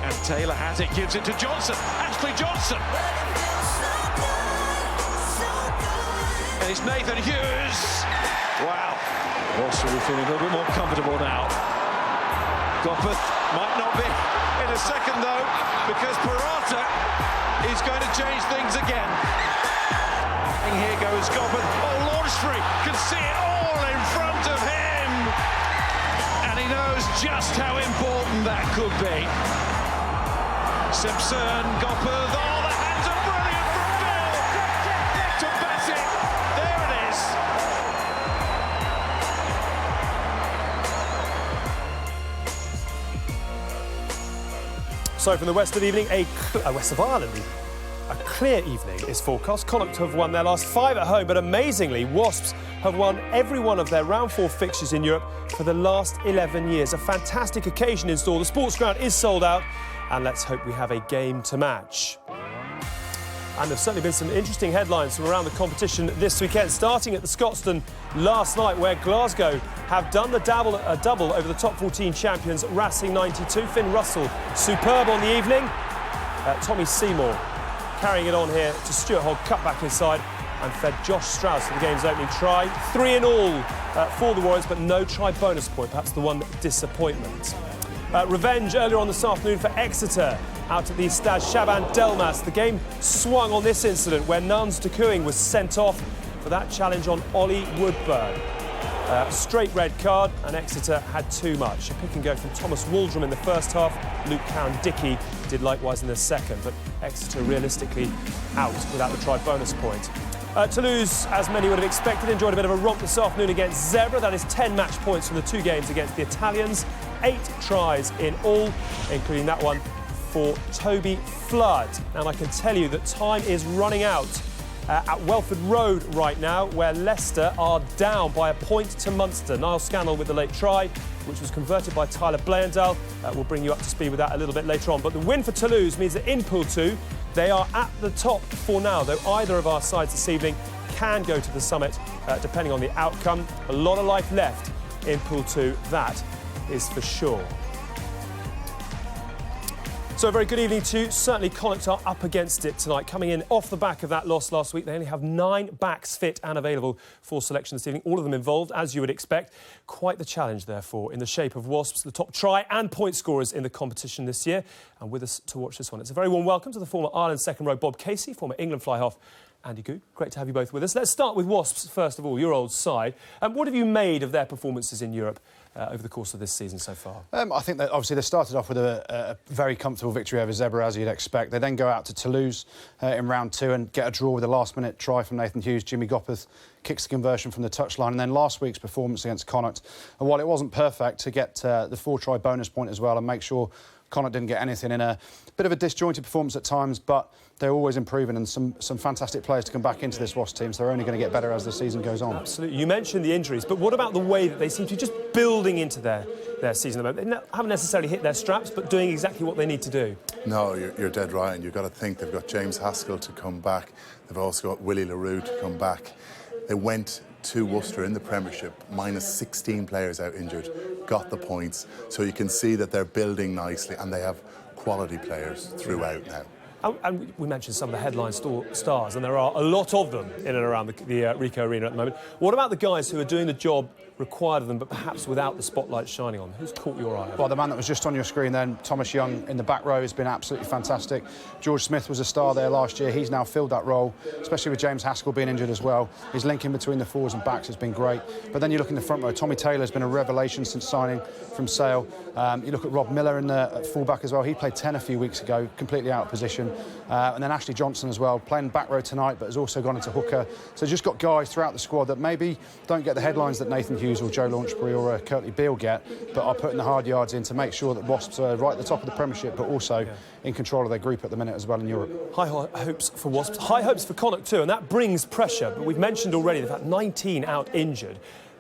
And Taylor has it, gives it to Johnson. Ashley Johnson. And it's Nathan Hughes. Wow. Wasps will be feeling a little bit more comfortable now. Gopperth might not be in a second though, because Parata is going to change things again. And here goes Gopperth. Oh, Launchbury can see it all in front of him. And he knows just how important that could be. Simpson, Gopperth, oh, the hands are brilliant from Phil to Bassett. There it is. So from the west of Ireland, a clear evening is forecast. Connacht have won their last 5 at home, but amazingly, Wasps have won every one of their round 4 fixtures in Europe for the last 11 years. A fantastic occasion in store. The sports ground is sold out, and let's hope we have a game to match. And there's certainly been some interesting headlines from around the competition this weekend, starting at the Scotstoun last night, where Glasgow have done the double over the top 14 champions Racing 92. Finn Russell, superb on the evening. Tommy Seymour carrying it on here to Stuart Hogg, cut back inside and fed Josh Strauss for the game's opening try. 3 in all for the Warriors, but no try bonus point, perhaps the one disappointment. Revenge earlier on this afternoon for Exeter out at the Stade Chaban Delmas. The game swung on this incident where Nuns de Cooing was sent off for that challenge on Ollie Woodburn. Straight red card, and Exeter had too much. A pick and go from Thomas Waldrum in the first half. Luke Cowan-Dickey did likewise in the second, but Exeter realistically out without the try bonus point. Toulouse, as many would have expected, enjoyed a bit of a romp this afternoon against Zebra. That is 10 match points from the 2 games against the Italians. 8 tries in all, including that one for Toby Flood. And I can tell you that time is running out at Welford Road right now, where Leicester are down by a point to Munster. Niall Scannell with the late try, which was converted by Tyler Blayendale. We'll bring you up to speed with that a little bit later on. But the win for Toulouse means that in Pool 2, they are at the top for now, though either of our sides this evening can go to the summit, depending on the outcome. A lot of life left in Pool 2, that is for sure. So a very good evening to you. Certainly Connacht are up against it tonight, coming in off the back of that loss last week. They only have 9 backs fit and available for selection this evening, all of them involved, as you would expect. Quite the challenge, therefore, in the shape of Wasps, the top try and point scorers in the competition this year. And with us to watch this one, it's a very warm welcome to the former Ireland second row Bob Casey, former England fly-half Andy Goode. Great to have you both with us. Let's start with Wasps, first of all, your old side. What have you made of their performances in Europe over the course of this season so far? I think that obviously they started off with a very comfortable victory over Zebra, as you'd expect. They then go out to Toulouse in round 2 and get a draw with a last-minute try from Nathan Hughes. Jimmy Gopperth kicks the conversion from the touchline. And then last week's performance against Connacht, and while it wasn't perfect, to get the 4-try bonus point as well and make sure Connacht didn't get anything in a bit of a disjointed performance at times, but they're always improving, and some fantastic players to come back into this Wasps team, so they're only going to get better as the season goes on. Absolutely. You mentioned the injuries, but what about the way that they seem to be just building into their season at the moment? They haven't necessarily hit their straps, but doing exactly what they need to do. No, you're dead right, and you've got to think they've got James Haskell to come back. They've also got Willie LaRue to come back. They went to Worcester in the Premiership, minus 16 players out injured, got the points. So you can see that they're building nicely, and they have quality players throughout now. And we mentioned some of the headline stars, and there are a lot of them in and around the Ricoh Arena at the moment. What about the guys who are doing the job required of them, but perhaps without the spotlight shining on them? Who's caught your eye? Well, the man that was just on your screen then, Thomas Young in the back row, has been absolutely fantastic. George Smith was a star there last year. He's now filled that role, especially with James Haskell being injured as well. His linking between the forwards and backs has been great. But then you look in the front row, Tommy Taylor's been a revelation since signing from Sale. You look at Rob Miller in the full-back as well. He played 10 a few weeks ago, completely out of position. And then Ashley Johnson as well, playing back row tonight, but has also gone into hooker. So just got guys throughout the squad that maybe don't get the headlines that Nathan Hughes or Joe Launchbury or Curtly Beale get, but are putting the hard yards in to make sure that Wasps are right at the top of the Premiership, but also in control of their group at the minute as well in Europe. High hopes for Wasps, high hopes for Connacht too, and that brings pressure. But we've mentioned already they've had 19 out injured.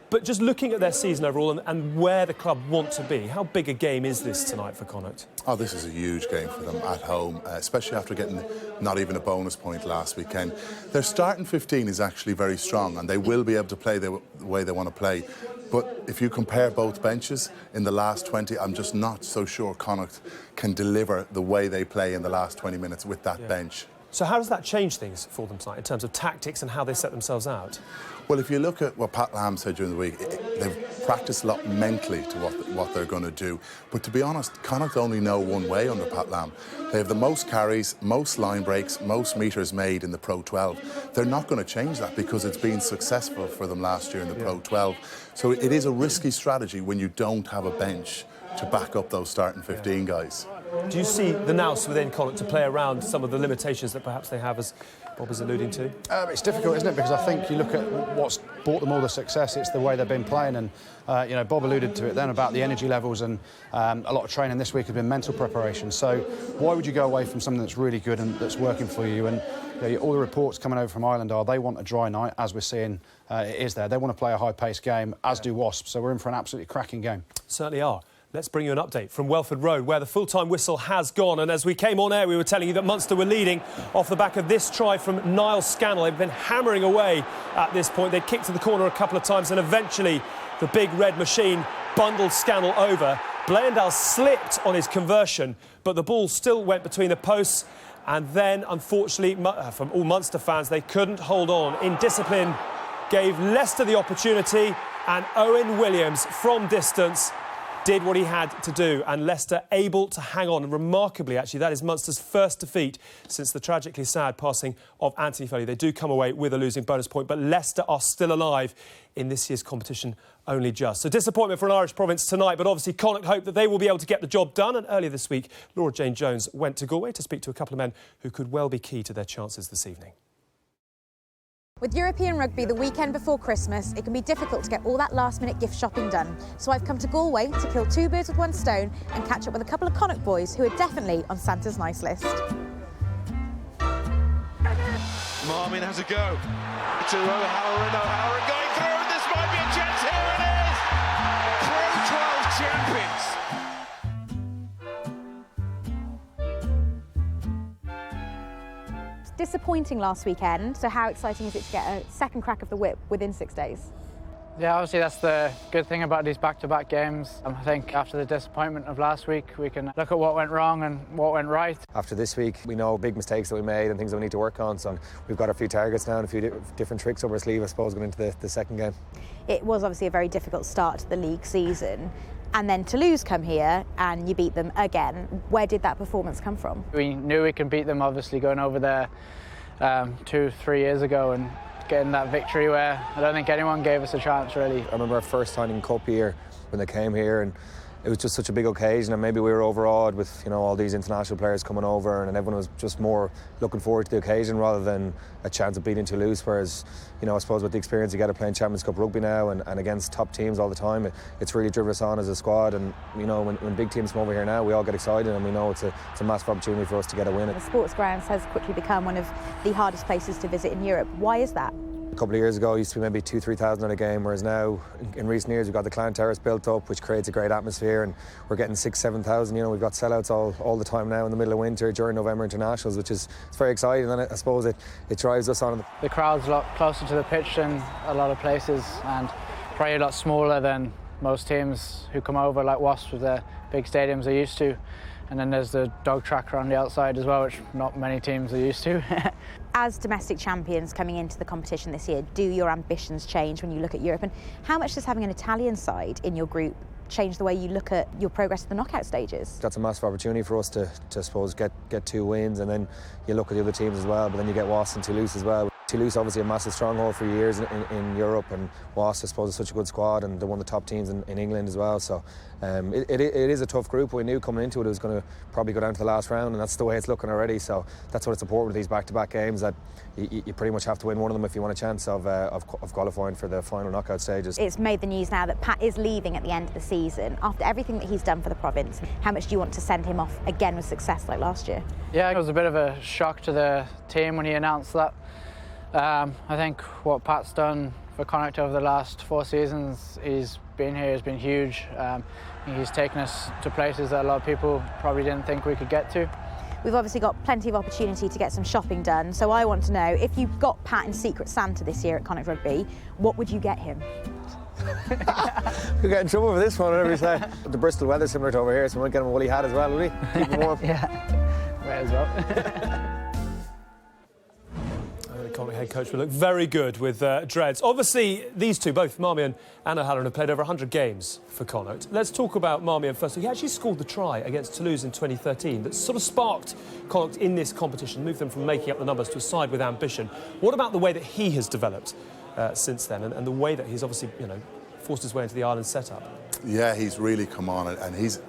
But just looking at their season overall and where the club want to be, how big a game is this tonight for Connacht? Oh, this is a huge game for them at home, especially after getting not even a bonus point last weekend. Their starting 15 is actually very strong, and they will be able to play the way they want to play. But if you compare both benches in the last 20, I'm just not so sure Connacht can deliver the way they play in the last 20 minutes with that bench. So how does that change things for them tonight in terms of tactics and how they set themselves out? Well, if you look at what Pat Lam said during the week, they've practiced a lot mentally to what they're going to do. But to be honest, Connacht only know one way under Pat Lam. They have the most carries, most line breaks, most metres made in the Pro 12. They're not going to change that because it's been successful for them last year in the Pro 12. So it is a risky strategy when you don't have a bench to back up those starting 15 guys. Do you see the nous within Connacht to play around some of the limitations that perhaps they have, as Bob is alluding to? It's difficult, isn't it? Because I think you look at what's brought them all the success, it's the way they've been playing. And, Bob alluded to it then about the energy levels, and a lot of training this week has been mental preparation. So why would you go away from something that's really good and that's working for you? And all the reports coming over from Ireland are they want a dry night, as we're seeing it is there. They want to play a high-paced game, as do Wasps. So we're in for an absolutely cracking game. Certainly are. Let's bring you an update from Welford Road, where the full-time whistle has gone. And as we came on air, we were telling you that Munster were leading off the back of this try from Niall Scannell. They've been hammering away at this point. They'd kicked to the corner a couple of times, and eventually the big red machine bundled Scannell over. Blayendal slipped on his conversion, but the ball still went between the posts. And then, unfortunately, from all Munster fans, they couldn't hold on. Indiscipline gave Leicester the opportunity, and Owen Williams, from distance, did what he had to do, and Leicester able to hang on. And remarkably, actually, that is Munster's first defeat since the tragically sad passing of Anthony Foley. They do come away with a losing bonus point, but Leicester are still alive in this year's competition, only just. So disappointment for an Irish province tonight, but obviously Connacht hope that they will be able to get the job done. And earlier this week, Laura Jane Jones went to Galway to speak to a couple of men who could well be key to their chances this evening. With European rugby the weekend before Christmas, it can be difficult to get all that last-minute gift shopping done. So I've come to Galway to kill two birds with one stone and catch up with a couple of Connacht boys who are definitely on Santa's nice list. Marmin has a go. To O'Halloran going through, and this might be a chance. Here it is! Pro 12 champions. Disappointing last weekend, so how exciting is it to get a second crack of the whip within 6 days? Yeah, obviously that's the good thing about these back-to-back games. I think after the disappointment of last week, we can look at what went wrong and what went right. After this week, we know big mistakes that we made and things that we need to work on. So we've got a few targets now and a few different tricks up our sleeve, I suppose, going into the second game. It was obviously a very difficult start to the league season. And then Toulouse come here and you beat them again. Where did that performance come from? We knew we could beat them, obviously, going over there 2-3 years ago and getting that victory where I don't think anyone gave us a chance, really. I remember our first time in Cup year when they came here, and it was just such a big occasion, and maybe we were overawed with all these international players coming over, and everyone was just more looking forward to the occasion rather than a chance of beating Toulouse. Whereas I suppose with the experience you get of playing Champions Cup rugby now and against top teams all the time, it's really driven us on as a squad. And when big teams come over here now, we all get excited, and we know it's a massive opportunity for us to get a win. The sports grounds has quickly become one of the hardest places to visit in Europe. Why is that? A couple of years ago, it used to be maybe 2,000-3,000 at a game, whereas now, in recent years, we've got the Clan Terrace built up, which creates a great atmosphere, and we're getting 6,000-7,000. We've got sellouts all the time now in the middle of winter during November internationals, which is it's very exciting, and I suppose it drives us on. The crowd's a lot closer to the pitch than a lot of places, and probably a lot smaller than most teams who come over, like Wasps, with their big stadiums are used to. And then there's the dog track around the outside as well, which not many teams are used to. As domestic champions coming into the competition this year, do your ambitions change when you look at Europe? And how much does having an Italian side in your group change the way you look at your progress to the knockout stages? That's a massive opportunity for us to suppose get 2 wins, and then you look at the other teams as well, but then you get Wasps and Toulouse as well. Toulouse obviously a massive stronghold for years in Europe, and Wasps I suppose is such a good squad, and they're one of the top teams in England as well. So it is a tough group. We knew coming into it was going to probably go down to the last round, and that's the way it's looking already. So that's what it's important with these back-to-back games, that you pretty much have to win one of them if you want a chance of qualifying for the final knockout stages. It's made the news now that Pat is leaving at the end of the season. After everything that he's done for the province, how much do you want to send him off again with success like last year? Yeah, it was a bit of a shock to the team when he announced that. I think what Pat's done for Connacht over the last 4 seasons, he's been here, has been huge. He's taken us to places that a lot of people probably didn't think we could get to. We've obviously got plenty of opportunity to get some shopping done, so I want to know, if you got Pat in Secret Santa this year at Connacht Rugby, what would you get him? We'll get in trouble for this one, whatever you say. The Bristol weather's similar to over here, so we might get him a woolly hat as well, will we? Keep him warm. Yeah, might as well. The Connacht head coach will look very good with dreads. Obviously, these two, both Marmion and O'Halloran, have played over 100 games for Connacht. Let's talk about Marmion first. He actually scored the try against Toulouse in 2013 that sort of sparked Connacht in this competition, moved them from making up the numbers to a side with ambition. What about the way that he has developed since then, and the way that he's obviously, forced his way into the Ireland setup? Yeah, he's really come on, and he's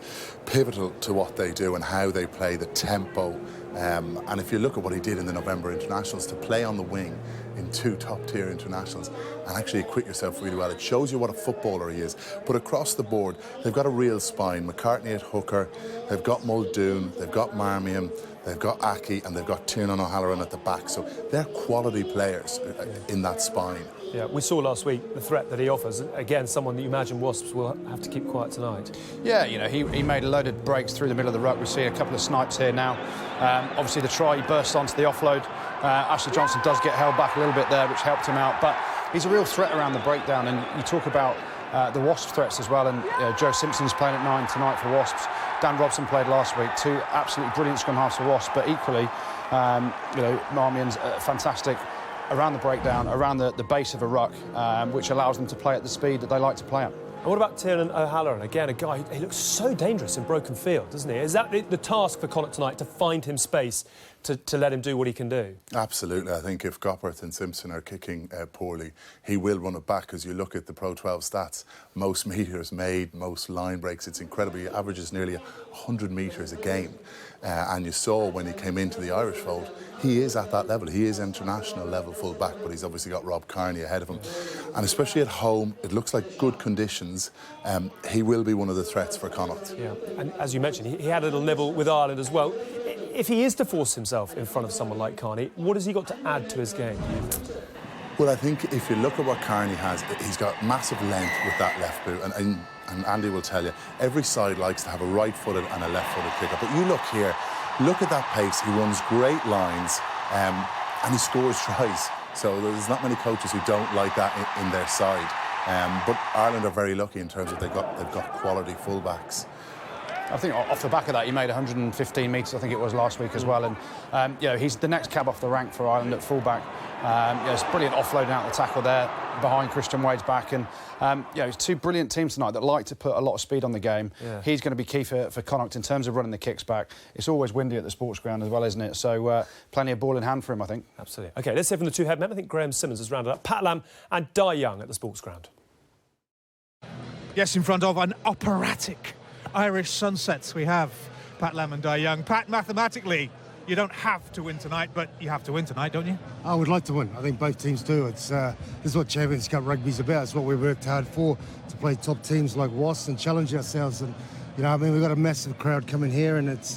pivotal to what they do and how they play, the tempo. And if you look at what he did in the November internationals, to play on the wing in 2 top-tier internationals and actually acquit yourself really well, it shows you what a footballer he is. But across the board, they've got a real spine. McCartney at hooker, they've got Muldoon, they've got Marmion, they've got Aki, and they've got Tiernan O'Halloran at the back. So they're quality players in that spine. Yeah, we saw last week the threat that he offers. Again, someone that you imagine Wasps will have to keep quiet tonight. Yeah, he made a load of breaks through the middle of the ruck. We see a couple of snipes here now. Obviously the try, he burst onto the offload. Ashley Johnson does get held back a little bit there, which helped him out. But he's a real threat around the breakdown. And you talk about the Wasps threats as well. And Joe Simpson's playing at 9 tonight for Wasps. Dan Robson played last week. 2 absolutely brilliant scrum halves for Wasps. But equally, Marmion's fantastic around the breakdown, around the base of a ruck, which allows them to play at the speed that they like to play at. And what about Tiernan O'Halloran? Again, a guy he looks so dangerous in broken field, doesn't he? Is that the task for Connacht tonight, to find him space to let him do what he can do? Absolutely. I think if Gopperth and Simpson are kicking poorly, he will run it back. As you look at the Pro 12 stats, most metres made, most line breaks, it's incredible. He averages nearly 100 metres a game. And you saw when he came into the Irish fold, he is at that level. He is international level full back, but he's obviously got Rob Kearney ahead of him. And especially at home, it looks like good conditions. He will be one of the threats for Connacht. Yeah, and as you mentioned, he had a little nibble with Ireland as well. If he is to force himself in front of someone like Kearney, what has he got to add to his game? Well, I think if you look at what Kearney has, he's got massive length with that left boot. And Andy will tell you, every side likes to have a right-footed and a left-footed kicker. But you look here, look at that pace. He runs great lines and he scores tries. So there's not many coaches who don't like that in their side. But Ireland are very lucky in terms of they've got quality fullbacks. I think off the back of that, he made 115 metres, I think it was last week as well. And, he's the next cab off the rank for Ireland at fullback. It's brilliant offloading out the tackle there behind Christian Wade's back. And, it's 2 brilliant teams tonight that like to put a lot of speed on the game. Yeah. He's going to be key for Connacht in terms of running the kicks back. It's always windy at the sports ground as well, isn't it? So plenty of ball in hand for him, I think. Absolutely. OK, let's hear from the 2 head men. I think Graham Simmons has rounded up Pat Lam and Di Young at the sports ground. Yes, in front of an operatic Irish sunsets, we have Pat Lam and Di Young. Pat, mathematically, you don't have to win tonight, but you have to win tonight, don't you? I would like to win. I think both teams do. This is what Champions Cup rugby's about. It's what we worked hard for, to play top teams like Wasps and challenge ourselves. And we've got a massive crowd coming here, and it's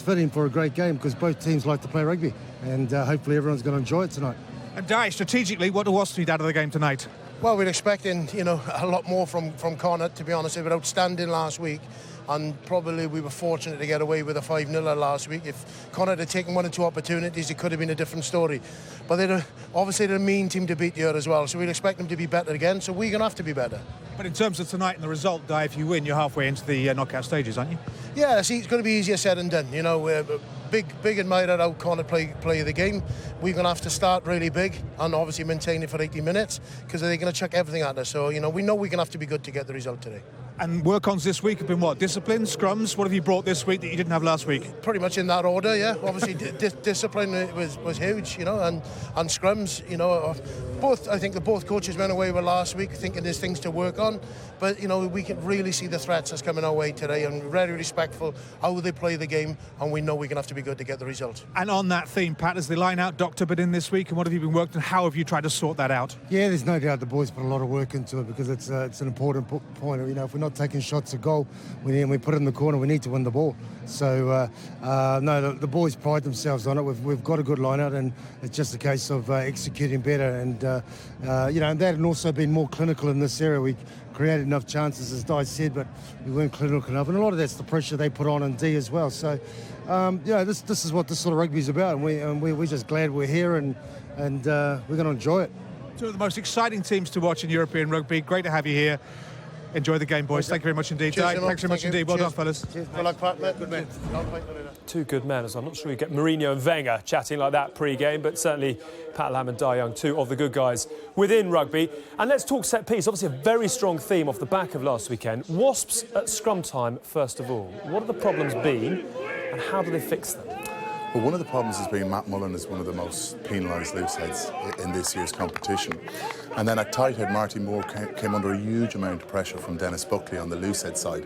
fitting for a great game because both teams like to play rugby, and hopefully everyone's going to enjoy it tonight. And Di, strategically, what do Wasps need out of the game tonight? Well, we're expecting, a lot more from Connacht, to be honest. They were outstanding last week, and probably we were fortunate to get away with a 5-0 last week. If Connacht had taken 1 or 2 opportunities, it could have been a different story. But they're a mean team to beat here as well, so we'd expect them to be better again, so we're going to have to be better. But in terms of tonight and the result, Di, if you win, you're halfway into the knockout stages, aren't you? Yeah, see, it's going to be easier said than done. We're big admirer how Connacht play the game. We're going to have to start really big and obviously maintain it for 80 minutes because they're going to chuck everything at us. So, we know we're going to have to be good to get the result today. And work-ons this week have been what? Discipline, scrums? What have you brought this week that you didn't have last week? Pretty much in that order, yeah. Obviously, discipline was huge, and scrums, I think both coaches went away with last week thinking there's things to work on. But, we can really see the threats that's coming our way today and very respectful how they play the game, and we know we're going to have to be good to get the result. And on that theme, Pat, has the line-out doctor been in this week, and what have you been working, and how have you tried to sort that out? Yeah, there's no doubt the boys put a lot of work into it because it's an important point. If we're not taking shots at goal, we put it in the corner, we need to win the ball. So, the boys pride themselves on it. We've got a good line-out, and it's just a case of executing better. And, and that had also been more clinical in this area. We created enough chances, as Di said, but we weren't clinical enough. And a lot of that's the pressure they put on D as well. So, this is what this sort of rugby is about. And we're just glad we're here, and we're going to enjoy it. Two of the most exciting teams to watch in European rugby. Great to have you here. Enjoy the game, boys. Thank you very much indeed. Cheers, Thanks very much indeed. Well done, fellas. Good luck, Pat. Good man. Two good men, as I'm not sure you get Mourinho and Wenger chatting like that pre-game, but certainly Pat Lam and Dai Young, two of the good guys within rugby. And let's talk set piece. Obviously a very strong theme off the back of last weekend. Wasps at scrum time, first of all. What have the problems been and how do they fix them? Well, one of the problems has been Matt Mullen is one of the most penalised loose heads in this year's competition. And then at tight head, Marty Moore came under a huge amount of pressure from Dennis Buckley on the loose head side.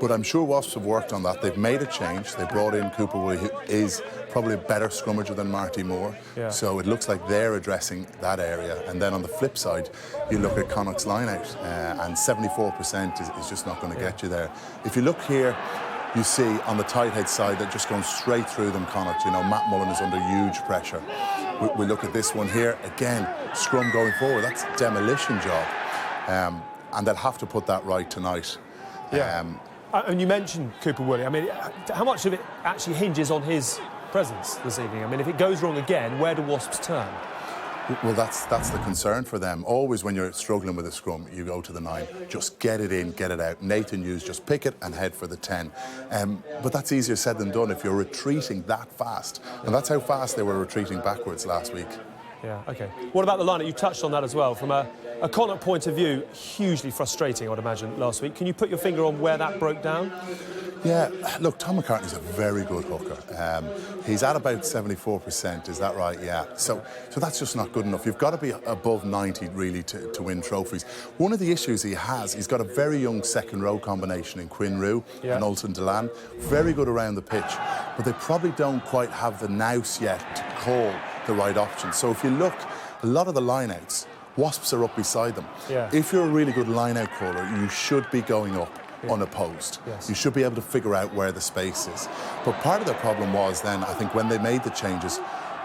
But I'm sure Wasps have worked on that. They've made a change. They brought in Cooper Woolley, who is probably a better scrummager than Marty Moore. Yeah. So it looks like they're addressing that area. And then on the flip side, you look at Connacht's line-out, and 74% is just not going to get you there. If you look here, you see on the tight head side, they're just going straight through them, Connacht. You know, Matt Mullen is under huge pressure. We look at this one here, again, scrum going forward. That's a demolition job. And they'll have to put that right tonight. Yeah. And you mentioned Cooper Woolley. I mean, how much of it actually hinges on his presence this evening? I mean, if it goes wrong again, where do Wasps turn? Well, that's the concern for them. Always when you're struggling with a scrum, you go to the 9. Just get it in, get it out. Nathan Hughes, just pick it and head for the 10. But that's easier said than done if you're retreating that fast. And that's how fast they were retreating backwards last week. Yeah, OK. What about the line-out? You touched on that as well. From a Connacht point of view, hugely frustrating, I would imagine, last week. Can you put your finger on where that broke down? Yeah, look, Tom McCartney's a very good hooker. He's at about 74%, is that right? Yeah. So that's just not good enough. You've got to be above 90, really, to win trophies. One of the issues he has, he's got a very young second-row combination in Quinn Rue and Ulton Delan. Very good around the pitch, but they probably don't quite have the nous yet to call the right option. So if you look, a lot of the line-outs, Wasps are up beside them. Yeah. If you're a really good line-out caller, you should be going up unopposed. Yes. You should be able to figure out where the space is. But part of the problem was then, I think when they made the changes,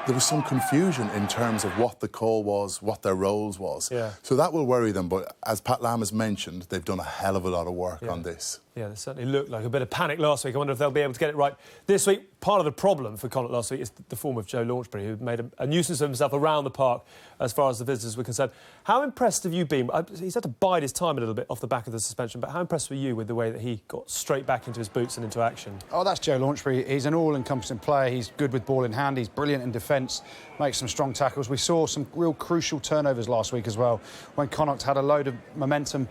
there was some confusion in terms of what the call was, what their roles was. Yeah. So that will worry them, but as Pat Lam has mentioned, they've done a hell of a lot of work on this. Yeah, they certainly looked like a bit of panic last week. I wonder if they'll be able to get it right this week. Part of the problem for Connacht last week is the form of Joe Launchbury, who made a nuisance of himself around the park as far as the visitors were concerned. How impressed have you been? He's had to bide his time a little bit off the back of the suspension, but how impressed were you with the way that he got straight back into his boots and into action? Oh, that's Joe Launchbury. He's an all-encompassing player. He's good with ball in hand. He's brilliant in defence, makes some strong tackles. We saw some real crucial turnovers last week as well. When Connacht had a load of momentum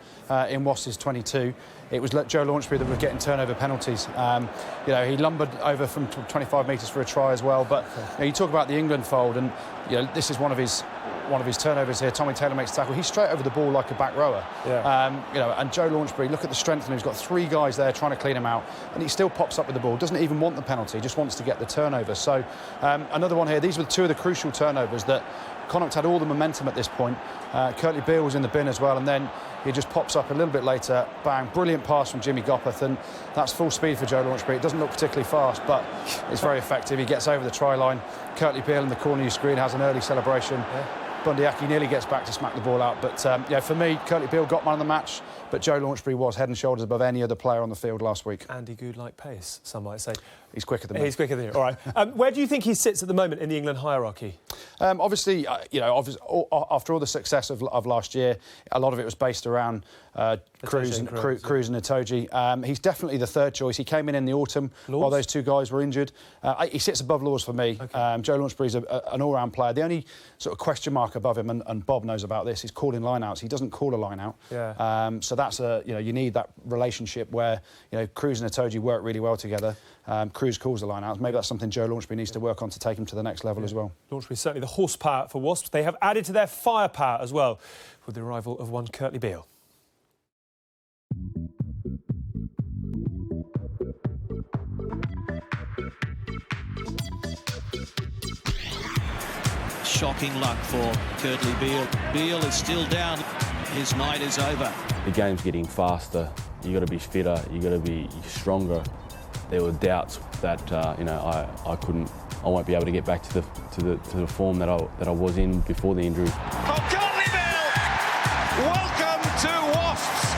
in Wasps' 22, it was Joe Launchbury that was getting turnover penalties. You know, he lumbered over from 25 metres for a try as well. But you talk about the England fold, and you know, this is one of his turnovers here. Tommy Taylor makes a tackle. He's straight over the ball like a back rower. Yeah. You know, and Joe Launchbury, look at the strength in him. He's got 3 guys there trying to clean him out, and he still pops up with the ball. Doesn't even want the penalty. Just wants to get the turnover. So another one here. These were 2 of the crucial turnovers that Connacht had all the momentum at this point. Curtly Beale was in the bin as well, and then he just pops up a little bit later. Bang! Brilliant pass from Jimmy Gopperth, and that's full speed for Joe Launchbury. It doesn't look particularly fast, but it's very effective. He gets over the try line. Curtly Beale in the corner of your screen has an early celebration. Bundy Aki nearly gets back to smack the ball out, but yeah, for me, Curtly Beale got man of the match, but Joe Launchbury was head and shoulders above any other player on the field last week. Andy Goode-like pace, some might say. He's quicker than me. He's quicker than you. All right. Where do you think he sits at the moment in the England hierarchy? Obviously, you know, after all the success of last year, a lot of it was based around Cruz and Itoje. He's definitely the third choice. He came in the autumn while those 2 guys were injured. He sits above Laws for me. Okay. Joe Launchbury's an all-round player. The only sort of question mark above him, and Bob knows about this, is calling line-outs. He doesn't call a line-out. Yeah. So that's you need that relationship where, you know, Cruz and Itoje work really well together. Cruz calls the line-outs. Maybe that's something Joe Launchbury needs to work on to take him to the next level as well. Launchbury certainly the horsepower for Wasps. They have added to their firepower as well with the arrival of one Curtly Beale. Shocking luck for Curtly Beale. Beale is still down. His night is over. The game's getting faster. You got to be fitter. You got to be stronger. There were doubts that you know, I won't be able to get back to the form that I was in before the injury. Oh, Curtly Beale! Welcome to Wasps!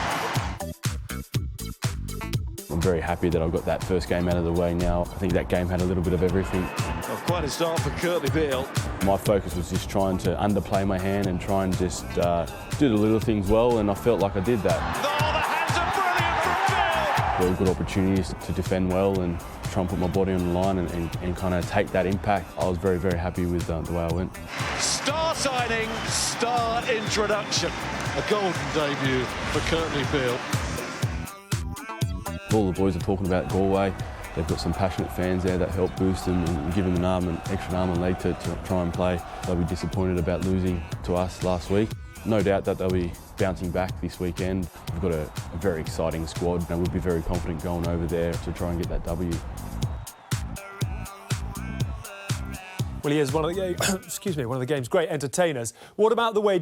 I'm very happy that I've got that first game out of the way now. I think that game had a little bit of everything. Well, quite a start for Curtly Beale. My focus was just trying to underplay my hand and try and just do the little things well, and I felt like I did that. Oh, the hands are brilliant from Beale! There were good opportunities to defend well and try and put my body on the line and kind of take that impact. I was very, very happy with the way I went. Star signing, star introduction. A golden debut for Curtly Beale. All the boys are talking about Galway. They've got some passionate fans there that help boost them and give them an extra arm and leg to try and play. They'll be disappointed about losing to us last week. No doubt that they'll be bouncing back this weekend. We've got a very exciting squad and we'll be very confident going over there to try and get that W. Well, he is one of the game's great entertainers. What about the way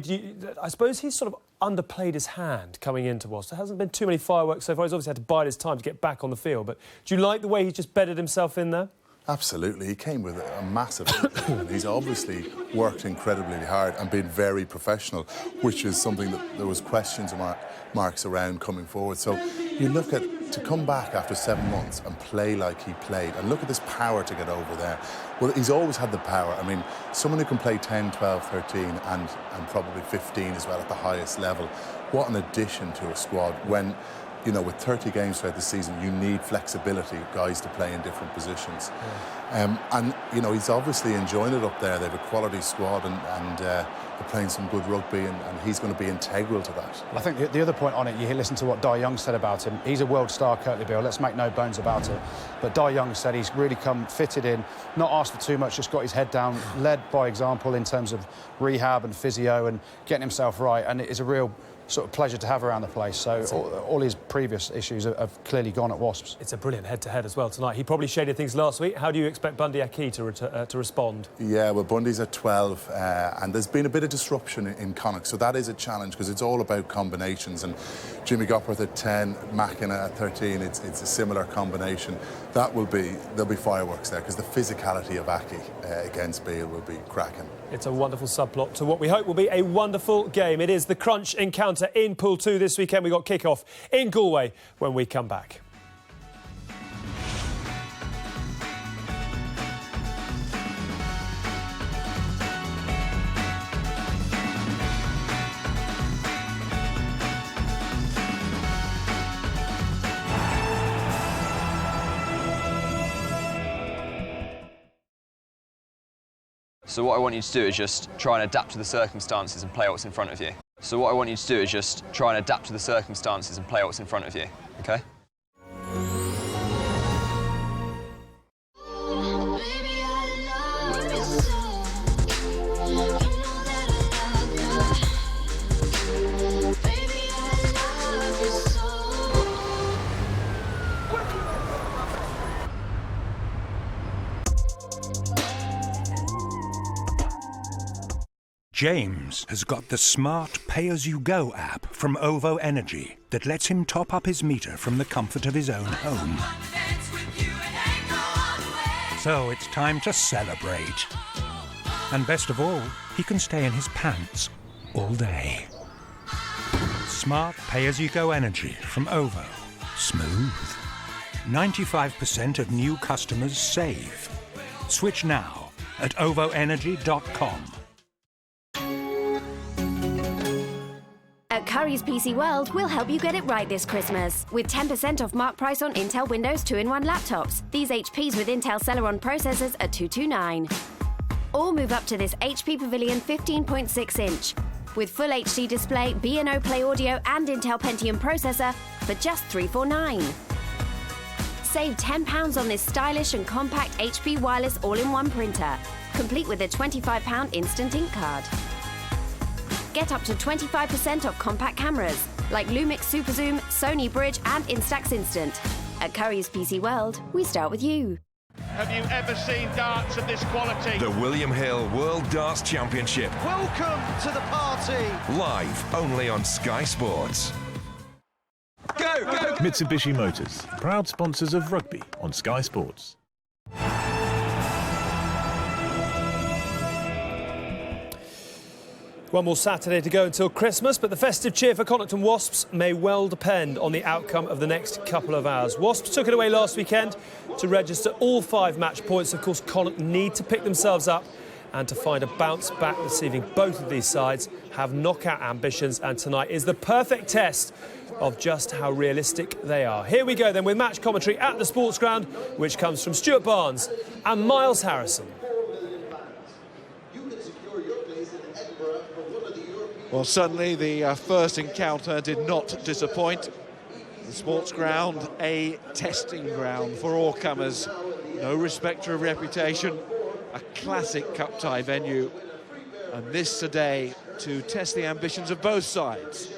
I suppose he's sort of underplayed his hand coming into Wasps. There hasn't been too many fireworks so far. He's obviously had to bide his time to get back on the field. But do you like the way he's just bedded himself in there? Absolutely. He came with a massive and he's obviously worked incredibly hard and been very professional, which is something that there was questions marks around coming forward. So you look at to come back after 7 months and play like he played and look at this power to get over there. Well, he's always had the power. I mean, someone who can play 10, 12, 13 and probably 15 as well at the highest level. What an addition to a squad when, you know, with 30 games throughout the season, you need flexibility, guys to play in different positions. Yeah. And, you know, he's obviously enjoying it up there. They have a quality squad and they're playing some good rugby and he's going to be integral to that. I think the other point on it, you listen to what Dai Young said about him. He's a world star, Curtly Beale, let's make no bones about it. But Dai Young said he's really come fitted in, not asked for too much, just got his head down, led by example in terms of rehab and physio and getting himself right. And it is a real sort of pleasure to have around the place. So all his previous issues have clearly gone at Wasps. It's a brilliant head-to-head as well tonight. He probably shaded things last week. How do you expect Bundy Aki to respond? Yeah, well, Bundy's at 12 and there's been a bit of disruption in Connacht, so that is a challenge because it's all about combinations. And Jimmy Gopperth at 10, Mackin at 13, it's a similar combination. There'll be fireworks there because the physicality of Aki against Beale will be cracking. It's a wonderful subplot to what we hope will be a wonderful game. It is the Crunch encounter in Pool 2 this weekend. We've got kick-off in Galway when we come back. So what I want you to do is just try and adapt to the circumstances and play what's in front of you. So what I want you to do is just try and adapt to the circumstances and play what's in front of you, okay? James has got the smart pay-as-you-go app from OVO Energy that lets him top up his meter from the comfort of his own home. So it's time to celebrate. And best of all, he can stay in his pants all day. Smart pay-as-you-go energy from OVO. Smooth. 95% of new customers save. Switch now at ovoenergy.com. At Curry's PC World, we'll help you get it right this Christmas. With 10% off mark price on Intel Windows 2-in-1 laptops. These HPs with Intel Celeron processors at $229. Or move up to this HP Pavilion 15.6-inch. With full HD display, B&O Play Audio and Intel Pentium processor for just $349. Save £10 on this stylish and compact HP wireless all-in-one printer. Complete with a £25 instant ink card. Get up to 25% off compact cameras like Lumix Super Zoom, Sony Bridge and Instax Instant. At Curry's PC World, we start with you. Have you ever seen darts of this quality? The William Hill World Darts Championship. Welcome to the party. Live only on Sky Sports. Go, go! Mitsubishi Motors, proud sponsors of rugby on Sky Sports. One more Saturday to go until Christmas, but the festive cheer for Connacht and Wasps may well depend on the outcome of the next couple of hours. Wasps took it away last weekend to register all 5 match points. Of course, Connacht need to pick themselves up and to find a bounce back this evening. Both of these sides have knockout ambitions, and tonight is the perfect test of just how realistic they are. Here we go then with match commentary at the Sports Ground, which comes from Stuart Barnes and Miles Harrison. Well, certainly the first encounter did not disappoint. The Sports Ground, a testing ground for all comers. No respecter of reputation, a classic cup tie venue. And this today to test the ambitions of both sides.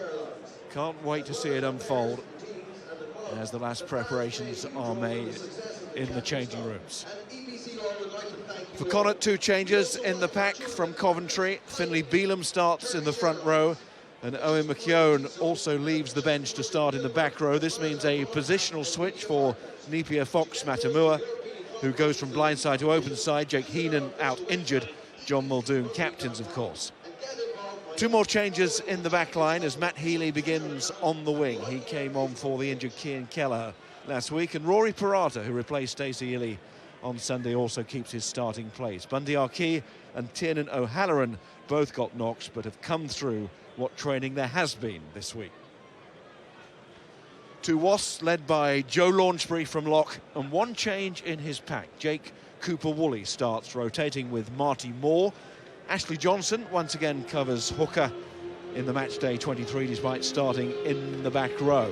Can't wait to see it unfold as the last preparations are made in the changing rooms. For Connacht, 2 changes in the pack from Coventry. Finlay Bealham starts in the front row, and Owen McKeown also leaves the bench to start in the back row. This means a positional switch for Nipia Fox-Matamua, who goes from blindside to open side. Jake Heenan out injured. John Muldoon captains, of course. 2 more changes in the back line as Matt Healy begins on the wing. He came on for the injured Cian Kelleher last week, and Rory Parata, who replaced Stacey Illy on Sunday, also keeps his starting place. Bundy Archie and Tiernan O'Halloran both got knocks, but have come through what training there has been this week. 2 Wasps led by Joe Launchbury from lock, and 1 change in his pack. Jake Cooper-Woolley starts, rotating with Marty Moore. Ashley Johnson once again covers hooker in the matchday 23, despite starting in the back row.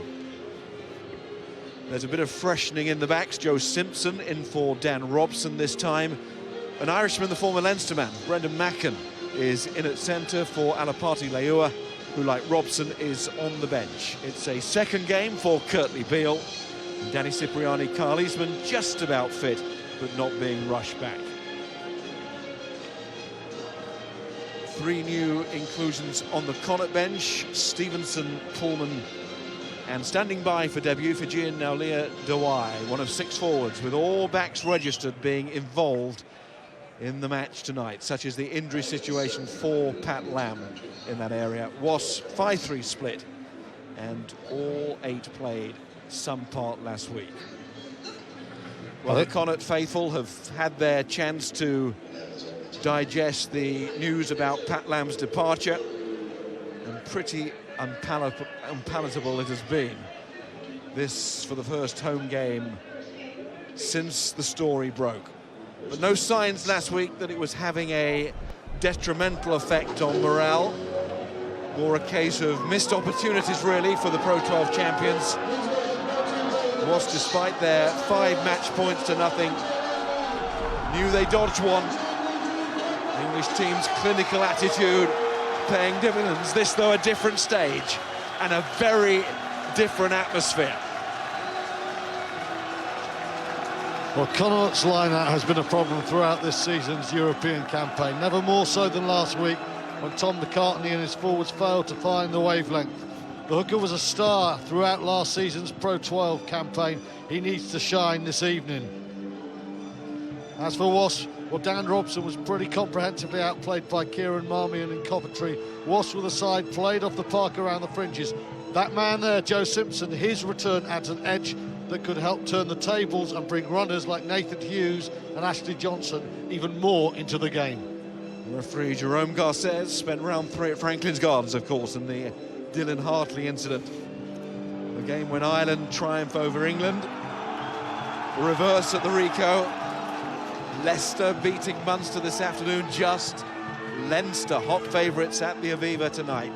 There's a bit of freshening in the backs. Joe Simpson in for Dan Robson this time. An Irishman, the former Leinster man, Brendan Macken, is in at centre for Alapati Leua, who, like Robson, is on the bench. It's a second game for Kurtley Beale. And Danny Cipriani, Carl Eastman just about fit, but not being rushed back. 3 new inclusions on the Connacht bench. Stevenson, Pullman, and standing by for debut Fijian Naulia Dawai, one of 6 forwards, with all backs registered being involved in the match tonight, such as the injury situation for Pat Lam in that area. Was 5-3 split, and all 8 played some part last week. Well, the Connacht faithful have had their chance to digest the news about Pat Lam's departure, and pretty unpalatable it has been. This for the first home game since the story broke. But no signs last week that it was having a detrimental effect on morale, or a case of missed opportunities really for the Pro 12 champions. Was, despite their 5 match points to nothing, knew they dodged one. The English team's clinical attitude paying dividends. This, though, a different stage and a very different atmosphere. Well, Connacht's line-out has been a problem throughout this season's European campaign, never more so than last week when Tom McCartney and his forwards failed to find the wavelength. The hooker was a star throughout last season's Pro 12 campaign. He needs to shine this evening. As for Wasps, well, Dan Robson was pretty comprehensively outplayed by Kieran Marmion in Coventry. Wasps with a side played off the park around the fringes. That man there, Joe Simpson, his return adds an edge that could help turn the tables and bring runners like Nathan Hughes and Ashley Johnson even more into the game. Referee Jerome Garces spent round 3 at Franklin's Gardens, of course, in the Dylan Hartley incident. The game when Ireland triumph over England. Reverse at the Rico. Leicester beating Munster this afternoon. Just Leinster hot favourites at the Aviva tonight.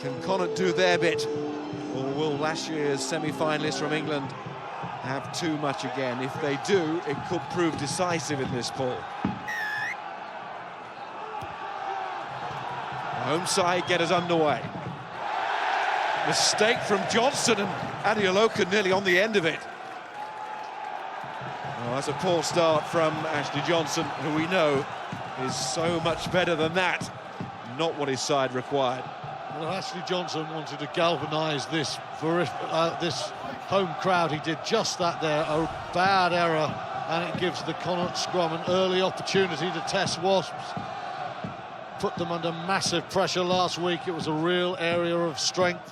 Can Connacht do their bit, or will last year's semi-finalists from England have too much again? If they do, it could prove decisive in this pool. Home side get us underway. Mistake from Johnson, and Adeoloka nearly on the end of it. Oh, that's a poor start from Ashley Johnson, who we know is so much better than that. Not what his side required. Well, Ashley Johnson wanted to galvanise this home crowd. He did just that there, a bad error, and it gives the Connacht scrum an early opportunity to test Wasps. put them under massive pressure last week. It was a real area of strength.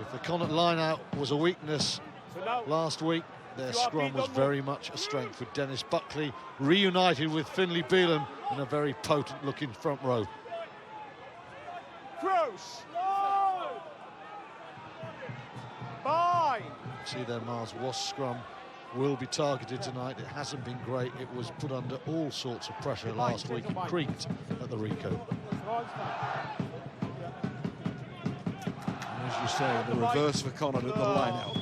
If the Connacht line-out was a weakness last week, their scrum was very much a strength, with Dennis Buckley reunited with Finlay Bealham in a very potent-looking front row. Close. Fine. See there, Mars. Wasps scrum will be targeted tonight. It hasn't been great. It was put under all sorts of pressure last week. It creaked at the Rico. As you say, the reverse for Connacht at the line-out.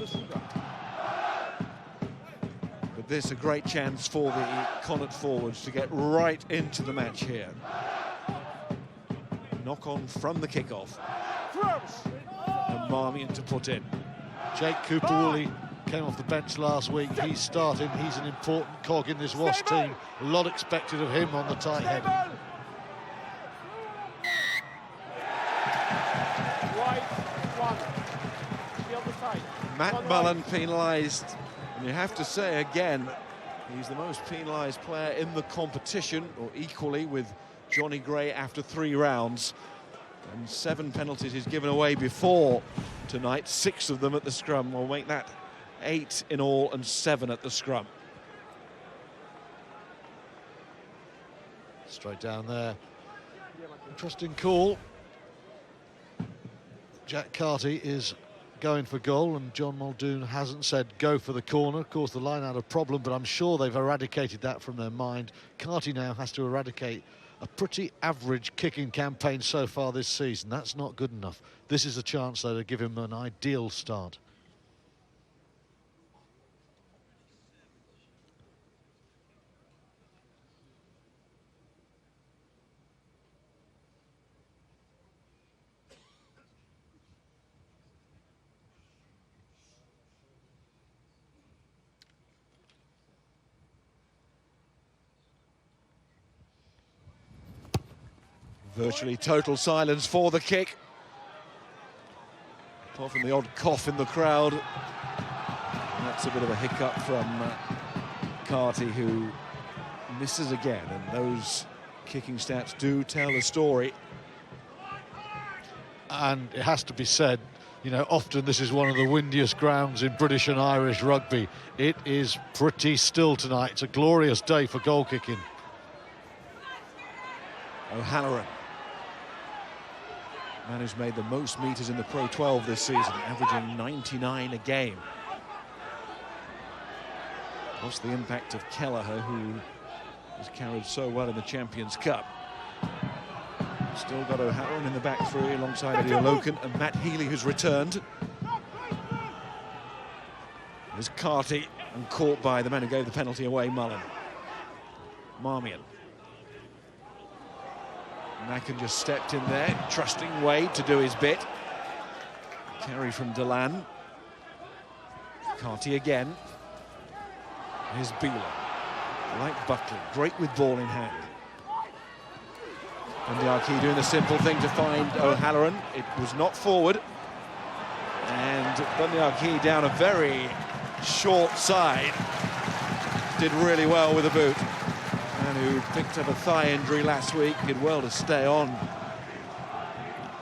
But this a great chance for the Connacht forwards to get right into the match here. Knock on from the kickoff. And Marmion to put in. Jake Cooper-Woolley came off the bench last week. He's starting. He's an important cog in this Wasps team. A lot expected of him on the tight head. Matt Mullen penalised, and you have to say again, he's the most penalised player in the competition, or equally with Johnny Gray after 3 rounds. And 7 penalties he's given away before tonight, 6 of them at the scrum. We'll make that 8 in all and 7 at the scrum. Straight down there. Interesting call. Jack Carty is going for goal, and John Muldoon hasn't said go for the corner. Of course, the line had a problem, but I'm sure they've eradicated that from their mind. Carty now has to eradicate a pretty average kicking campaign so far this season. That's not good enough. This is a chance, though, to give him an ideal start. Virtually total silence for the kick. Apart from the odd cough in the crowd. And that's a bit of a hiccup from Carty, who misses again. And those kicking stats do tell a story. And it has to be said, you know, often this is one of the windiest grounds in British and Irish rugby. It is pretty still tonight. It's a glorious day for goal kicking. O'Halloran, man who's made the most metres in the Pro 12 this season, averaging 99 a game. What's the impact of Kelleher, who has carried so well in the Champions Cup? Still got O'Halloran in the back three alongside Eddie Oloken and Matt Healy, who's returned. There's Carty, and caught by the man who gave the penalty away, Mullen. Marmion. Macken just stepped in there, trusting Wade to do his bit. Carry from Delan. Carty again. Here's Bealham. Like Buckley, great with ball in hand. And Bundyaki doing the simple thing to find O'Halloran. It was not forward. And Bundyaki down a very short side. Did really well with the boot. And who picked up a thigh injury last week, did well to stay on.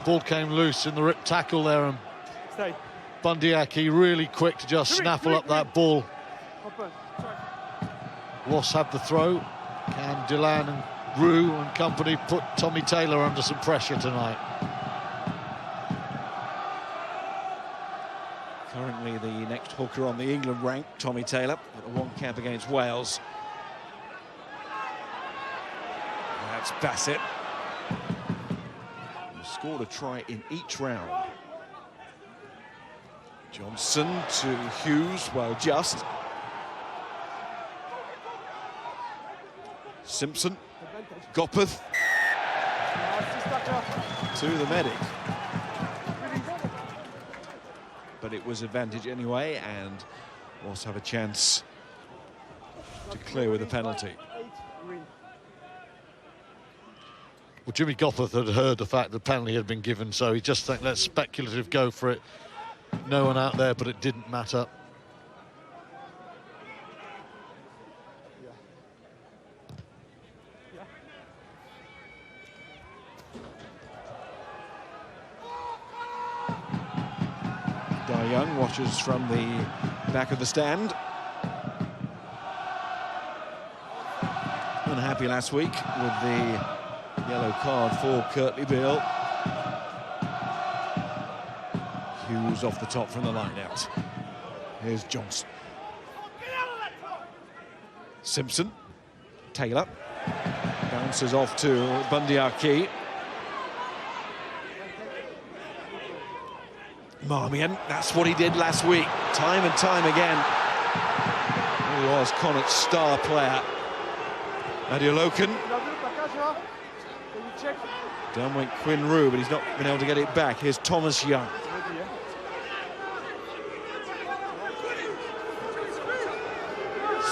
Ball came loose in the rip tackle there, and Bundyaki really quick to just snaffle up that ball. Wasps have the throw. Can Delan and Rue and company put Tommy Taylor under some pressure tonight? Currently the next hooker on the England rank, Tommy Taylor, at the 1 cap against Wales. That's Bassett. He scored a try in each round. Johnson to Hughes, well, just. Simpson, Gopeth to the medic. But it was advantage anyway, and Wasps have a chance to clear with a penalty. Well, Jimmy Gopeth had heard the fact the penalty had been given, so he just think, let's speculative go for it. No one out there, but it didn't matter. Young watches from the back of the stand. Unhappy last week with the yellow card for Kurtley Beale. Hughes off the top from the line-out. Here's Johnson. Simpson. Taylor. Bounces off to Bundyaki. Marmion, that's what he did last week, time and time again. He was Connacht's star player. Adiolokan. Down went Quinn Rue, but he's not been able to get it back. Here's Thomas Young.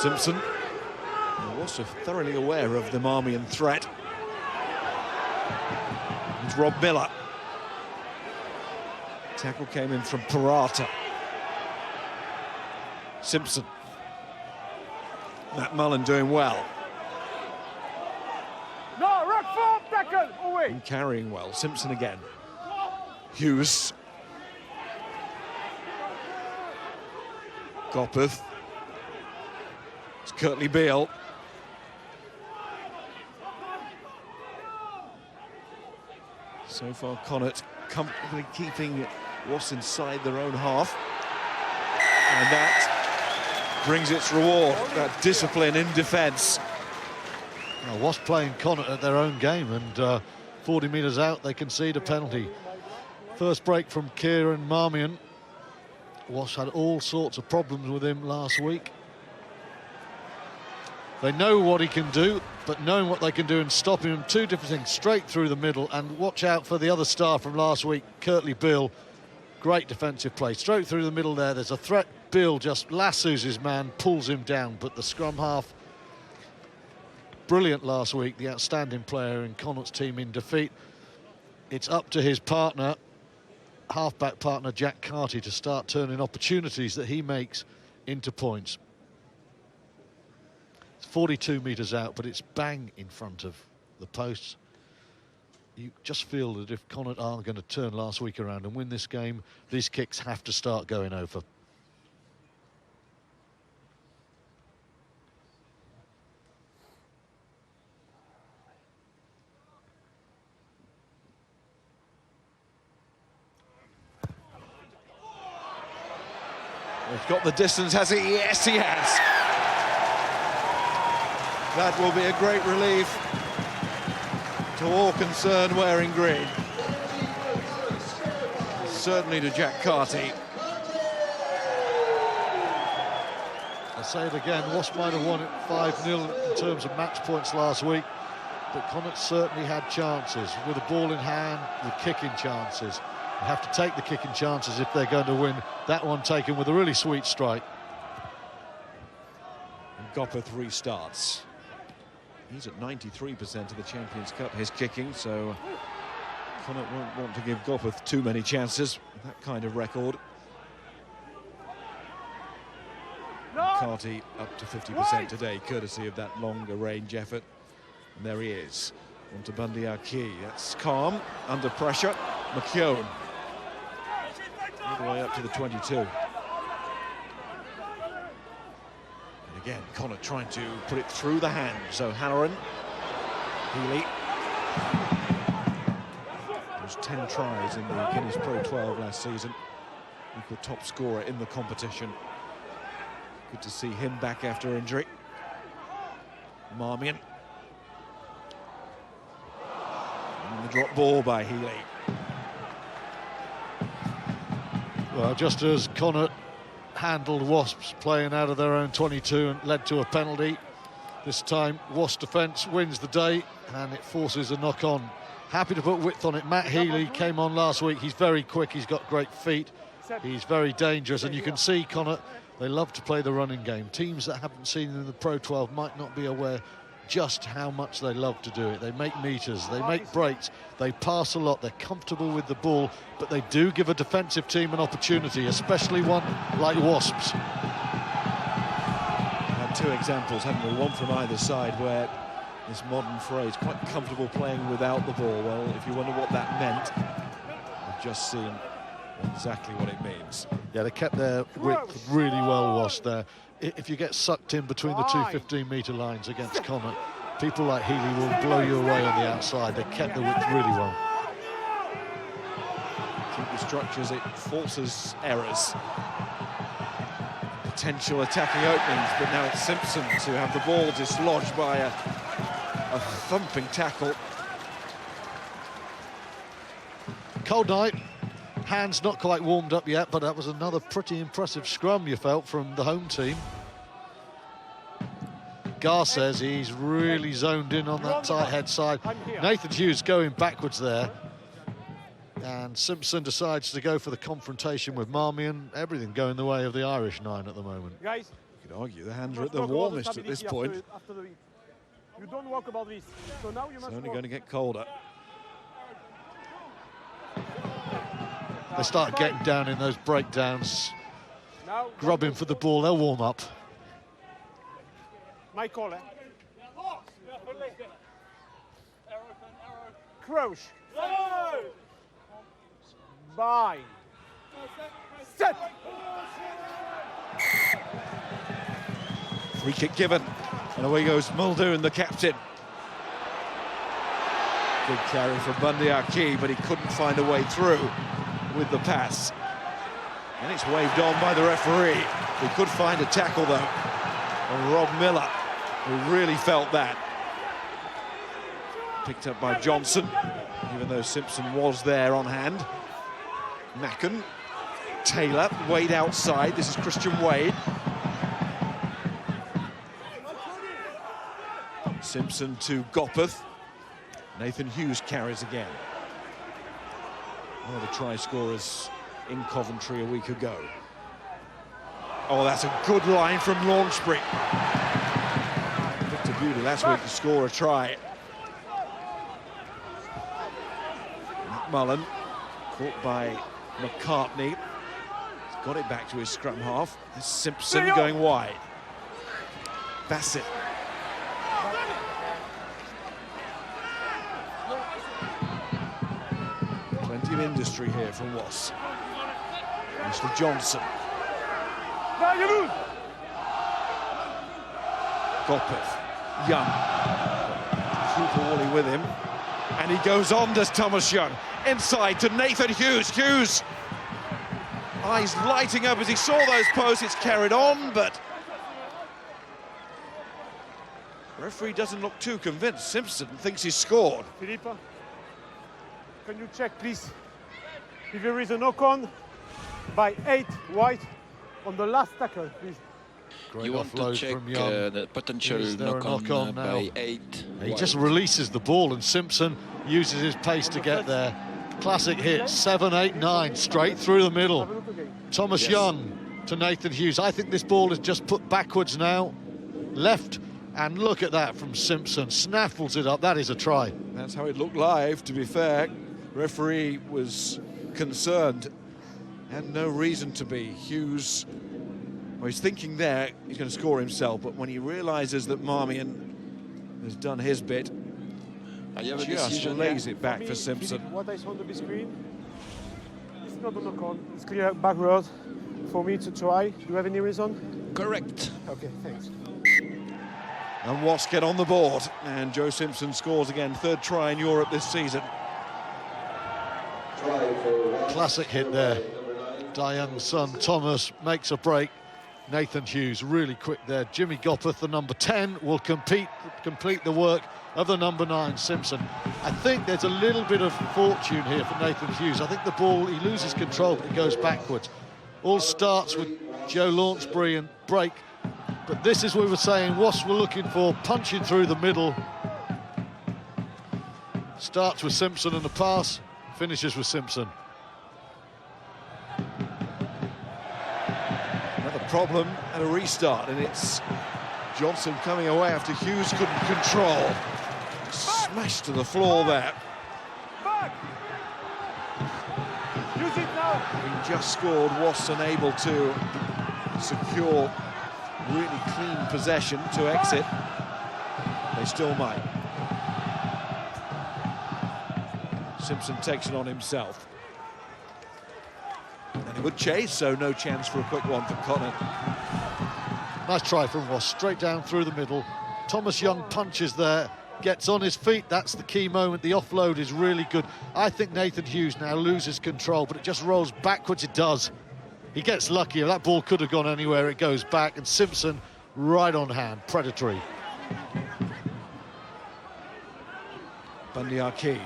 Simpson. Also thoroughly aware of the Marmion threat. It's Rob Miller. Tackle came in from Parata. Simpson. Matt Mullen doing well. No, rock form, tackle, away. And carrying well. Simpson again. Hughes. Gopeth. It's Kurtley Beale. So far, Connacht comfortably keeping Wasps inside their own half. And that brings its reward, that discipline in defence. Well, Wasps playing Connacht at their own game, and 40 metres out, they concede a penalty. First break from Kieran Marmion. Wasps had all sorts of problems with him last week. They know what he can do, but knowing what they can do and stopping him, two different things, straight through the middle. And watch out for the other star from last week, Kurtley Beale. Great defensive play, straight through the middle there. There's a threat. Beale just lassos his man, pulls him down, but the scrum half, brilliant last week, the outstanding player in Connacht's team in defeat. It's up to his partner, half-back partner Jack Carty, to start turning opportunities that he makes into points. 42 metres out, but it's bang in front of the posts. You just feel that if Connacht are going to turn last week around and win this game, these kicks have to start going over. He's got the distance, has he? Yes, he has. That will be a great relief to all concerned wearing green. Certainly to Jack Carty. I'll say it again, Wasps might have won it 5-0 in terms of match points last week, but Connacht certainly had chances, with the ball in hand, with kicking chances. They have to take the kicking chances if they're going to win. That one taken with a really sweet strike. And Gopeth restarts. He's at 93% of the Champions Cup, his kicking, so Connacht won't want to give Gopeth too many chances with that kind of record. Carty up to 50% today, courtesy of that longer range effort. And there he is, onto Bundyaki. That's calm, under pressure. McKeown, all the way up to the 22. Again, Connacht trying to put it through the hands. So Halloran, Healy. There's 10 tries in the Guinness Pro 12 last season. Equal top scorer in the competition. Good to see him back after injury. Marmion. And the drop ball by Healy. Well, just as Connacht handled Wasps playing out of their own 22 and led to a penalty, this time Wasps defence wins the day and it forces a knock-on. Happy to put width on it. Matt Healy came on last week. He's very quick, he's got great feet, he's very dangerous, and you can see Connacht, they love to play the running game. Teams that haven't seen them in the Pro 12 might not be aware just how much they love to do it. They make meters, they make breaks, they pass a lot, they're comfortable with the ball, but they do give a defensive team an opportunity, especially one like Wasps. We had two examples, haven't we? One from either side where this modern phrase, quite comfortable playing without the ball. Well, if you wonder what that meant, we've just seen exactly what it means. Yeah, they kept their width really well, Wasps there. If you get sucked in between the two 15-metre lines against Connacht, people like Healy will blow you away on the outside. They kept the width really well. Keep the structures, it forces errors. Potential attacking openings, but now it's Simpson to have the ball dislodged by a thumping tackle. Cold night, hands not quite warmed up yet, but that was another pretty impressive scrum you felt from the home team. Gar says he's really zoned in on that tight head side. Nathan Hughes going backwards there. And Simpson decides to go for the confrontation with Marmion. Everything going the way of the Irish 9 at the moment. Guys, you could argue the hands are at their warmest at this point. You don't walk about this. So now you must it's only going to get colder. They start getting down in those breakdowns, grubbing for the ball. They'll warm up. My call, eh? Crouch. Bind. Set. Free kick given. And away goes Muldoon, the captain. Good carry from Bundy Aki, but he couldn't find a way through with the pass. And it's waved on by the referee. He could find a tackle, though, on Rob Miller, who really felt that. Picked up by Johnson, even though Simpson was there on hand. Macken, Taylor, Wade outside. This is Christian Wade. Simpson to Gopeth. Nathan Hughes carries again. One of the try scorers in Coventry a week ago. Oh, that's a good line from Launchbury. Victor Beauty last week to score a try. McMullen caught by McCartney. He's got it back to his scrum half. Simpson going wide. Bassett. Plenty of industry here from Wasps. Mr. Johnson. Gopeth. Young. Cooper Woolley with him. And he goes on, does Thomas Young. Inside to Nathan Hughes. Hughes. Eyes lighting up as he saw those posts. It's carried on, but referee doesn't look too convinced. Simpson thinks he's scored. Philippa, can you check, please, if there is a knock-on by 8 White on the last tackle, please? Great you want to offload check from Young. the potential knock-on by 8. He just releases the ball and Simpson uses his pace to get there. Classic hit, 7, 8, 9, straight through the middle. Thomas Young to Nathan Hughes. I think this ball is just put backwards now, left, and look at that from Simpson. Snaffles it up, that is a try. That's how it looked live, to be fair. Referee was concerned, had no reason to be. Hughes, well, he's thinking there he's going to score himself, but when he realises that Marmion has done his bit, just lays it back for Simpson. What I saw on the big screen, it's not a knock-on, it's clear back road for me to try. Do you have any reason? Correct. Okay, thanks. And Wasps get on the board, and Joe Simpson scores again, third try in Europe this season. Classic hit there. Young's son Thomas makes a break. Nathan Hughes really quick there. Jimmy Gopeth, the number 10, will complete the work of the number 9, Simpson. I think there's a little bit of fortune here for Nathan Hughes. I think the ball, he loses control, but it goes backwards. All starts with Joe Launchbury and break, but this is what we were saying, Wasps were looking for, punching through the middle. Starts with Simpson and the pass, finishes with Simpson. Another problem and a restart, and it's Johnson coming away after Hughes couldn't control. Smashed to the floor there. Use it now. Having just scored, Wasps unable to secure really clean possession to exit. They still might. Simpson takes it on himself. And he Good chase, so no chance for a quick one for Connacht. Nice try from Ross, straight down through the middle. Thomas Young punches there, gets on his feet. That's the key moment. The offload is really good. I think Nathan Hughes now loses control, but it just rolls backwards. It does. He gets lucky. That ball could have gone anywhere. It goes back, and Simpson right on hand, predatory. Bundyaki.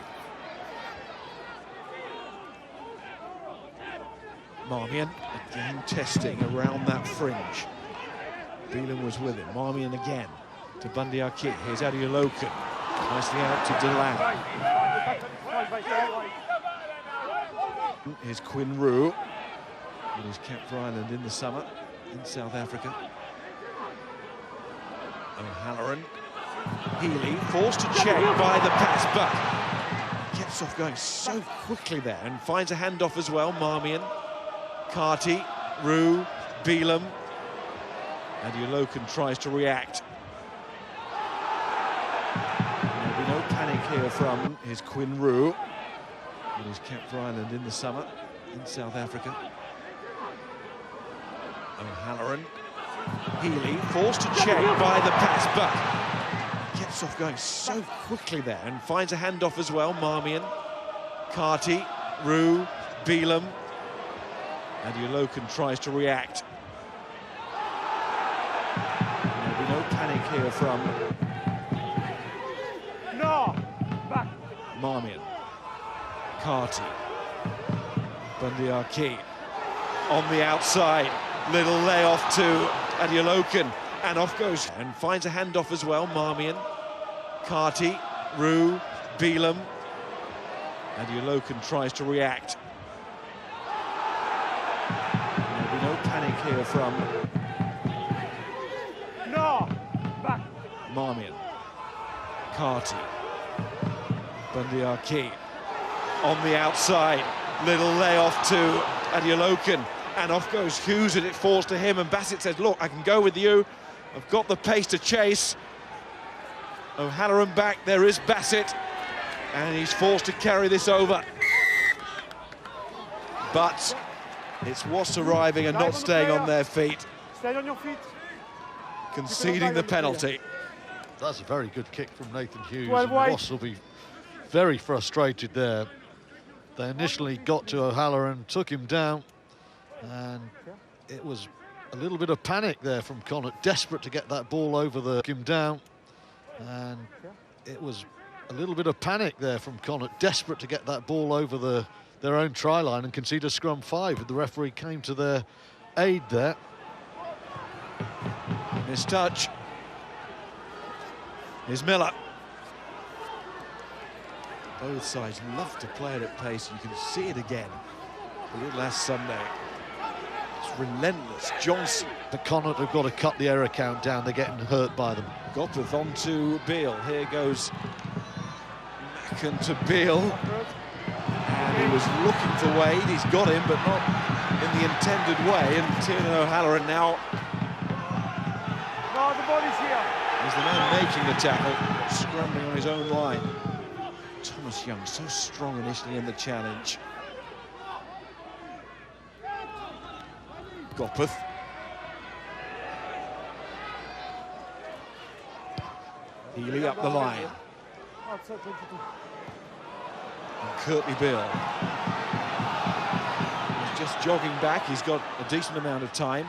Marmion again testing around that fringe. Beelan was with him. Marmion again to Bundyaki. Here's Adeoloken. Nicely out to Delang. Here's Quinn Roux. He was capped for Ireland in the summer in South Africa. O'Halloran. Healy forced to check by the pass, but gets off going so quickly there and finds a handoff as well. Marmion, Carty, Roux, Beelan. Adeoloken tries to react. There'll be no panic here from his Quinn Roux. He was capped for Ireland in the summer in South Africa. O'Halloran. Healy forced to check by the pass, but gets off going so quickly there and finds a handoff as well. Marmion, Carty, Roux, Beelan. Adeoloken tries to react. There'll be no panic here from Marmion, Carty, Bundyaki on the outside. Little layoff to Adeoloken, and off goes and finds a handoff as well. Marmion, Carty, Roux, Beelan. Adeoloken tries to react. There'll be no panic here from Marmion, Carty, Bundyaki on the outside. Little layoff to Adeoloken, and off goes Hughes, and it falls to him, and Bassett says, look, I can go with you. I've got the pace to chase. O'Halloran back, there is Bassett, and he's forced to carry this over. But it's Wasps arriving and not staying on their feet. Stay on your feet. Conceding the penalty. That's a very good kick from Nathan Hughes. Well, and Wasps will be very frustrated there. They initially got to O'Halloran, took him down, and it was a little bit of panic there from Connacht, desperate to get that ball over the him down, and it was a little bit of panic there from Connacht, desperate to get that ball over their own try line and concede a scrum 5. The referee came to their aid there. Mistouch. Here's Miller. Both sides love to play it at pace. You can see it again. We did last Sunday. It's relentless. Johnson. The Connacht have got to cut the error count down. They're getting hurt by them. Gopeth on to Beale. Here goes Macken to Beale. And he was looking for Wade. He's got him, but not in the intended way. And Tiernan O'Halloran now. No, the body's here. He's the man making the tackle, scrambling on his own line. Thomas Young, so strong initially in the challenge. Gopeth. Healy up the line. And Curtly Beale. He's just jogging back. He's got a decent amount of time.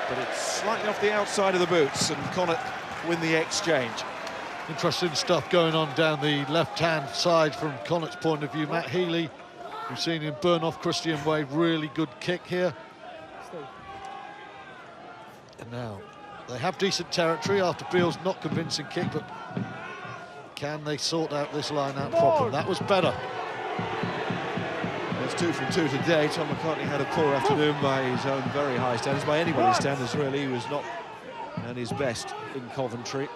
But it's slightly off the outside of the boots, and Connacht win the exchange. Interesting stuff going on down the left-hand side from Connacht's point of view. Matt Healy, we've seen him burn off Christian Wade. Really good kick here. And now they have decent territory after Beale's not convincing kick, but can they sort out this line out properly? That was better. It's 2 from 2 today. Tom McCartney had a poor afternoon by his own very high standards, by anybody's standards really. He was not at his best in Coventry.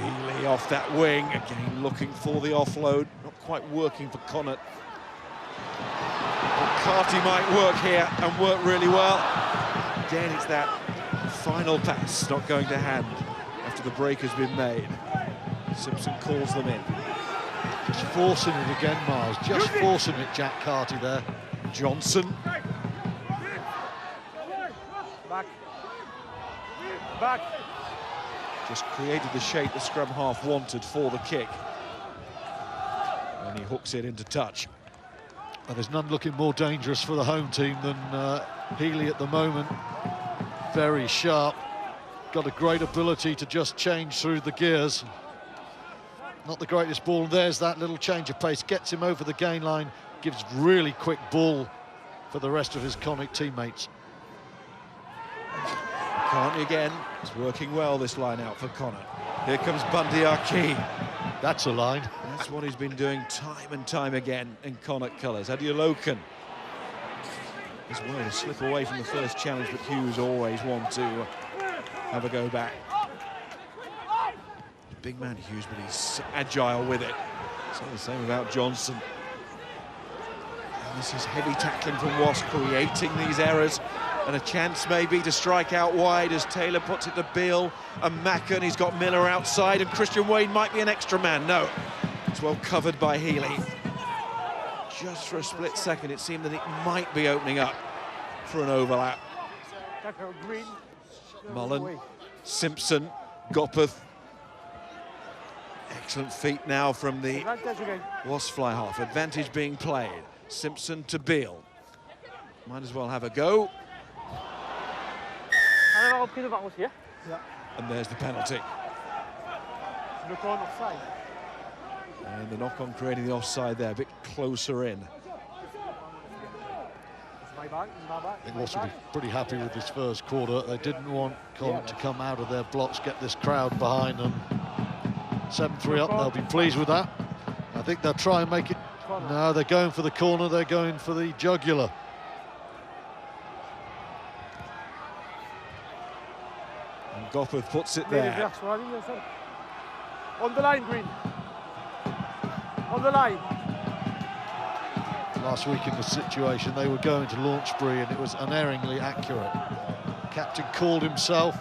Healy off that wing, again looking for the offload, not quite working for Connacht. Carty might work here and work really well. Again, it's that final pass not going to hand after the break has been made. Simpson calls them in. Just forcing it again, Miles. Just forcing it, Jack Carty there. Johnson. Back. Just created the shape the scrum half wanted for the kick. And he hooks it into touch. And there's none looking more dangerous for the home team than Healy at the moment. Very sharp. Got a great ability to just change through the gears. Not the greatest ball, and there's that little change of pace. Gets him over the gain line, gives really quick ball for the rest of his Connacht teammates. Carney again. It's working well, this line out for Connacht. Here comes Bundy Arki. That's a line. That's what he's been doing time and time again in Connacht colours. Adiolokan as well to slip away from the first challenge, but Hughes always want to have a go back. Big man Hughes, but he's agile with it. Say the same about Johnson. And this is heavy tackling from Wasps, creating these errors. And a chance maybe to strike out wide as Taylor puts it to Beale and Macken. He's got Miller outside, and Christian Wade might be an extra man. No, it's well covered by Healy. Just for a split second, it seemed that it might be opening up for an overlap. Mullen, Simpson, Gopeth. Excellent feet now from the Wasps fly half. Advantage being played. Simpson to Beale. Might as well have a go. And there's the penalty. And the knock-on creating the offside there, a bit closer in. I think Wasps will be pretty happy with this first quarter. They didn't want Connacht to come out of their blocks, get this crowd behind them. 7-3 up, they'll be pleased with that. I think they'll try and make it. No, they're going for the corner, they're going for the jugular. And Gopeth puts it there. On the line, Green. On the line. Last week in the situation, they were going to launch spree and it was unerringly accurate. Captain called himself.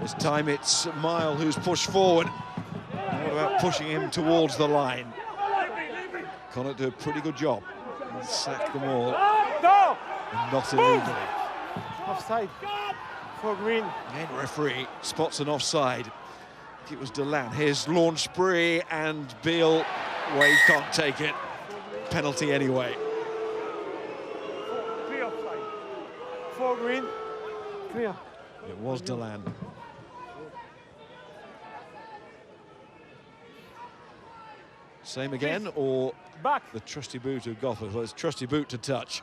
This time it's Mile who's pushed forward. And what about pushing him towards the line? Connacht do a pretty good job. And sack them all. And not illegally. Offside for Green. Again, referee spots an offside. I think it was Delan. Here's launch spree and Beale. Wade can't take it. Penalty anyway. Clear offside. For Green. Clear. It was Delan. Same again, or back? The trusty boot of Gopher. Well, it's trusty boot to touch.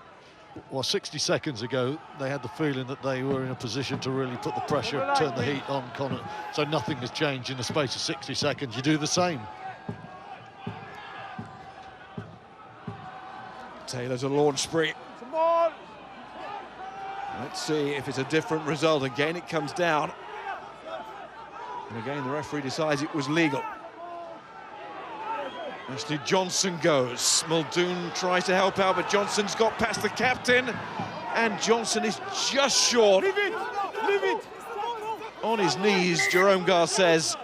Well, 60 seconds ago, they had the feeling that they were in a position to really put the pressure, turn the heat on Connacht. So nothing has changed in the space of 60 seconds. You do the same. Taylor's a launch spree. Come on. Let's see if it's a different result. Again, it comes down. And again, the referee decides it was legal. Ashley Johnson goes. Muldoon tries to help out, but Johnson's got past the captain. And Johnson is just short. Leave it. Leave it. On his knees, Jerome Garces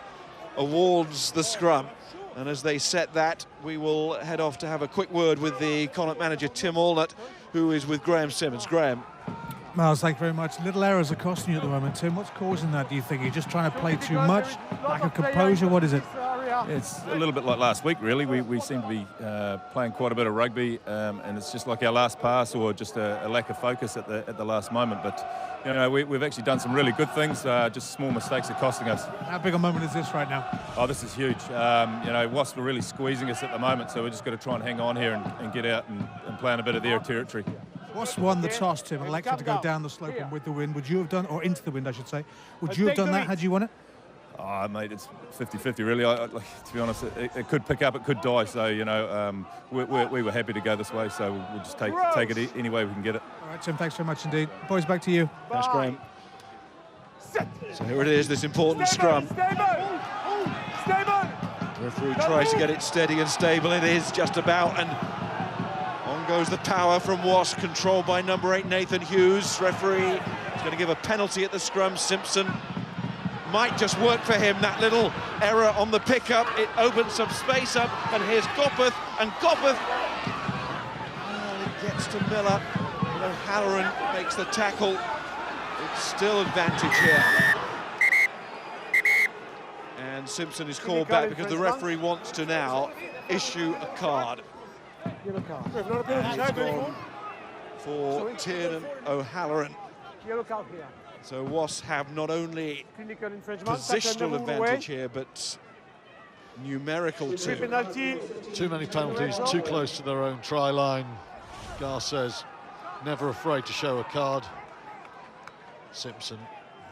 awards the scrum. And as they set that, we will head off to have a quick word with the Connacht manager, Tim Allnutt, who is with Graham Simmons. Graham. Miles, thank you very much. Little errors are costing you at the moment, Tim. What's causing that, do you think? You're just trying to play too much? Lack of composure? What is it? It's a little bit like last week, really. We seem to be playing quite a bit of rugby, and it's just like our last pass or just a lack of focus at the last moment. But, you know, we've actually done some really good things, just small mistakes are costing us. How big a moment is this right now? Oh, this is huge. You know, Wasps are really squeezing us at the moment, so we're just got to try and hang on here and get out and play in a bit of their territory. Wasps won the toss, Tim, and elected to go down the slope and with the wind. Would you have done, or into the wind, I should say, would you have done that had you won it? Oh, mate, it's 50-50, really. To be honest, it could pick up, it could die. So, you know, we were happy to go this way, so we'll just take it any way we can get it. All right, Tim, thanks very much indeed. Boys, back to you. Thanks, Graham. So here it is, this important scrum. The referee tries to get it steady and stable. It is just about, and on goes the power from Wasps, controlled by number 8, Nathan Hughes. Referee is going to give a penalty at the scrum. Simpson might just work for him. That little error on the pickup, it opens some space up, and here's Gopeth, and Gopeth, well, it gets to Miller, but O'Halloran makes the tackle. It's still advantage here. And Simpson is called back because the referee wants to now issue a card. Yellow card. It's gone for Tiernan O'Halloran. Yellow card here. So Wasps have not only Clinical infringement. positional advantage here, but numerical too. Penalty. Too many penalties, too close to their own try line. Gar says, never afraid to show a card. Simpson,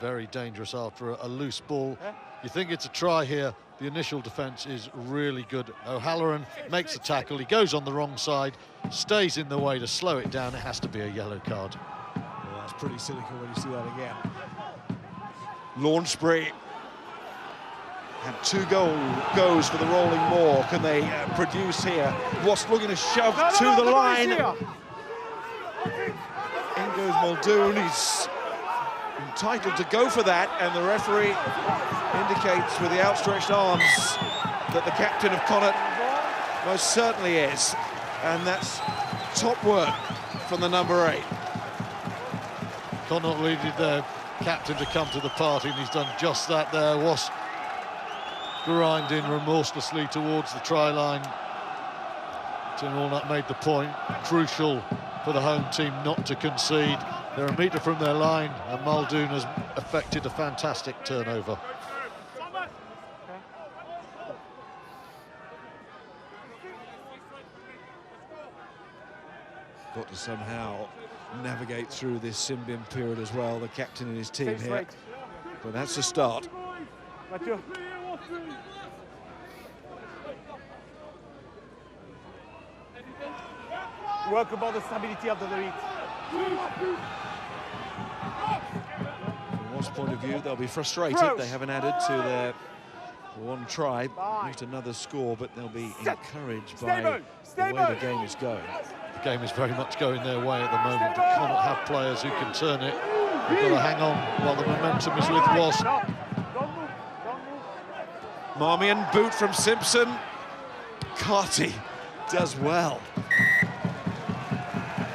very dangerous after a loose ball. You think it's a try here. The initial defence is really good. O'Halloran makes the tackle. He goes on the wrong side, stays in the way to slow it down. It has to be a yellow card. Well, that's pretty cynical when you see that again. Launchbury had 2 goes for the rolling maul. Can they produce here? Wasps looking to shove to the line. In goes Muldoon. He's entitled to go for that, and the referee indicates with the outstretched arms that the captain of Connacht most certainly is, and that's top work from the number 8. Connacht needed their captain to come to the party, and he's done just that there. Wasps grinding remorselessly towards the try line. Tim Walnut made the point, crucial for the home team not to concede. They're a metre from their line, and Muldoon has effected a fantastic turnover. Got to somehow navigate through this Simbin period as well, the captain and his team here. But that's a start. Work about the stability of the lead. From Wasps' point of view, they'll be frustrated. They haven't added to their 1 try, used another score, but they'll be encouraged by the way the game is going. The game is very much going their way at the moment, but Connacht have players who can turn it. They've got to hang on while the momentum is with Wasps. Marmion, boot from Simpson. Carty does well.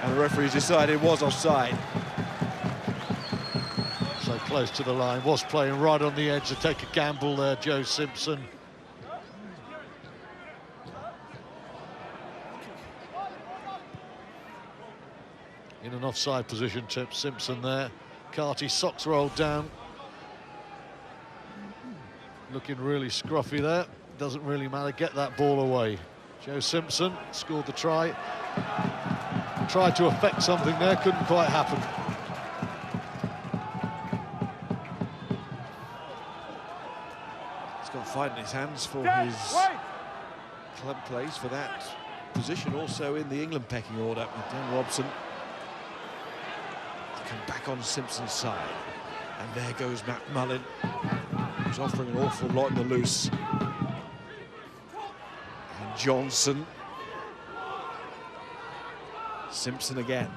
And the referee's decided it was offside. So close to the line, was playing right on the edge to take a gamble there, Joe Simpson. In an offside position, tips Simpson there. Carty, socks rolled down. Looking really scruffy there. Doesn't really matter, get that ball away. Joe Simpson scored the try. Tried to affect something there, couldn't quite happen. He's got fight in his hands for his club place for that position, also in the England pecking order with Dan Robson. Come back on Simpson's side, and there goes Matt Mullin, who's offering an awful lot in the loose. And Johnson. Simpson again.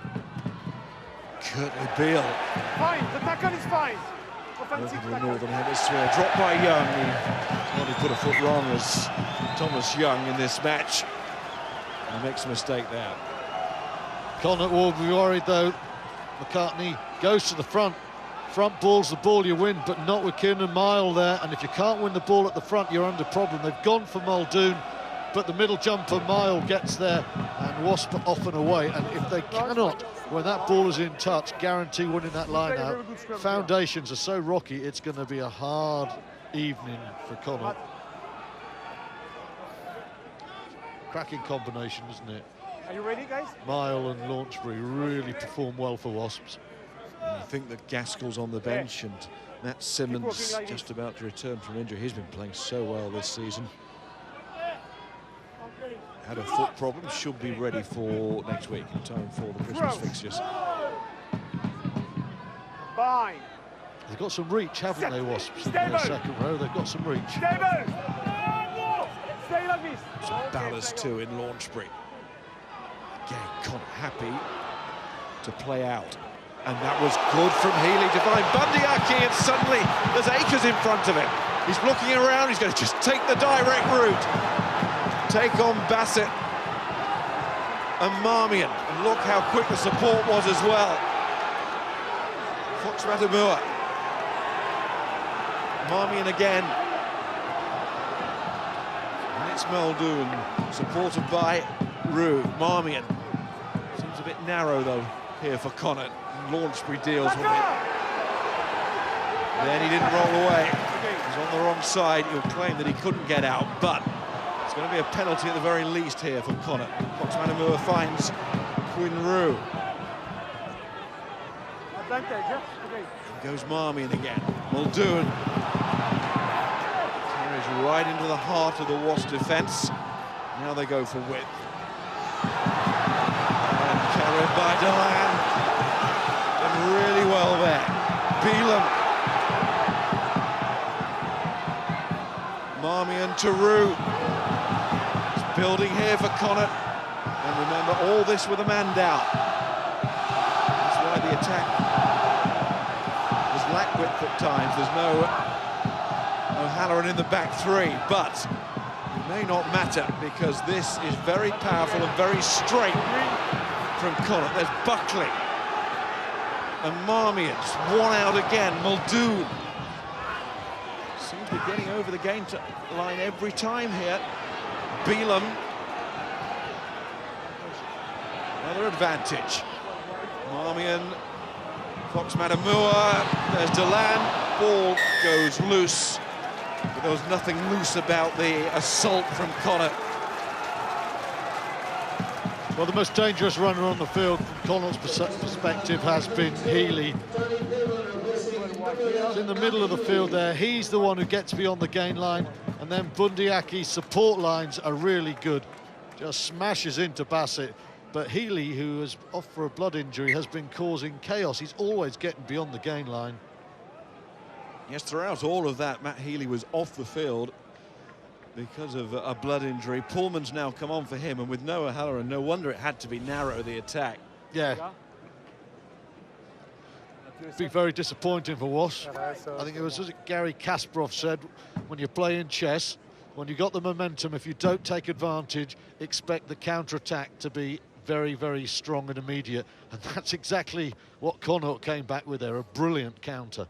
Curtly Beale. Fine, the tackle is fine. Working to the Northern Hemisphere. Dropped by Young. He put a foot wrong was Thomas Young in this match. He makes a mistake there. Connacht will be worried though. McCartney goes to the front. Front ball's the ball you win, but not with Kiernan Mile there. And if you can't win the ball at the front, you're under problem. They've gone for Muldoon, but the middle jumper Mile gets there, and Wasp off and away. And if they cannot, when that ball is in touch, guarantee winning that line out. Foundations are so rocky, it's going to be a hard evening for Connacht. Cracking combination, isn't it? Are you ready, guys? Mile and Launchbury really perform well for Wasps. I think that Gaskell's on the bench, and Nat Simmons just about to return from injury. He's been playing so well this season. Had a foot problem, should be ready for next week in time for the Christmas fixtures. Fine. They've got some reach, haven't they, Wasps? In their second row, they've got some reach. Stay like this. Some ballast too in Launchbury. Again, Connacht happy to play out And that was good from Healy to find Bundyaki, and suddenly there's acres in front of him. He's looking around, he's going to just take the direct route. Take on Bassett and Marmion. And look how quick the support was as well. Fox Matamua. Marmion again. And it's Muldoon, supported by Rue. Marmion. Seems a bit narrow though here for Connacht. Launchbury deals with it. Then he didn't roll away. He's on the wrong side. He'll claim that he couldn't get out, but it's going to be a penalty at the very least here for Connacht. Fox Matamua finds Quinn Rue. Goes Marmion again. Muldoon carries right into the heart of the Wasps defence. Now they go for width. And carried by Delan. Done really well there. Beelam. Marmion to Rue. It's building here for Connacht. And remember, all this with a man down. That's why the attack was lack width at times. There's no O'Halloran in the back three, but it may not matter because this is very powerful and very straight from Connacht. There's Buckley. And Marmion's one out again. Muldoon seems to be getting over the game line every time here. Beelam. Another advantage. Marmion, Fox Matamua, there's Delan. Ball goes loose. But there was nothing loose about the assault from Connacht. Well, the most dangerous runner on the field from Connacht's perspective has been Healy. He's in the middle of the field there. He's the one who gets beyond the gain line, and then Bundiaki's support lines are really good. Just smashes into Bassett. But Healy, who is off for a blood injury, has been causing chaos. He's always getting beyond the gain line. Yes, throughout all of that, Matt Healy was off the field because of a blood injury. Pullman's now come on for him, and with Noah Halloran, no wonder it had to be narrow, the attack. Yeah. It'd be very disappointing for Wasps. I think it was, as Gary Kasparov said, when you're playing chess, when you've got the momentum, if you don't take advantage, expect the counter-attack to be very, very strong and immediate. And that's exactly what Connacht came back with there, a brilliant counter.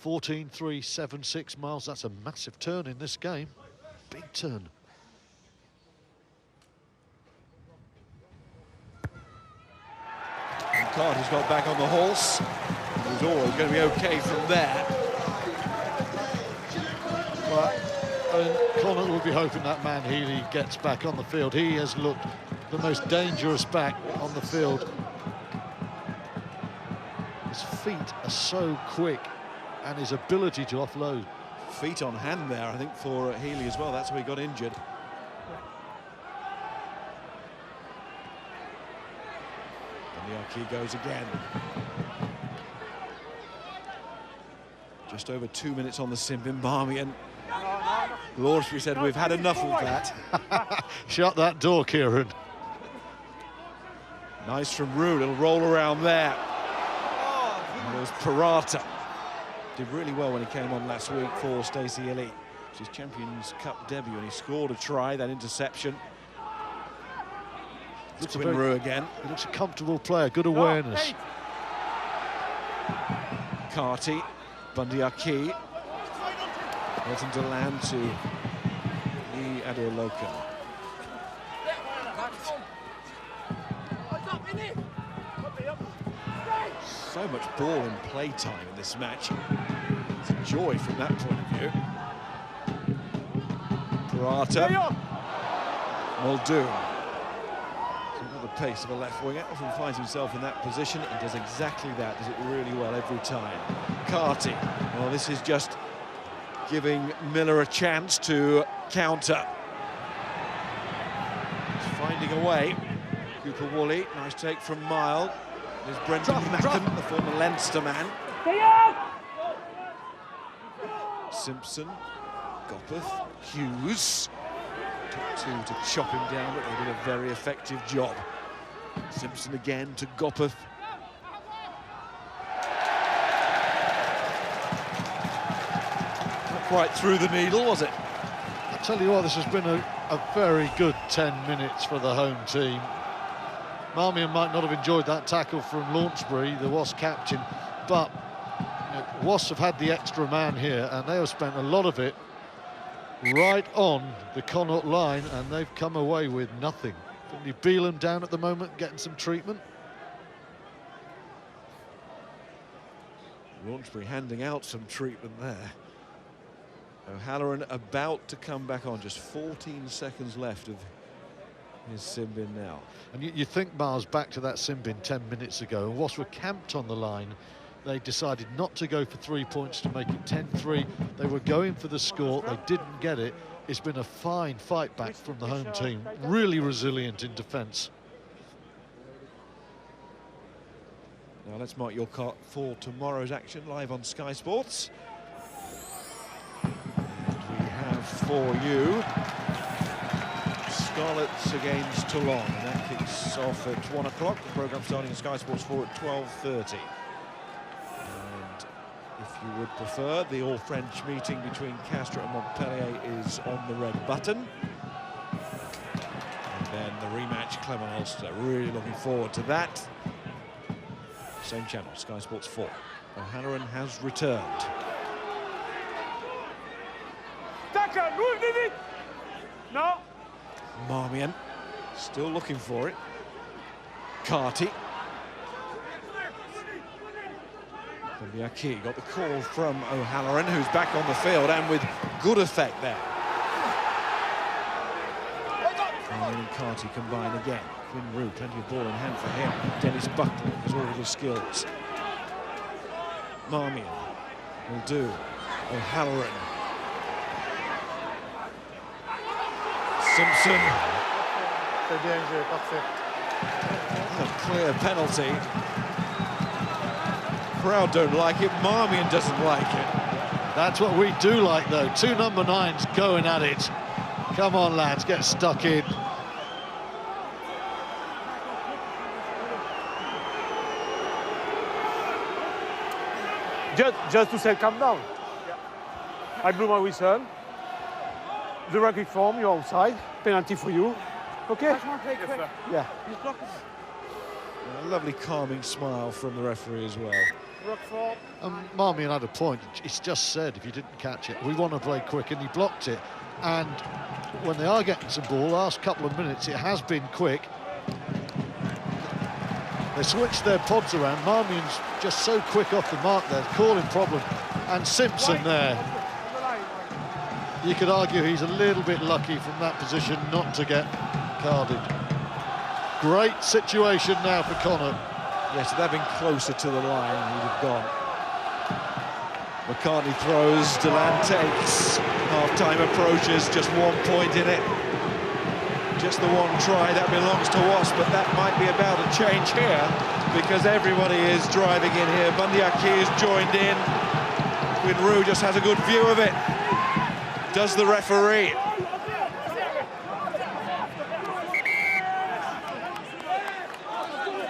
(14.376 miles). That's a massive turn in this game. Big turn. And Carter's got back on the horse. It was always going to be okay from there. But Connacht will be hoping that man Healy gets back on the field. He has looked the most dangerous back on the field. His feet are so quick, and his ability to offload. Feet on hand there, I think, for Healy as well. That's where he got injured. And the goes again. Just over 2 minutes on the Simbin. Marmion. Launchbury said, we've had enough of that. Shut that door, Kieran. Nice from Rue. It'll roll around there. And there's Parata. Did really well when he came on last week for Stacey Elite. It's his Champions Cup debut, and he scored a try, that interception. Looks Quinn Rue again. He looks a comfortable player, good awareness. Carty, Bundiaki. Elton Delan to the Adeoloka. So much ball and play time in this match. It's a joy from that point of view. Parata. Muldoon. The pace of a left winger, often finds himself in that position and does exactly that, does it really well every time. Carty. Well, this is just giving Miller a chance to counter. He's finding a way. Cooper Woolley, nice take from Mile. There's Brendan Mackham, the former Leinster man. Simpson, Gopeth, Hughes. Took two to chop him down, but they did a very effective job. Simpson again to Gopeth. Not quite through the needle, was it? I tell you what, this has been a very good 10 minutes for the home team. Marmion might not have enjoyed that tackle from Launchbury, the Wasps captain, but Wasps have had the extra man here, and they have spent a lot of it right on the Connacht line, and they've come away with nothing. Finley Beelum down at the moment, getting some treatment. Launchbury handing out some treatment there. O'Halloran about to come back on, just 14 seconds left of his sin bin now. And you think, Miles, back to that sin bin 10 minutes ago, and Wasps were camped on the line. They decided not to go for 3 points to make it 10-3. They were going for the score, they didn't get it. It's been a fine fight back from the home team, really resilient in defence. Now let's mark your cart for tomorrow's action live on Sky Sports. And we have for you Scarlets against Toulon, and that kicks off at 1 o'clock. The programme starting on Sky Sports 4 at 12:30. And if you would prefer, the all-French meeting between Castres and Montpellier is on the red button. And then the rematch, Clermont-Ulster. Really looking forward to that. Same channel, Sky Sports 4. O'Halloran has returned. No. Marmion still looking for it. Carty. Bendiaki got the call from O'Halloran, who's back on the field and with good effect there. Marmion and Carty combine again. Quinn Roux, plenty of ball in hand for him. Dennis Buckley has all of his skills. Marmion will do. O'Halloran. Simpson. A clear penalty. Crowd don't like it. Marmion doesn't like it. That's what we do like, though. Two number 9s going at it. Come on, lads, get stuck in. Just to say, calm down. I blew my whistle. The rugby form, you're outside. Penalty for you. Okay? Yeah. A lovely calming smile from the referee as well. Marmion had a point. He's just said, if you didn't catch it, we want to play quick, and he blocked it. And when they are getting some ball, last couple of minutes, it has been quick. They switched their pods around. Marmion's just so quick off the mark there, calling problem. And Simpson there. You could argue he's a little bit lucky from that position not to get carded. Great situation now for Connacht. Yes, they've been closer to the line, he'd have gone. McCartney throws, Delan takes. Half-time approaches, just 1 point in it. Just the one try that belongs to Wasps, but that might be about to change here because everybody is driving in here. Bendiaki is joined in. Quinn Roux just has a good view of it. Does the referee.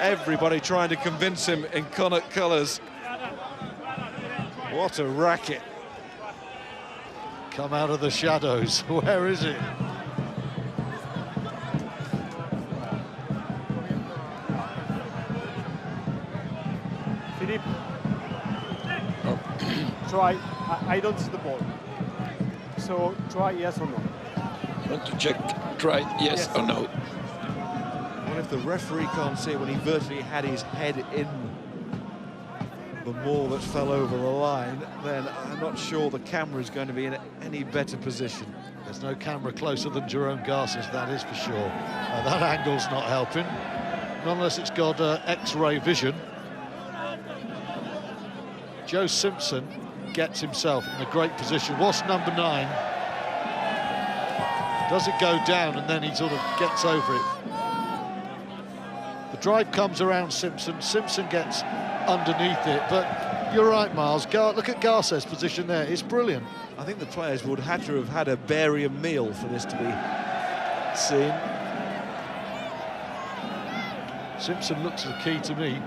Everybody trying to convince him in Connacht colours. What a racket. Come out of the shadows. Where is it? Philippe. Try. I don't see the ball. So try yes or no. Want to check, try yes or no. What if the referee can't see it when he virtually had his head in the ball that fell over the line? Then I'm not sure the camera is going to be in any better position. There's no camera closer than Jerome Garces, that is for sure. That angle's not helping, not unless it's got X-ray vision. Joe Simpson gets himself in a great position. What's number 9? Does it go down and then he sort of gets over it? The drive comes around Simpson. Simpson gets underneath it, but you're right, Miles. Look at Garces' position there. It's brilliant. I think the players would have to have had a barium meal for this to be scene. Simpson looks the key to me.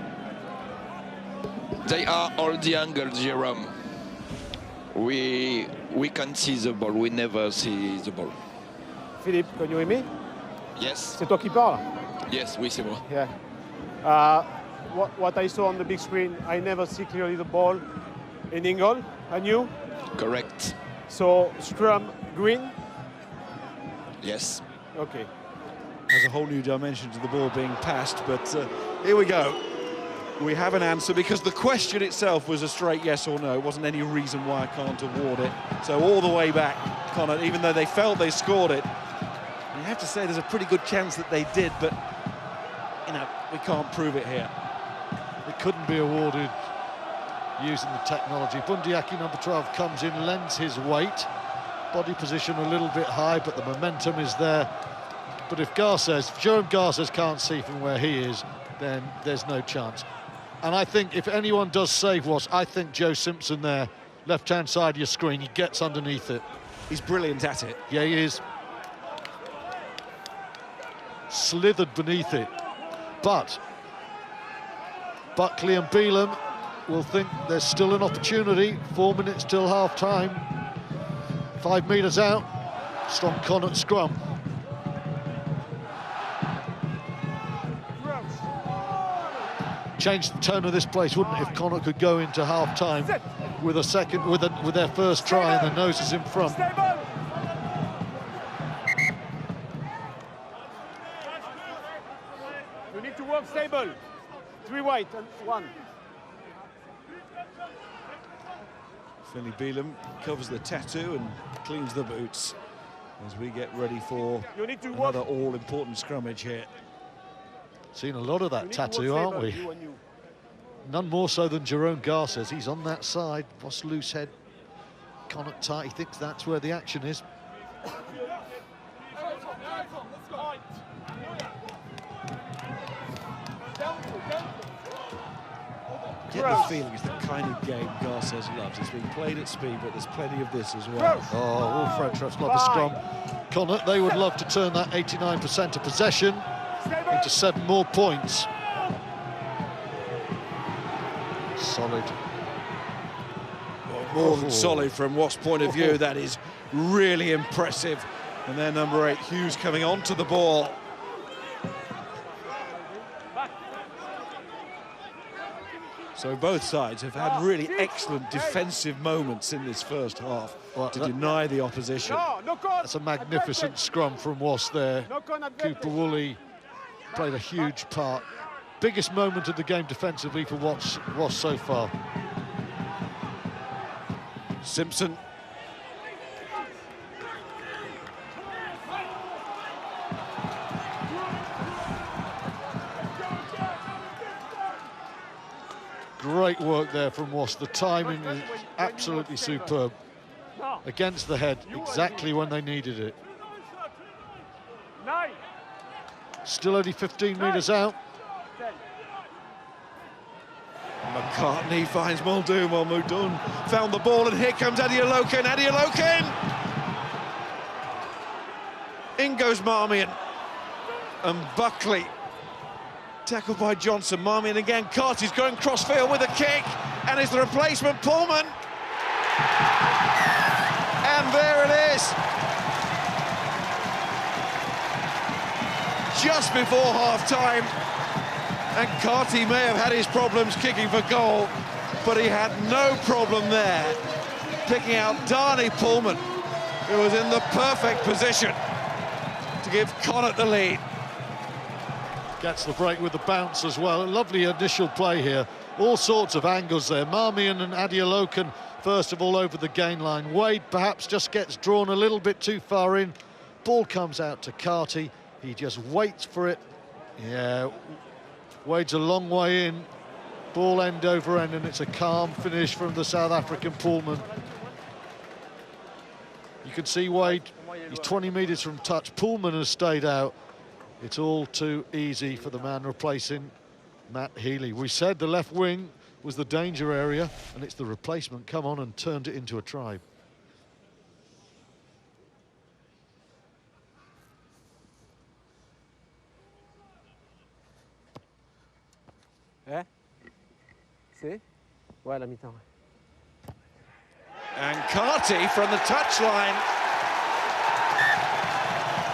They are all the angles, Jerome. We can see the ball, we never see the ball. Philippe, can you hear me? Yes. C'est toi qui parles? Yes, oui, c'est moi. Yeah. What I saw on the big screen, I never see clearly the ball in angle. And you? Correct. So scrum green? Yes. Okay. There's a whole new dimension to the ball being passed, but here we go. We have an answer because the question itself was a straight yes or no. It wasn't any reason why I can't award it. So all the way back, Connacht, even though they felt they scored it, you have to say there's a pretty good chance that they did, but, you know, we can't prove it here. It couldn't be awarded using the technology. Bundiaki, number 12, comes in, lends his weight. Body position a little bit high, but the momentum is there. But if Jerome Garces can't see from where he is, then there's no chance. And I think if anyone does save Wasps, I think Joe Simpson there, left-hand side of your screen, he gets underneath it. He's brilliant at it. Yeah, he is. Slithered beneath it. But Buckley and Beelum will think there's still an opportunity. 4 minutes till half-time. 5 metres out. Strong Connacht scrum. Change the tone of this place, wouldn't it, if Connacht could go into half-time with a second, with their first try and the noses in front. You need to work stable. 3 white and 1. Finley Beelum covers the tattoo and cleans the boots as we get ready for another all-important scrummage here. Seen a lot of that tattoo, aren't we? None more so than Jerome Garces. He's on that side. Boss loose head. Connacht tight. He thinks that's where the action is. Get the feeling it's the kind of game Garces loves. It's being played at speed, but there's plenty of this as well. Oh, all French refs love the scrum. Connacht, they would love to turn that 89% of possession into 7 more points. Solid. Well, more than solid from Wasps' point of view. That is really impressive. And then number 8, Hughes, coming onto the ball. So both sides have had really excellent defensive moments in this first half to deny the opposition. That's a magnificent scrum from Wasps there. Cooper Woolley played a huge part. Biggest moment of the game defensively for Wasps so far. Simpson. Great work there from Wasps. The timing is absolutely superb. Against the head, exactly when they needed it. Still only 15 metres out. McCartney finds Muldoon. Well, Muldoon found the ball, and here comes Adeoloken. Adeoloken! In goes Marmion. And Buckley. Tackled by Johnson. Marmion again. Carty's going crossfield with a kick. And it's the replacement, Pullman. And there it is. Just before half-time. And Carty may have had his problems kicking for goal, but he had no problem there, picking out Darnay Pullman, who was in the perfect position to give Connacht the lead. Gets the break with the bounce as well. A lovely initial play here. All sorts of angles there. Marmion and Adeoloken, first of all, over the gain line. Wade perhaps just gets drawn a little bit too far in. Ball comes out to Carty. He just waits for it. Yeah. Wade's a long way in, ball end over end, and it's a calm finish from the South African Pullman. You can see Wade, he's 20 metres from touch. Pullman has stayed out. It's all too easy for the man replacing Matt Healy. We said the left wing was the danger area, and it's the replacement come on and turned it into a try. Eh? Si? Ouais, la mi-temps. And Carty from the touchline.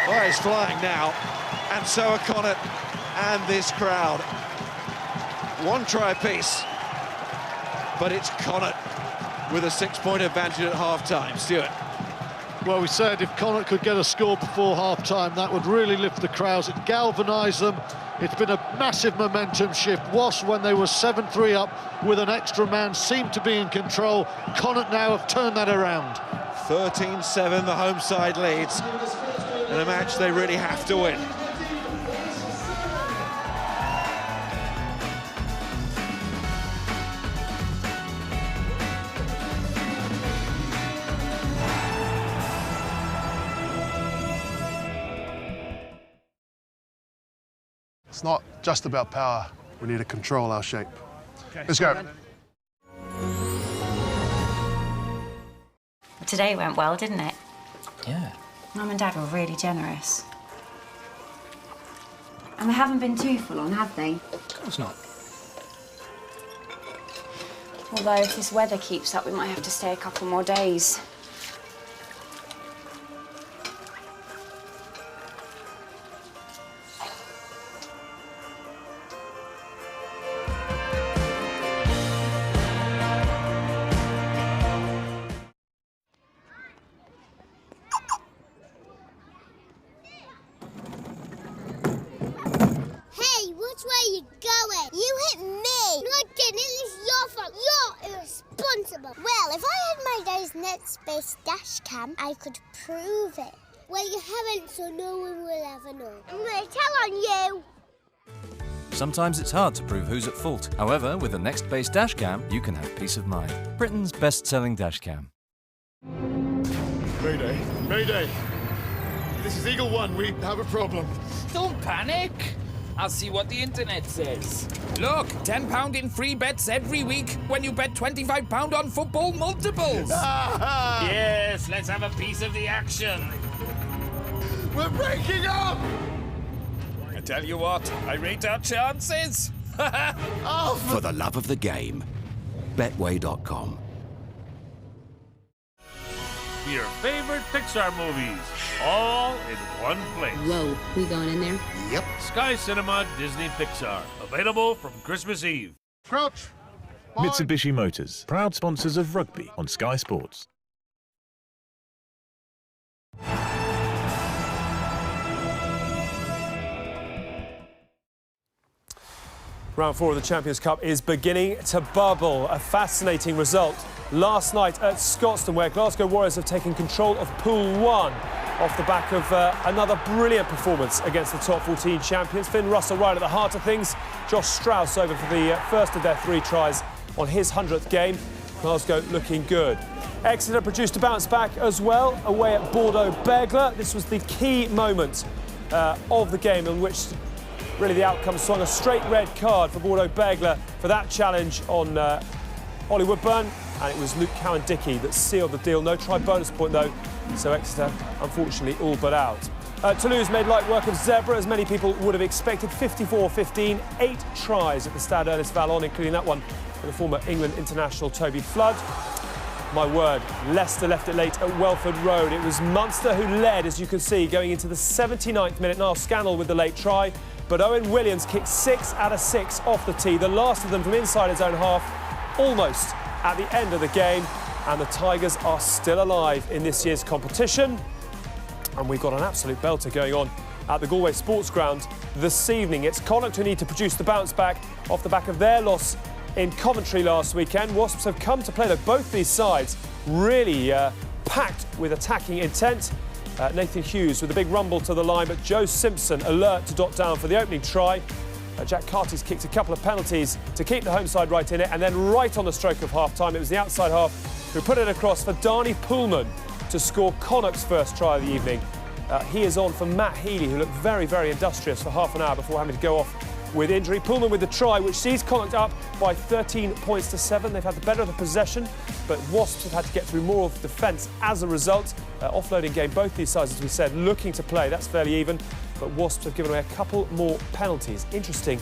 Oh, he's flying now. And so are Connacht and this crowd. One try apiece. But it's Connacht with a 6-point advantage at half-time. Stuart. Well, we said if Connacht could get a score before half-time, that would really lift the crowds. It galvanised them. It's been a massive momentum shift. Wasps, when they were 7-3 up with an extra man, seemed to be in control. Connacht now have turned that around. 13-7, the home side leads. In a match they really have to win. It's not just about power. We need to control our shape. Okay. Let's go. Today went well, didn't it? Yeah. Mum and Dad were really generous. And they haven't been too full on, have they? Of course not. Although if this weather keeps up, we might have to stay a couple more days. Which way you going? You hit me. No, I didn't. It's your fault. You're irresponsible. Well, if I had my dad's net-space dash cam, I could prove it. Well, you haven't, so no one will ever know. I'm going to tell on you. Sometimes it's hard to prove who's at fault. However, with the Next-based dashcam, you can have peace of mind. Britain's best-selling dashcam. Mayday. Mayday. This is Eagle One. We have a problem. Don't panic. I'll see what the internet says. Look, £10 in free bets every week when you bet £25 on football multiples. Yes, let's have a piece of the action. We're breaking up! I tell you what, I rate our chances. For the love of the game, Betway.com. Your favorite Pixar movies, all in one place. Whoa, we going in there? Yep. Sky Cinema Disney Pixar, available from Christmas Eve. Crouch. Mitsubishi Motors, proud sponsors of rugby on Sky Sports. Round 4 of the Champions Cup is beginning to bubble. A fascinating result last night at Scotstoun, where Glasgow Warriors have taken control of Pool 1 off the back of another brilliant performance against the top 14 champions. Finn Russell right at the heart of things. Josh Strauss over for the first of their 3 tries on his 100th game. Glasgow looking good. Exeter produced a bounce back as well away at Bordeaux-Bègles. This was the key moment of the game in which really the outcome swung. A straight red card for Bordeaux-Bègles for that challenge on Ollie Woodburn, and it was Luke Cowan-Dickey that sealed the deal. No try bonus point though, so Exeter unfortunately all but out. Toulouse made light work of Zebra, as many people would have expected. 54-15, 8 tries at the Stade Ernest Vallon, including that one for the former England international Toby Flood. My word, Leicester left it late at Welford Road. It was Munster who led, as you can see, going into the 79th minute. Niall Scannell with the late try, but Owen Williams kicked 6 out of 6 off the tee, the last of them from inside his own half, almost at the end of the game. And the Tigers are still alive in this year's competition. And we've got an absolute belter going on at the Galway Sports Ground this evening. It's Connacht who need to produce the bounce back off the back of their loss in Coventry last weekend. Wasps have come to play, though both these sides really packed with attacking intent. Nathan Hughes with a big rumble to the line, but Joe Simpson alert to dot down for the opening try. Jack Carty's kicked a couple of penalties to keep the home side right in it, and then right on the stroke of half-time, it was the outside half who put it across for Darnie Poolman to score Connacht's first try of the evening. He is on for Matt Healy, who looked very, very industrious for half an hour before having to go off with injury. Pullman with the try, which sees Connacht up by 13 points to 7. They've had the better of the possession, but Wasps have had to get through more of the defence as a result. Offloading game, both these sides, as we said, looking to play. That's fairly even, but Wasps have given away a couple more penalties. Interesting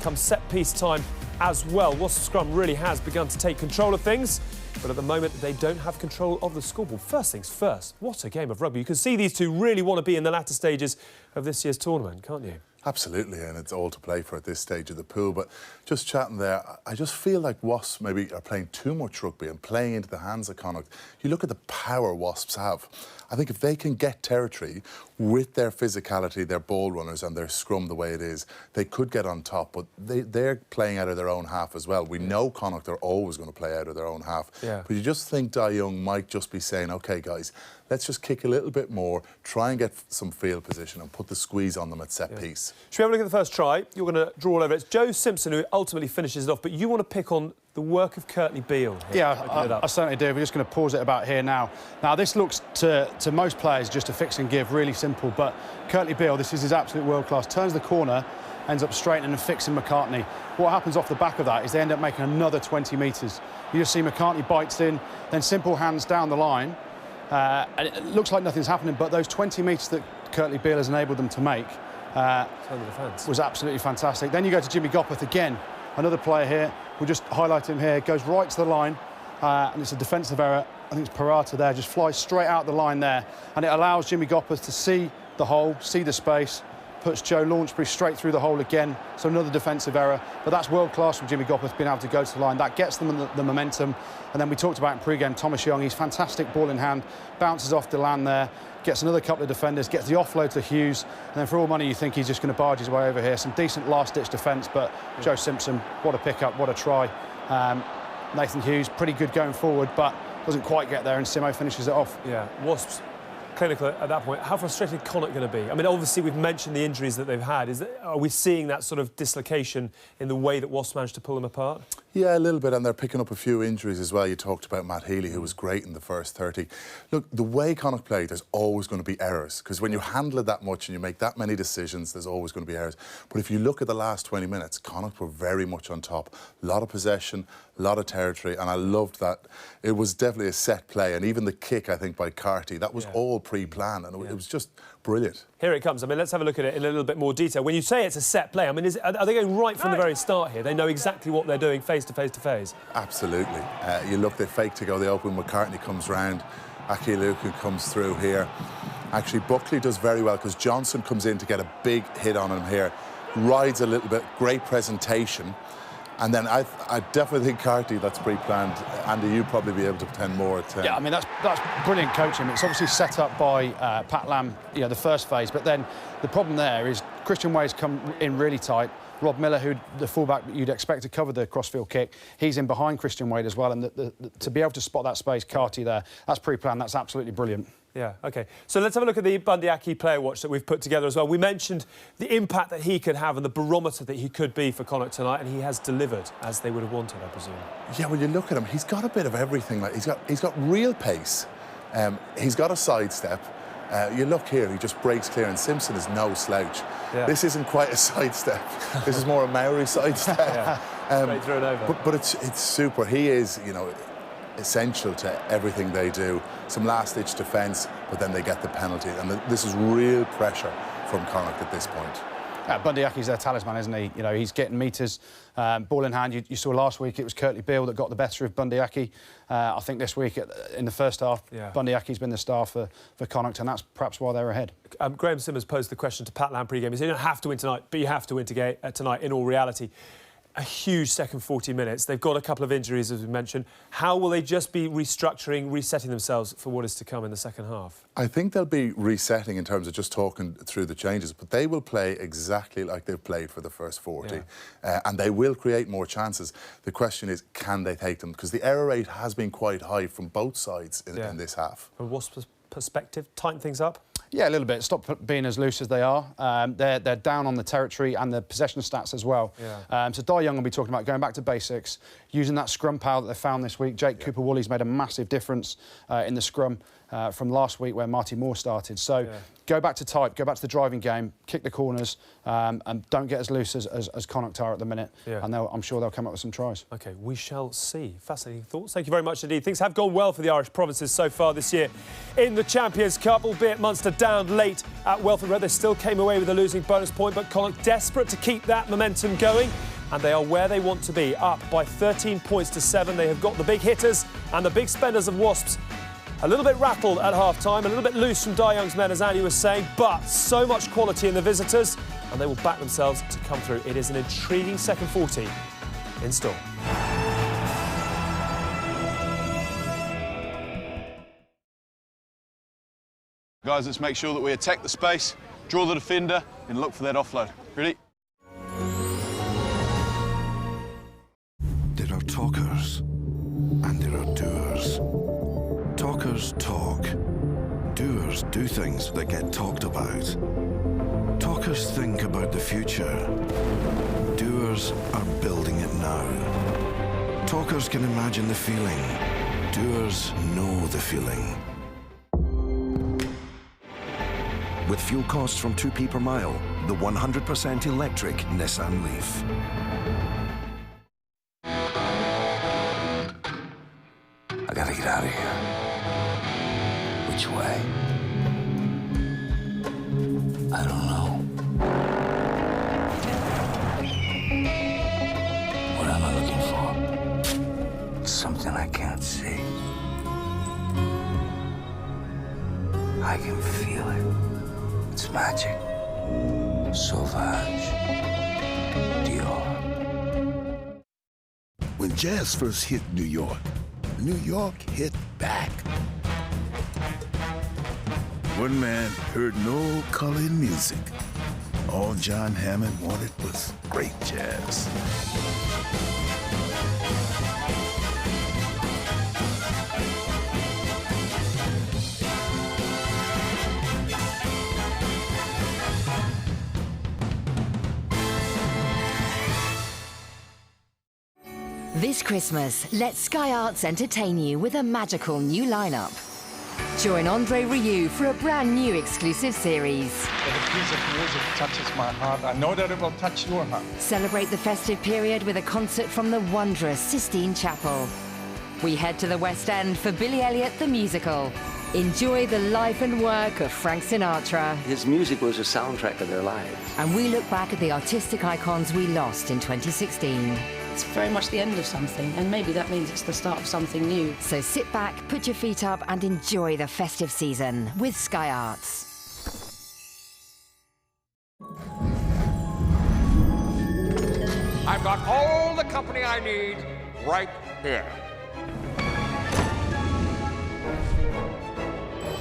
come set-piece time as well. Wasps scrum really has begun to take control of things, but at the moment they don't have control of the scoreboard. First things first, what a game of rugby. You can see these two really want to be in the latter stages of this year's tournament, can't you? Absolutely, and it's all to play for at this stage of the pool. But just chatting there, I just feel like Wasps maybe are playing too much rugby and playing into the hands of Connacht. You look at the power Wasps have. I think if they can get territory with their physicality, their ball runners and their scrum the way it is, they could get on top. But they're playing out of their own half as well. We know Connacht are always going to play out of their own half. Yeah. But you just think Dai Young might just be saying, OK, guys, let's just kick a little bit more, try and get some field position and put the squeeze on them at set piece. Should we have a look at the first try? You're going to draw all over it. It's Joe Simpson who ultimately finishes it off, but you want to pick on the work of Curtly Beale here. Yeah, I certainly do. We're just going to pause it about here now. Now, this looks to most players just a fix and give, really simple, but Curtly Beale, this is his absolute world class, turns the corner, ends up straightening and fixing McCartney. What happens off the back of that is they end up making another 20 metres. You just see McCartney bites in, then simple hands down the line, and it looks like nothing's happening, but those 20 metres that Curtly Beale has enabled them to make was absolutely fantastic. Then you go to Jimmy Gopperth again, another player here. We'll just highlight him here. Goes right to the line, and it's a defensive error. I think it's Parata there, just flies straight out the line there, and it allows Jimmy Gopperth to see the hole, see the space, puts Joe Launchbury straight through the hole again, so another defensive error. But that's world class from Jimmy Gopperth, being able to go to the line. That gets them the momentum. And then we talked about in pre-game, Thomas Young, he's fantastic ball in hand, bounces off the land there, gets another couple of defenders, gets the offload to Hughes, and then for all money you think he's just going to barge his way over here. Some decent last-ditch defence, but Joe Simpson, what a pick-up, what a try. Nathan Hughes, pretty good going forward, but doesn't quite get there, and Simo finishes it off. Yeah, Wasps clinical at that point. How frustrated Connacht going to be? I mean, obviously we've mentioned the injuries that they've had. Are we seeing that sort of dislocation in the way that Wasps managed to pull them apart? Yeah, a little bit, and they're picking up a few injuries as well. You talked about Matt Healy, who was great in the first 30. Look, the way Connacht play, there's always going to be errors, because when you handle it that much and you make that many decisions, there's always going to be errors. But if you look at the last 20 minutes, Connacht were very much on top. A lot of possession, a lot of territory, and I loved that. It was definitely a set play, and even the kick, I think, by Carty, that was all pre-planned, and it was just brilliant. Here it comes. I mean, let's have a look at it in a little bit more detail. When you say it's a set play, I mean, are they going right from the very start here? They know exactly what they're doing face to face to face? Absolutely. You look, they fake to go, they open, McCartney comes round, Aki Luku comes through here. Actually, Buckley does very well, because Johnson comes in to get a big hit on him here, rides a little bit, great presentation. And then I definitely think Carty, that's pre-planned. Andy, you'd probably be able to pretend more at 10. Yeah, I mean, that's brilliant coaching. It's obviously set up by Pat Lam, you know, the first phase. But then the problem there is Christian Way's come in really tight. Rob Miller, who the fullback you'd expect to cover the crossfield kick, he's in behind Christian Wade as well. And to be able to spot that space, Carty there, that's pre-planned. That's absolutely brilliant. Yeah, OK. So let's have a look at the Bundy Aki player watch that we've put together as well. We mentioned the impact that he could have and the barometer that he could be for Connacht tonight, and he has delivered as they would have wanted, I presume. Yeah, when you look at him, he's got a bit of everything. Like he's got real pace. He's got a sidestep. You look here, he just breaks clear, and Simpson is no slouch. Yeah. This isn't quite a sidestep. This is more a Maori sidestep. Straight through and over. But it's super. He is, you know, essential to everything they do. Some last-ditch defence, but then they get the penalty. And this is real pressure from Connacht at this point. Bundy Aki's their talisman, isn't he? You know, he's getting metres, ball in hand. You saw last week it was Curtly Beale that got the better of Bundy Aki. I think this week, in the first half, Bundy Aki's been the star for Connacht, and that's perhaps why they're ahead. Graham Simmers posed the question to Pat Lam pre-game. He said, you don't have to win tonight, but you have to win tonight in all reality. A huge second 40 minutes. They've got a couple of injuries, as we mentioned. How will they just be restructuring, resetting themselves for what is to come in the second half? I think they'll be resetting in terms of just talking through the changes, but they will play exactly like they've played for the first 40, and they will create more chances. The question is, can they take them? Because the error rate has been quite high from both sides in this half. From Wasps' perspective, tighten things up? Yeah, a little bit. Stop being as loose as they are. They're down on the territory and the possession stats as well. Yeah. So Dai Young will be talking about going back to basics, using that scrum power that they found this week. Jake Cooper-Woolley's made a massive difference in the scrum from last week where Marty Moore started. So go back to type, go back to the driving game, kick the corners, and don't get as loose as Connacht are at the minute. Yeah. And I'm sure they'll come up with some tries. OK, we shall see. Fascinating thoughts. Thank you very much indeed. Things have gone well for the Irish provinces so far this year in the Champions Cup, albeit Munster down late at Welford Road. They still came away with a losing bonus point, but Connacht desperate to keep that momentum going. and they are where they want to be, up by 13 points to 7. They have got the big hitters and the big spenders of Wasps a little bit rattled at half-time, a little bit loose from Dai Young's men, as Andy was saying, but so much quality in the visitors, and they will back themselves to come through. It is an intriguing second 40 in store. Guys, let's make sure that we attack the space, draw the defender, and look for that offload. Ready? There are talkers and there are doers. Talkers talk. Doers do things that get talked about. Talkers think about the future. Doers are building it now. Talkers can imagine the feeling. Doers know the feeling. With fuel costs from 2p per mile, the 100% electric Nissan Leaf. I gotta get out of here. Which way? I don't know. What am I looking for? Something I can't see. I can feel it. It's magic. Sauvage. Dior. When jazz first hit New York hit back. One man heard no color in music. All John Hammond wanted was great jazz. This Christmas, let Sky Arts entertain you with a magical new lineup. Join Andre Rieu for a brand new exclusive series. When a piece of music touches my heart, I know that it will touch your heart. Celebrate the festive period with a concert from the wondrous Sistine Chapel. We head to the West End for Billy Elliot the Musical. Enjoy the life and work of Frank Sinatra. His music was a soundtrack of their lives. And we look back at the artistic icons we lost in 2016. It's very much the end of something, and maybe that means it's the start of something new. So sit back, put your feet up, and enjoy the festive season with Sky Arts. I've got all the company I need right here.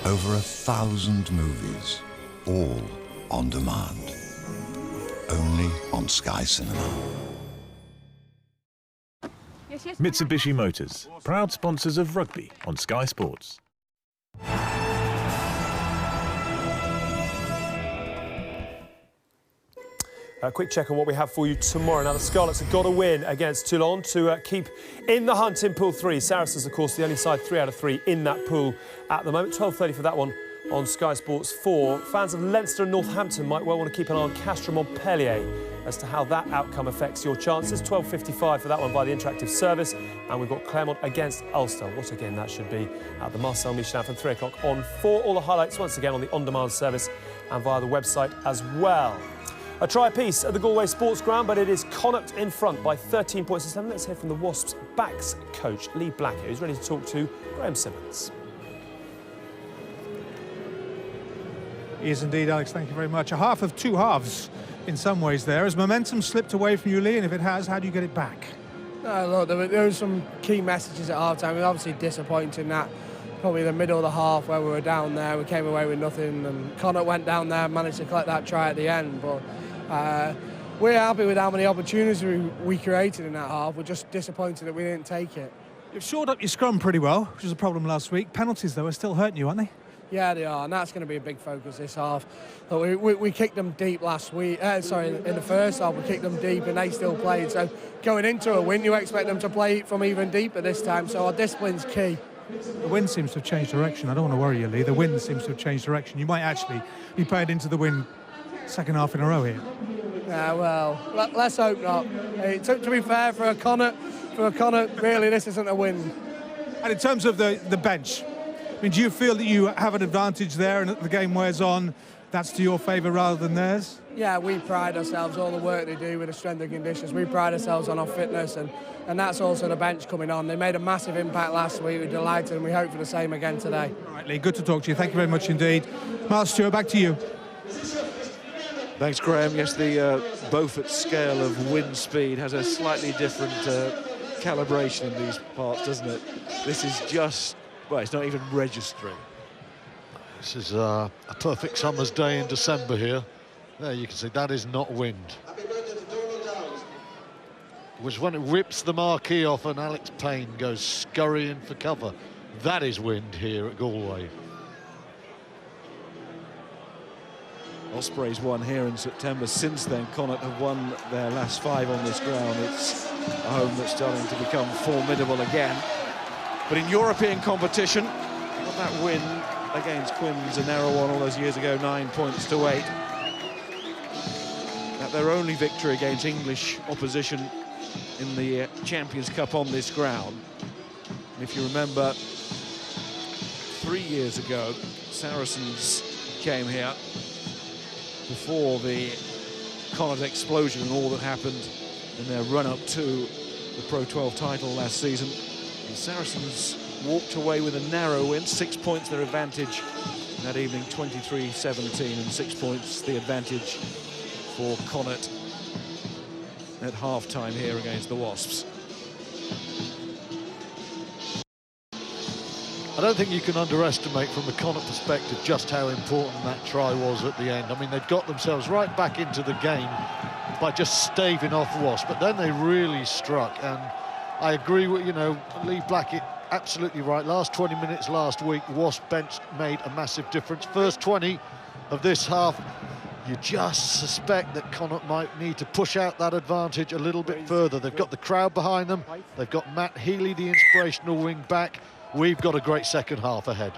Over 1,000 movies, all on demand. Only on Sky Cinema. Mitsubishi Motors, proud sponsors of rugby on Sky Sports. A quick check on what we have for you tomorrow. Now, the Scarlets have got to win against Toulon to keep in the hunt in Pool 3. Saracens, of course, the only side 3 out of 3 in that pool at the moment. 12:30 for that one on Sky Sports 4. Fans of Leinster and Northampton might well want to keep an eye on Castres Montpellier as to how that outcome affects your chances. 12:55 for that one by the interactive service. And we've got Clermont against Ulster. What again that should be at the Marcel Michelin from 3 o'clock on 4. All the highlights once again on the on-demand service and via the website as well. A try-apiece at the Galway Sports Ground, but it is Connacht in front by 13 points to 7. Let's hear from the Wasps' backs coach, Lee Blackett, who's ready to talk to Graham Simmons. He is indeed, Alex. Thank you very much. A half of two halves in some ways there. Has momentum slipped away from you, Lee? And if it has, how do you get it back? Look, there were some key messages at half-time. It was obviously disappointing that probably the middle of the half where we were down there, we came away with nothing, and Connacht went down there and managed to collect that try at the end. But we're happy with how many opportunities we created in that half. We're just disappointed that we didn't take it. You've shored up your scrum pretty well, which was a problem last week. Penalties, though, are still hurting you, aren't they? Yeah, they are, and that's going to be a big focus this half. But we kicked them deep last week. In the first half, we kicked them deep, and they still played. So going into a win, you expect them to play from even deeper this time. So our discipline's key. The wind seems to have changed direction. I don't want to worry you, Lee. The wind seems to have changed direction. You might actually be played into the wind second half in a row here. Yeah, well, let's hope not. To be fair, for a Connacht, really, this isn't a win. And in terms of the bench, I mean, do you feel that you have an advantage there, and as the game wears on, that's to your favour rather than theirs? Yeah, we pride ourselves, all the work they do with the strength and conditions, we pride ourselves on our fitness, and that's also the bench coming on. They made a massive impact last week, we're delighted, and we hope for the same again today. All right, Lee, good to talk to you. Thank you very much indeed. Mark Stewart, back to you. Thanks, Graham. Yes, the Beaufort scale of wind speed has a slightly different calibration in these parts, doesn't it? This is just, well, it's not even registering. This is a perfect summer's day in December here. There you can see that is not wind. It was when it rips the marquee off and Alex Payne goes scurrying for cover. That is wind here at Galway. Ospreys won here in September. Since then, Connacht have won their last 5 on this ground. It's a home that's starting to become formidable again. But in European competition, got that win against Quins, a narrow one all those years ago, 9 points to 8. At their only victory against English opposition in the Champions Cup on this ground. And if you remember, 3 years ago, Saracens came here before the Connacht explosion and all that happened in their run-up to the Pro 12 title last season. The Saracens walked away with a narrow win, 6 points their advantage that evening, 23-17, and 6 points the advantage for Connacht at half-time here against the Wasps. I don't think you can underestimate from the Connacht perspective just how important that try was at the end. I mean, they'd got themselves right back into the game by just staving off Wasps, but then they really struck. And I agree with, you know, Lee Blackett, absolutely right. Last 20 minutes last week, Wasp bench made a massive difference. First 20 of this half, you just suspect that Connacht might need to push out that advantage a little bit further. They've got the crowd behind them. They've got Matt Healy, the inspirational wing back. We've got a great second half ahead.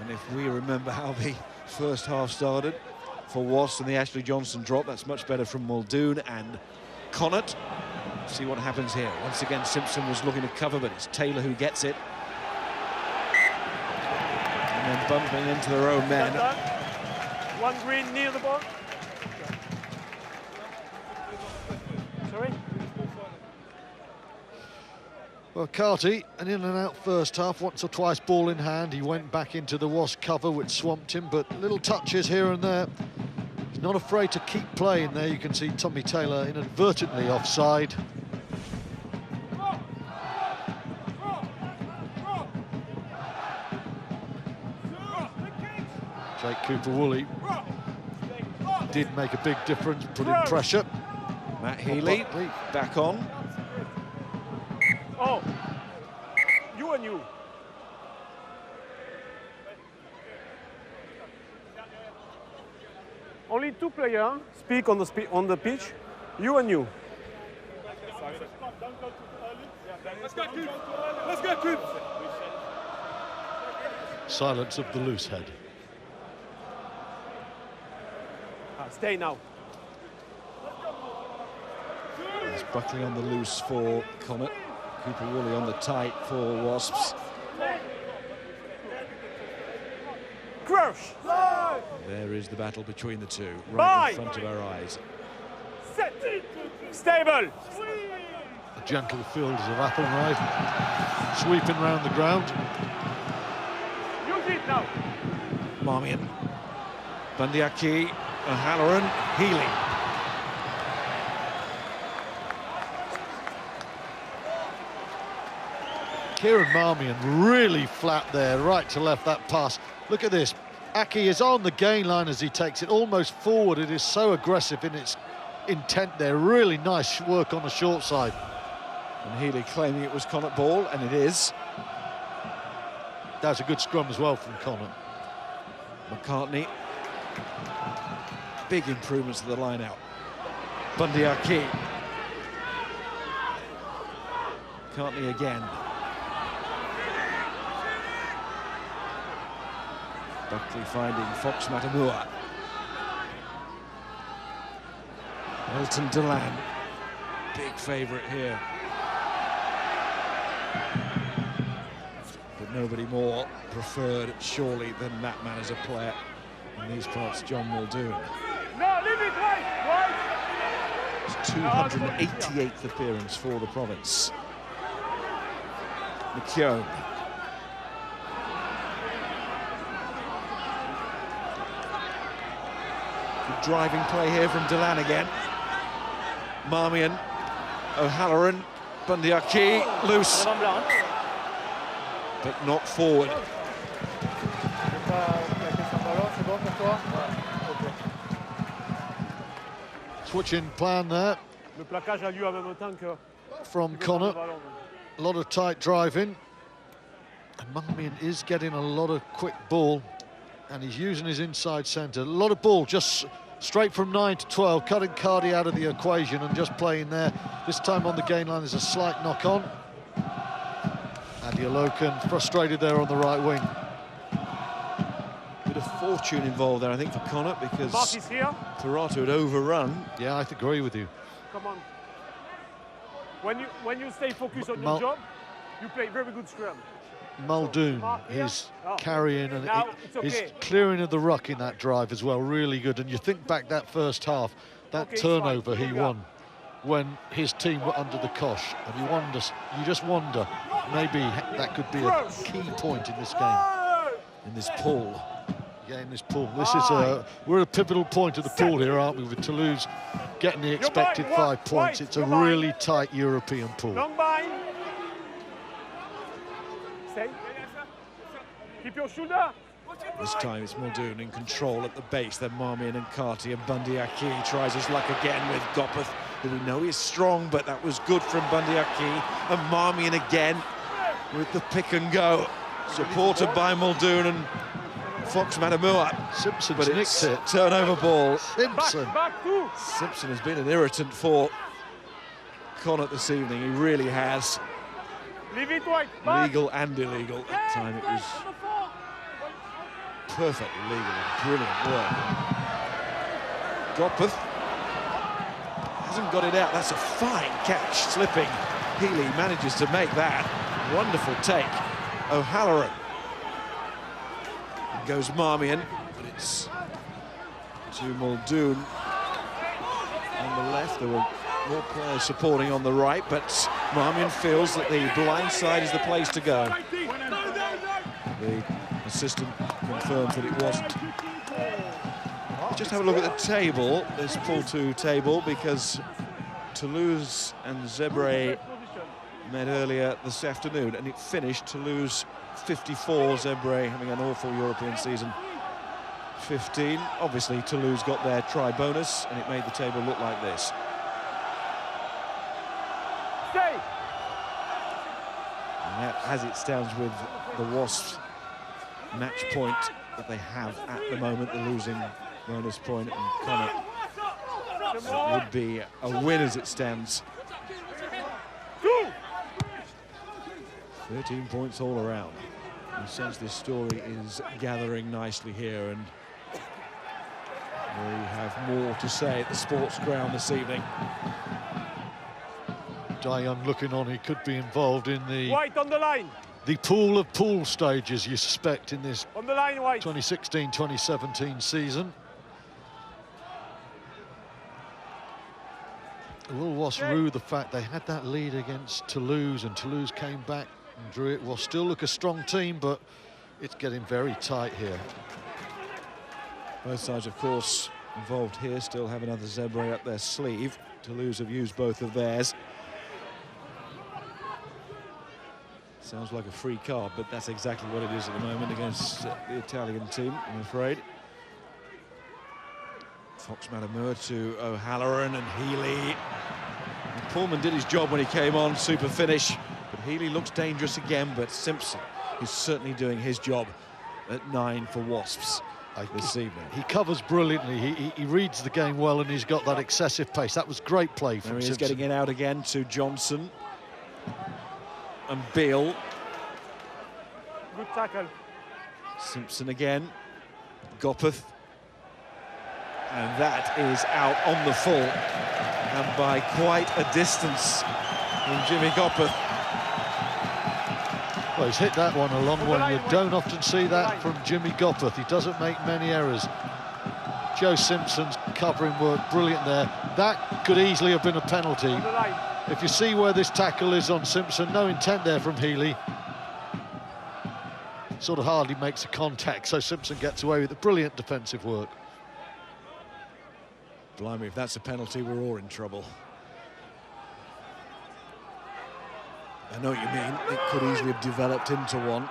And if we remember how the first half started for Wasps and the Ashley Johnson drop, that's much better from Muldoon and Connacht. See what happens here. Once again, Simpson was looking to cover, but it's Taylor who gets it. And then bumping into their own men. One green near the ball. Sorry? Well, Carty, an in and out first half, once or twice ball in hand. He went back into the Wasp cover, which swamped him, but little touches here and there. He's not afraid to keep playing there. You can see Tommy Taylor inadvertently offside. Jake Cooper-Woolley did make a big difference, put in pressure. Matt Healy back on. Oh, you and you. Only 2 players speak on the pitch. You and you. Let's go, Coop. Let's go, Coop. Silence of the loose head. Stay now. It's Buckley on the loose for Connacht. Cooper-Woolley on the tight for Wasps. Crouch. There is the battle between the two, right in front of our eyes. Set. Stable. The gentle fields of Athelride sweeping round the ground. Use it now. Marmion, Bundyaki, O'Halloran, Healy. Kieran Marmion really flat there, right to left, that pass. Look at this. Aki is on the gain line as he takes it almost forward. It is so aggressive in its intent there. Really nice work on the short side. And Healy claiming it was Connacht ball, and it is. That's a good scrum as well from Connacht. McCartney. Big improvements to the line out. Bundyaki. McCartney again. Buckley finding Fox Matamua. Elton Delan, big favourite here. But But nobody more preferred, surely, than that man as a player in these parts, John Muldoon. No, leave it right. His 288th appearance for the province. McKeown. Good driving play here from Delan again. Marmion, O'Halloran, Bundyaki, loose, but not forward. Switching plan there from Connacht. A lot of tight driving. And Marmion is getting a lot of quick ball, and he's using his inside centre. A lot of ball, just straight from 9 to 12, cutting Cardi out of the equation and just playing there. This time on the gain line, there's a slight knock-on. Adiolokan frustrated there on the right wing. Bit of fortune involved there, I think, for Connacht, because Toronto had overrun. Yeah, I agree with you. Come on. When you stay focused on your job, you play very good scrum. Muldoon is carrying and his clearing of the ruck in that drive as well, really good. And you think back that first half, that turnover he won when his team were under the cosh, and you just wonder, maybe that could be a key point in this game, in this pool. Yeah, in this pool. This is we're at a pivotal point of the pool here, aren't we? With Toulouse getting the expected 5 points. It's a really tight European pool. Stay. Keep your shoulder. This time it's Muldoon in control at the base, then Marmion and Carty, and Bundyaki tries his luck again with Gopeth, who we know is strong, but that was good from Bundyaki, and Marmion again with the pick and go, supported by Muldoon and Fox Matamua. Simpson's nicked it. Turnover ball. Simpson has been an irritant for Connacht this evening. He really has. Leave it right. Legal and illegal. That time it was perfectly legal and brilliant work. Gopeth hasn't got it out. That's a fine catch, slipping. Healy manages to make that. Wonderful take. O'Halloran. Goes Marmion, but it's to Muldoon on the left. There were more players supporting on the right, but Marmion feels that the blind side is the place to go. The assistant confirms that it wasn't. Just have a look at the table, this Pool 2 table, because Toulouse and Zebre met earlier this afternoon, and it finished Toulouse 54, Zebre having an awful European season 15. Obviously Toulouse got their try bonus, and it made the table look like this. And that, as it stands with the Wasps match point that they have at the moment, the losing bonus point, and Connacht would be a win as it stands. 13 points all around. In a sense, this story is gathering nicely here, and we have more to say at the sports ground this evening. Dai Young looking on, he could be involved in the White on the line. The pool of pool stages you suspect in this on the line, White. 2016-2017 season. Will Wasps rue the fact they had that lead against Toulouse, and Toulouse came back and drew it. Will still look a strong team, but it's getting very tight here. Both sides, of course, involved here still have another Zebre up their sleeve. Toulouse have used both of theirs. Sounds like a free card, but that's exactly what it is at the moment against the Italian team, I'm afraid. Fox Matamua to O'Halloran and Healy. And Pullman did his job when he came on, super finish. But Healy looks dangerous again, but Simpson is certainly doing his job at 9 for Wasps this evening. He covers brilliantly, he reads the game well, and he's got that excessive pace. That was great play from Simpson. He's getting it out again to Johnson. And Beale. Good tackle. Simpson again. Gopeth. And that is out on the full. And by quite a distance from Jimmy Gopeth. Well, he's hit that one a long one. You don't often see that from Jimmy Gopperth. He doesn't make many errors. Joe Simpson's covering work, brilliant there. That could easily have been a penalty. If you see where this tackle is on Simpson, no intent there from Healy. Sort of hardly makes a contact, so Simpson gets away with it. Brilliant defensive work. Blimey, if that's a penalty, we're all in trouble. I know what you mean. It could easily have developed into one.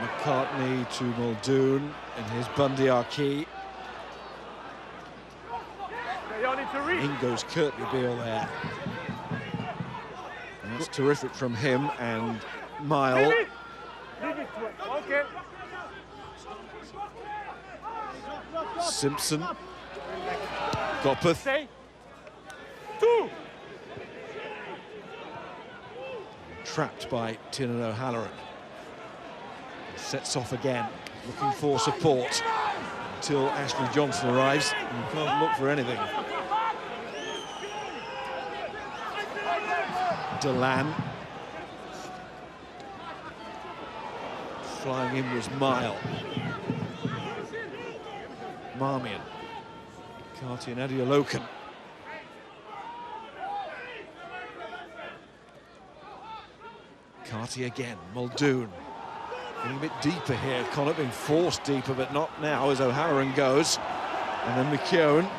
McCartney to Muldoon in his Bundy Archie. In goes Curtly Beale there. And that's terrific from him and Mile. Okay. Simpson. Gopperth. Trapped by Tiernan O'Halloran. Sets off again, looking for support until Ashley Johnson arrives. And you can't look for anything. Delan. Flying in was Mile. Marmion. Carty and Adeoloken. Carty again, Muldoon. Getting a bit deeper here, Connacht being forced deeper, but not now as O'Halloran goes. And then McKeown.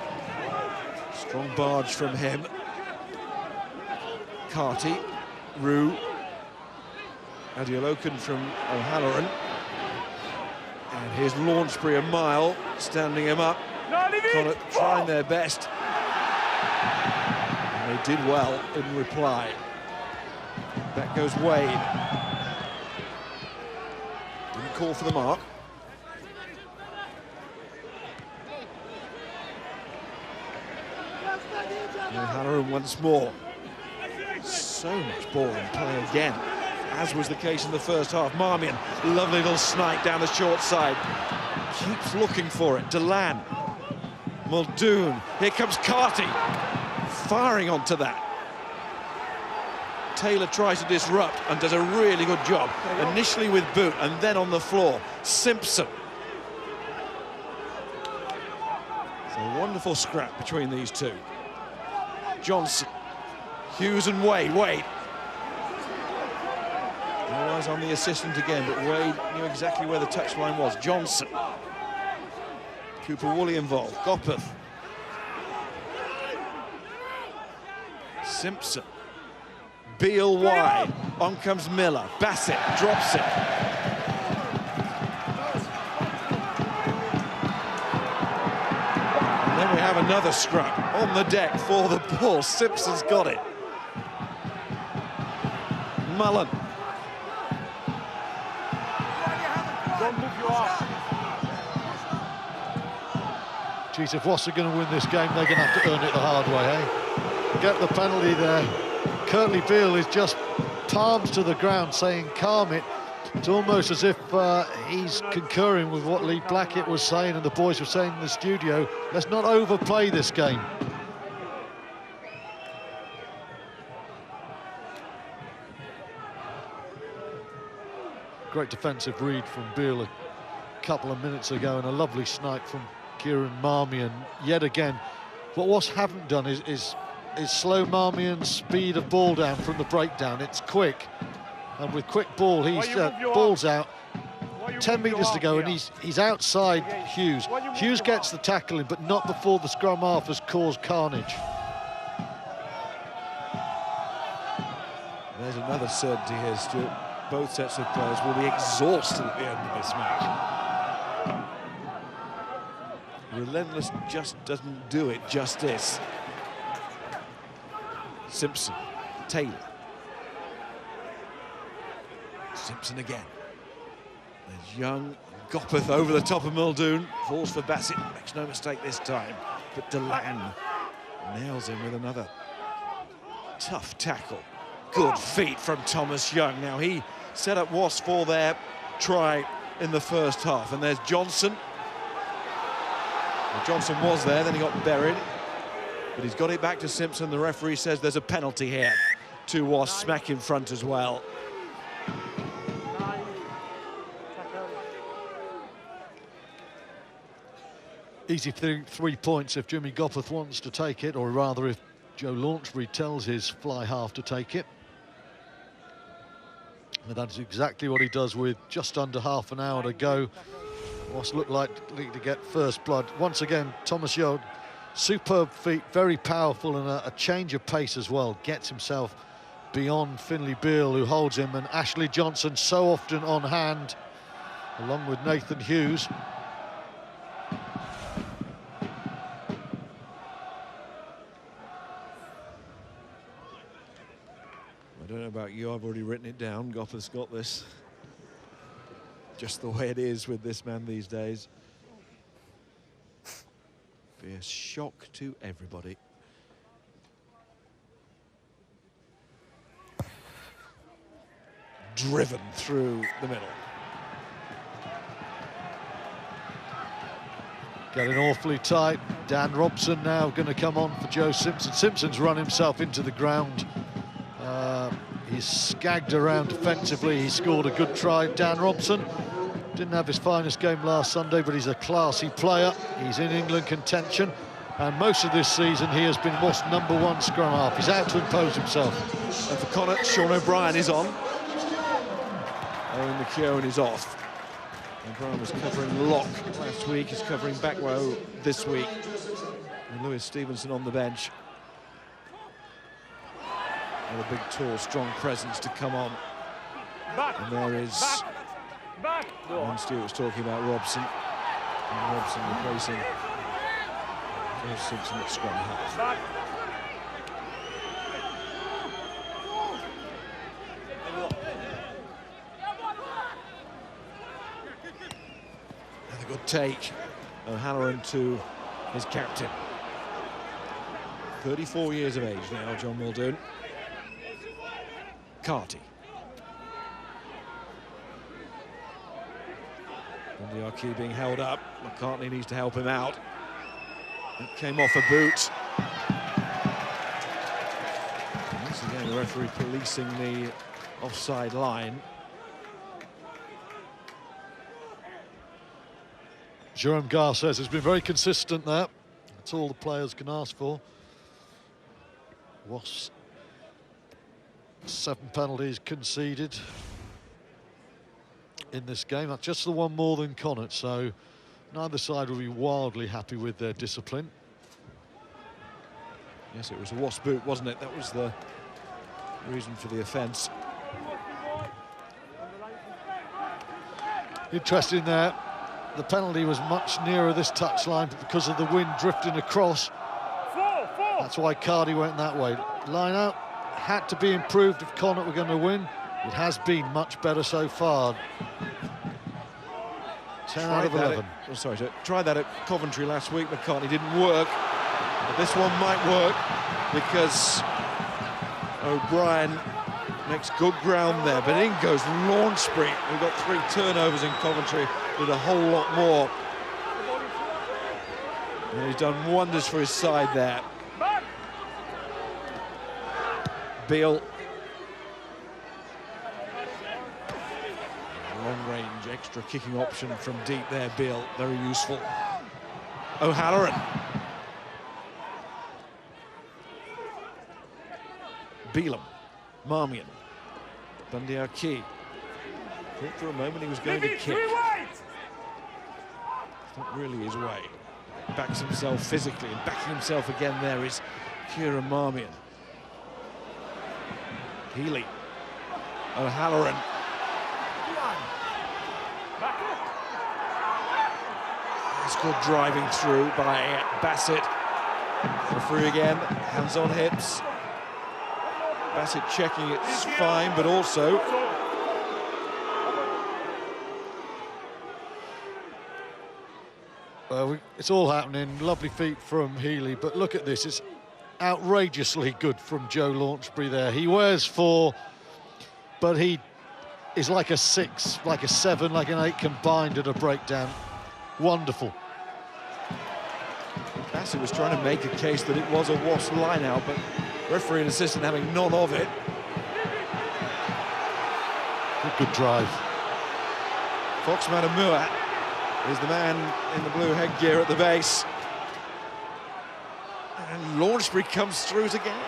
Strong barge from him. Carty, Roux. Adeoloken from O'Halloran. And here's Launchbury and Mile standing him up. Connacht trying their best. And they did well in reply. Back goes Wade. Didn't call for the mark. O'Halloran once more. So much ball in play again, as was the case in the first half. Marmion, lovely little snipe down the short side. Keeps looking for it. Delan. Muldoon. Here comes Carty. Firing onto that. Taylor tries to disrupt and does a really good job. Initially with boot and then on the floor. Simpson. It's a wonderful scrap between these two. Johnson. Hughes and Wade. Wade. All eyes on the assistant again, but Wade knew exactly where the touchline was. Johnson. Cooper Woolley involved. Gopperth. Simpson. Beale wide. On comes Miller. Bassett drops it. And then we have another scrap on the deck for the ball. Simpson's got it. Mullen. Don't move your arm. Geez, if Wasps are going to win this game, they're going to have to earn it the hard way, eh? Get the penalty there. Curtly Beale is just palms to the ground saying, calm it. It's almost as if he's concurring with what Lee Blackett was saying and the boys were saying in the studio. Let's not overplay this game. Great defensive read from Beale a couple of minutes ago and a lovely snipe from Kieran Marmion. Yet again, what Wasps haven't done is slow Marmion's speed of ball down from the breakdown. It's quick, and with quick ball, he's balls out. 10 metres to go, and he's outside Hughes. Hughes gets the tackle in, but not before the scrum half has caused carnage. There's another certainty here, Stuart. Both sets of players will be exhausted at the end of this match. Relentless just doesn't do it justice. Simpson, Taylor. Simpson again. There's Young, Gopperth over the top of Muldoon. Falls for Bassett, makes no mistake this time. But Delan nails him with another tough tackle. Good feet from Thomas Young. Now he set up Wasps for their try in the first half. And there's Johnson. Well, Johnson was there, then he got buried. But he's got it back to Simpson. The referee says there's a penalty here to Wasps, smack in front as well. Easy 3 points if Jimmy Gopperth wants to take it, or rather if Joe Launchbury tells his fly half to take it. And that's exactly what he does with just under half an hour to go. Wasps look like to get first blood. Once again, Thomas Yode, superb feet, very powerful, and a change of pace as well. Gets himself beyond Finlay Beale, who holds him, and Ashley Johnson so often on hand, along with Nathan Hughes. I don't know about you, I've already written it down. Gopperth's got this. Just the way it is with this man these days. Be a shock to everybody. Driven through the middle. Getting awfully tight. Dan Robson now going to come on for Joe Simpson. Simpson's run himself into the ground. He's skagged around defensively. He scored a good try. Dan Robson didn't have his finest game last Sunday, but he's a classy player. He's in England contention, and most of this season he has been Wasps' #1 scrum half. He's out to impose himself. And for Connacht, Sean O'Brien is on. Owen McKeown is off. O'Brien was covering lock last week. He's covering back row this week. And Lewis Stevenson on the bench. And a big, tall, strong presence to come on. And there is... Ron Stewart was talking about Robson. And Robson replacing Joe Simpson at scrum half. And a good take. O'Halloran to his captain. 34 years of age now, John Muldoon. Carty. Bundyaki being held up. McCartney needs to help him out. It came off a boot. Once again, the referee policing the offside line. Jerome Gar says it's been very consistent there. That's all the players can ask for. Wasps 7 penalties conceded in this game. That's just the one more than Connacht, so neither side will be wildly happy with their discipline. Yes, it was a Wasp boot, wasn't it? That was the reason for the offence. Interesting there. The penalty was much nearer this touchline, but because of the wind drifting across, that's why Cardi went that way. Line out had to be improved if Connacht were going to win. It has been much better so far. 10 out of 11. Tried that at Coventry last week. McCartney didn't work. But this one might work because O'Brien makes good ground there. But in goes Launchbury. We've got 3 turnovers in Coventry. Did a whole lot more. And he's done wonders for his side there. Beale. Long range, extra kicking option from deep there, Beale, very useful. O'Halloran. Beelum. Marmion. Bundyaki. Thought for a moment he was going to kick. Not really his way. Backs himself physically, and backing himself again there is Kieran Marmion. Healy. O'Halloran. It's good driving through by Bassett. Referee again, hands on hips. Bassett checking it's fine, but also it's all happening. Lovely feet from Healy, but look at this. It's outrageously good from Joe Launchbury there. He wears 4, but he is like a 6, like a 7, like an 8 combined at a breakdown. Wonderful. Bassett was trying to make a case that it was a Wasps line-out, but referee and assistant having none of it. Good drive. Fox Matamua is the man in the blue headgear at the base. And Launchbury comes through it again.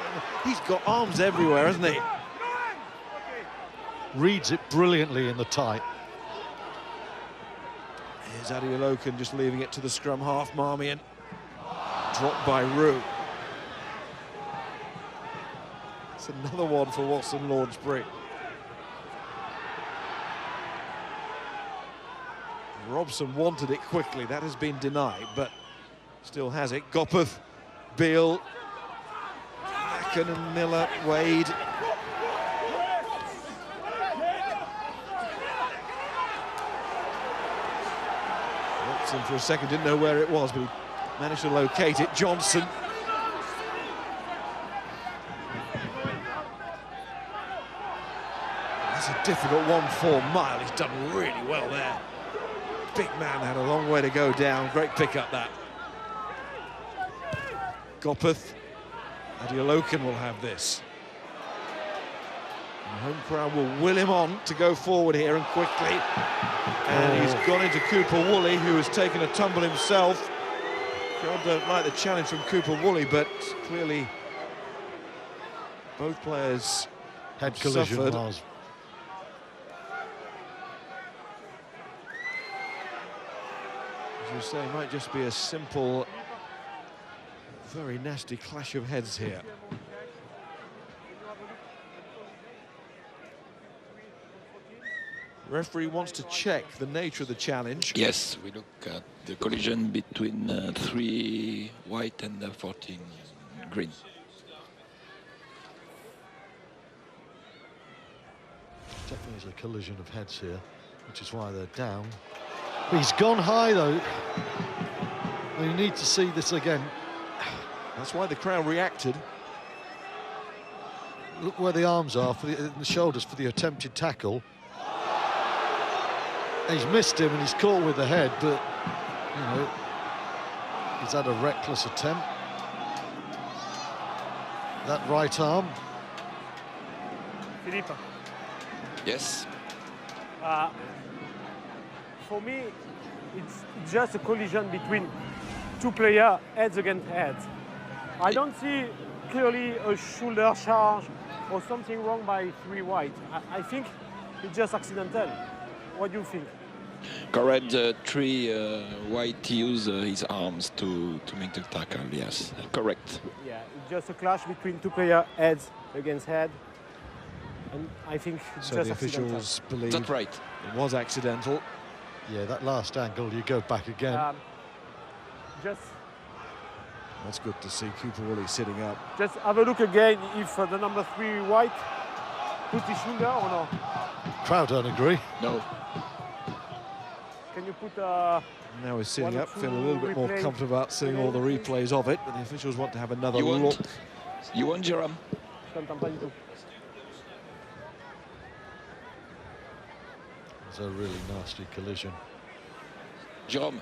He's got arms everywhere, hasn't he? Reads it brilliantly in the tight. Here's Adeolokan just leaving it to the scrum half, Marmion. Dropped by Roux. It's another one for Watson Launchbury. Robson wanted it quickly, that has been denied, but still has it. Gopeth, Beale, Acken and Miller, Wade. Robson for a second didn't know where it was, but he managed to locate it. Johnson. That's a difficult one for Mile. He's done really well there. Big man had a long way to go down. Great pick up that. Gopeth. Adeolokan will have this. The home crowd will will him on to go forward here and quickly. And he's gone into Cooper Woolley, who has taken a tumble himself. Crowd don't like the challenge from Cooper Woolley, but clearly both players had collision. Suffered. As you say, it might just be a simple, very nasty clash of heads here. Referee wants to check the nature of the challenge. Yes, we look at the collision between 3 white and 14 green. Definitely is a collision of heads here, which is why they're down. He's gone high, though. We need to see this again. That's why the crowd reacted. Look where the arms are, for the shoulders for the attempted tackle. He's missed him and he's caught with the head, but, you know, he's had a reckless attempt. That right arm. Philippe. Yes. For me, it's just a collision between two players, heads against heads. I don't see clearly a shoulder charge or something wrong by 3 white. I think it's just accidental. What do you think? Correct. 3 white use his arms to make the tackle. Yes, correct. Yeah, it's just a clash between two players, heads against head. And I think it's so just the accidental. officials believe That's right. It was accidental. Yeah, that last angle, you go back again. That's good to see Cooper Woolley sitting up. Just have a look again if the number 3 white put his shoulder or no. Crowd don't agree. No. Can you put now he's sitting up, feeling a little bit more comfortable about seeing all the replays of it, but the officials want to have another look. You want, Jerome? It's a really nasty collision. Jerome,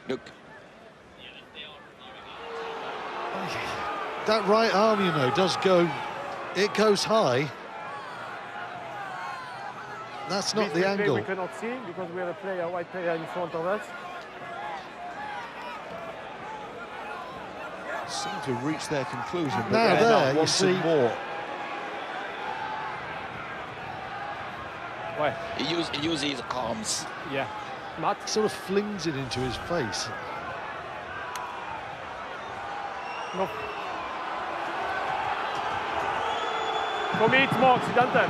look. That right arm, you know, does go, it goes high. That's not the angle. We cannot see because we have a white player in front of us. Seem to reach their conclusion, but now there, you see more. Ouais. He uses his arms. Yeah. Matt sort of flings it into his face. No. For me, it's more accidental.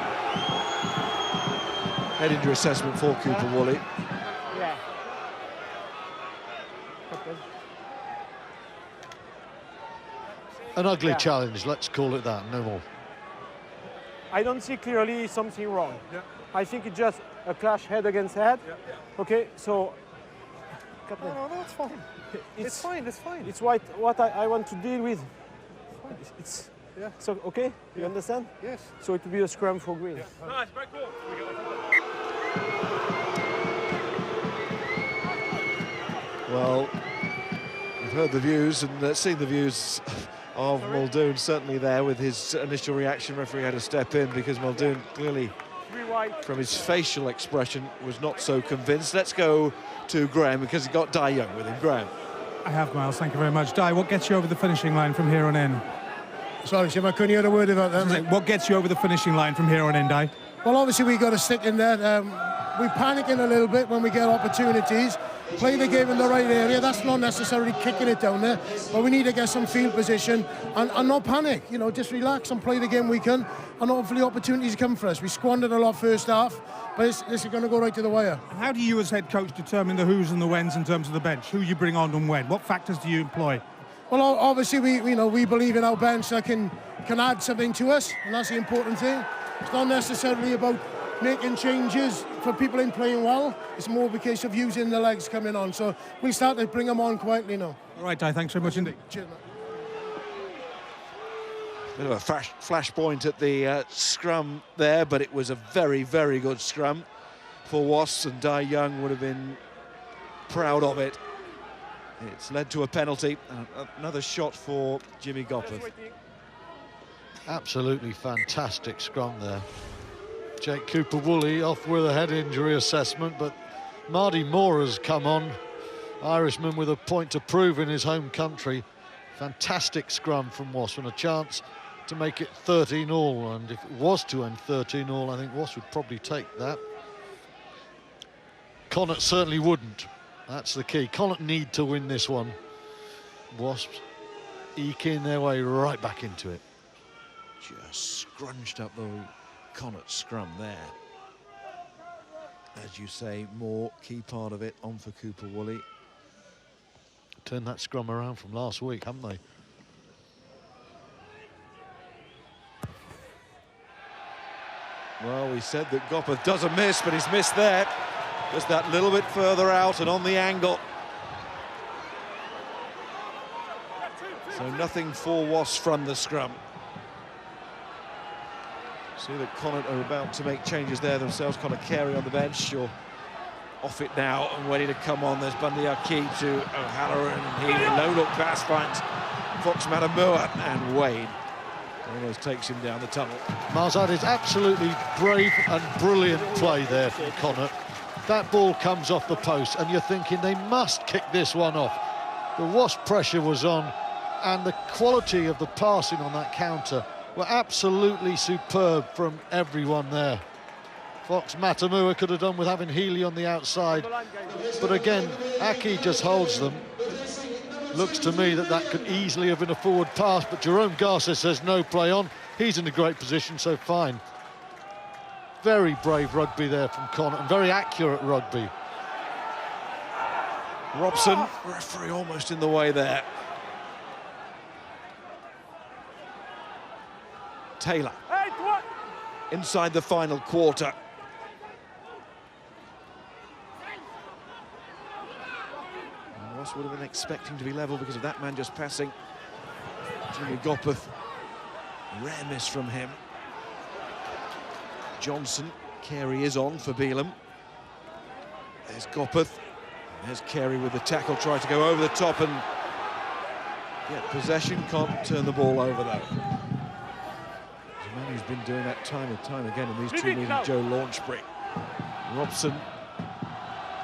Head injury assessment for Cooper Woolley. Yeah. Okay. An ugly challenge, let's call it that, no more. I don't see clearly something wrong. Yeah. I think it's just a clash head against head. Yeah. Okay, so... No, it's fine. It's fine, it's fine. It's what I want to deal with. It's yeah. So, okay? You understand? Yes. So it will be a scrum for green. Yeah. Nice, break ball. Well, I've heard the views and seen the views of Muldoon, certainly there with his initial reaction. Referee had to step in because Muldoon clearly, from his facial expression, was not so convinced. Let's go to Graham because he got Dai Young with him. Graham. I have, Miles, thank you very much. Dai, what gets you over the finishing line from here on in? Sorry, Jim, I couldn't hear a word about that. What gets you over the finishing line from here on in, Dai? Well, obviously we got to stick in there. We panic in a little bit when we get opportunities. Play the game in the right area. That's not necessarily kicking it down there, but we need to get some field position and not panic. You know, just relax and play the game we can, and hopefully opportunities come for us. We squandered a lot first half, but this is going to go right to the wire. How do you, as head coach, determine the who's and the whens in terms of the bench? Who you bring on and when? What factors do you employ? Well, obviously we believe in our bench that can add something to us, and that's the important thing. It's not necessarily about making changes for people in playing well. It's more because of using the legs coming on. So we'll start to bring them on quietly now. All right, Dai, thanks very much indeed. Cheers, man. Bit of a flashpoint at the scrum there, but it was a very, very good scrum for Wasps, and Dai Young would have been proud of it. It's led to a penalty. Another shot for Jimmy Gopperth. Absolutely fantastic scrum there. Jake Cooper-Woolley off with a head injury assessment, but Mardy Moore has come on. Irishman with a point to prove in his home country. Fantastic scrum from Wasps and a chance to make it 13-all, and if it was to end 13-all, I think Wasps would probably take that. Connacht certainly wouldn't. That's the key. Connacht need to win this one. Wasps eking their way right back into it. Just scrunched up the Connacht scrum there. As you say, Moore, key part of it, on for Cooper-Woolley. Turned that scrum around from last week, haven't they? Well, we said that Gopperth doesn't miss, but he's missed there. Just that little bit further out and on the angle. So nothing for Wasps from the scrum. See that Connacht are about to make changes there themselves. Connacht Carey on the bench. You're off it now and ready to come on. There's Bundy Aki to O'Halloran, and he no-look pass finds Fox Matamua, and Wade almost takes him down the tunnel. Miles, that is absolutely brave and brilliant play there from Connacht. That ball comes off the post and you're thinking they must kick this one off. The Wasp pressure was on, and the quality of the passing on that counter were absolutely superb from everyone there. Fox Matamua could have done with having Healy on the outside, but again, Aki just holds them. Looks to me that could easily have been a forward pass, but Jerome Garcia says no, play on. He's in a great position, so fine. Very brave rugby there from Connacht, and very accurate rugby. Robson, referee almost in the way there. Taylor, inside the final quarter. Ross would have been expecting to be level because of that man just passing. Jimmy Gopperth, rare miss from him. Johnson, Carey is on for Beelum. There's Gopperth, there's Carey with the tackle, tried to go over the top and get possession, can't turn the ball over though. There's a man who's been doing that time and time again in these two meetings, Joe Launchbury. Robson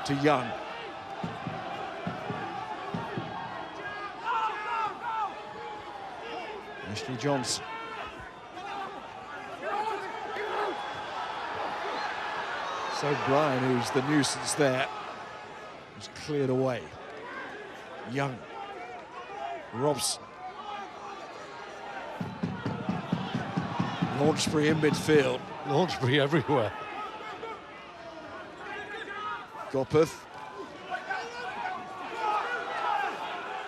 to Young. Ashley Johnson. So Brian, who's the nuisance there, was cleared away. Young. Robson. Launchbury in midfield. Launchbury everywhere. Gopperth.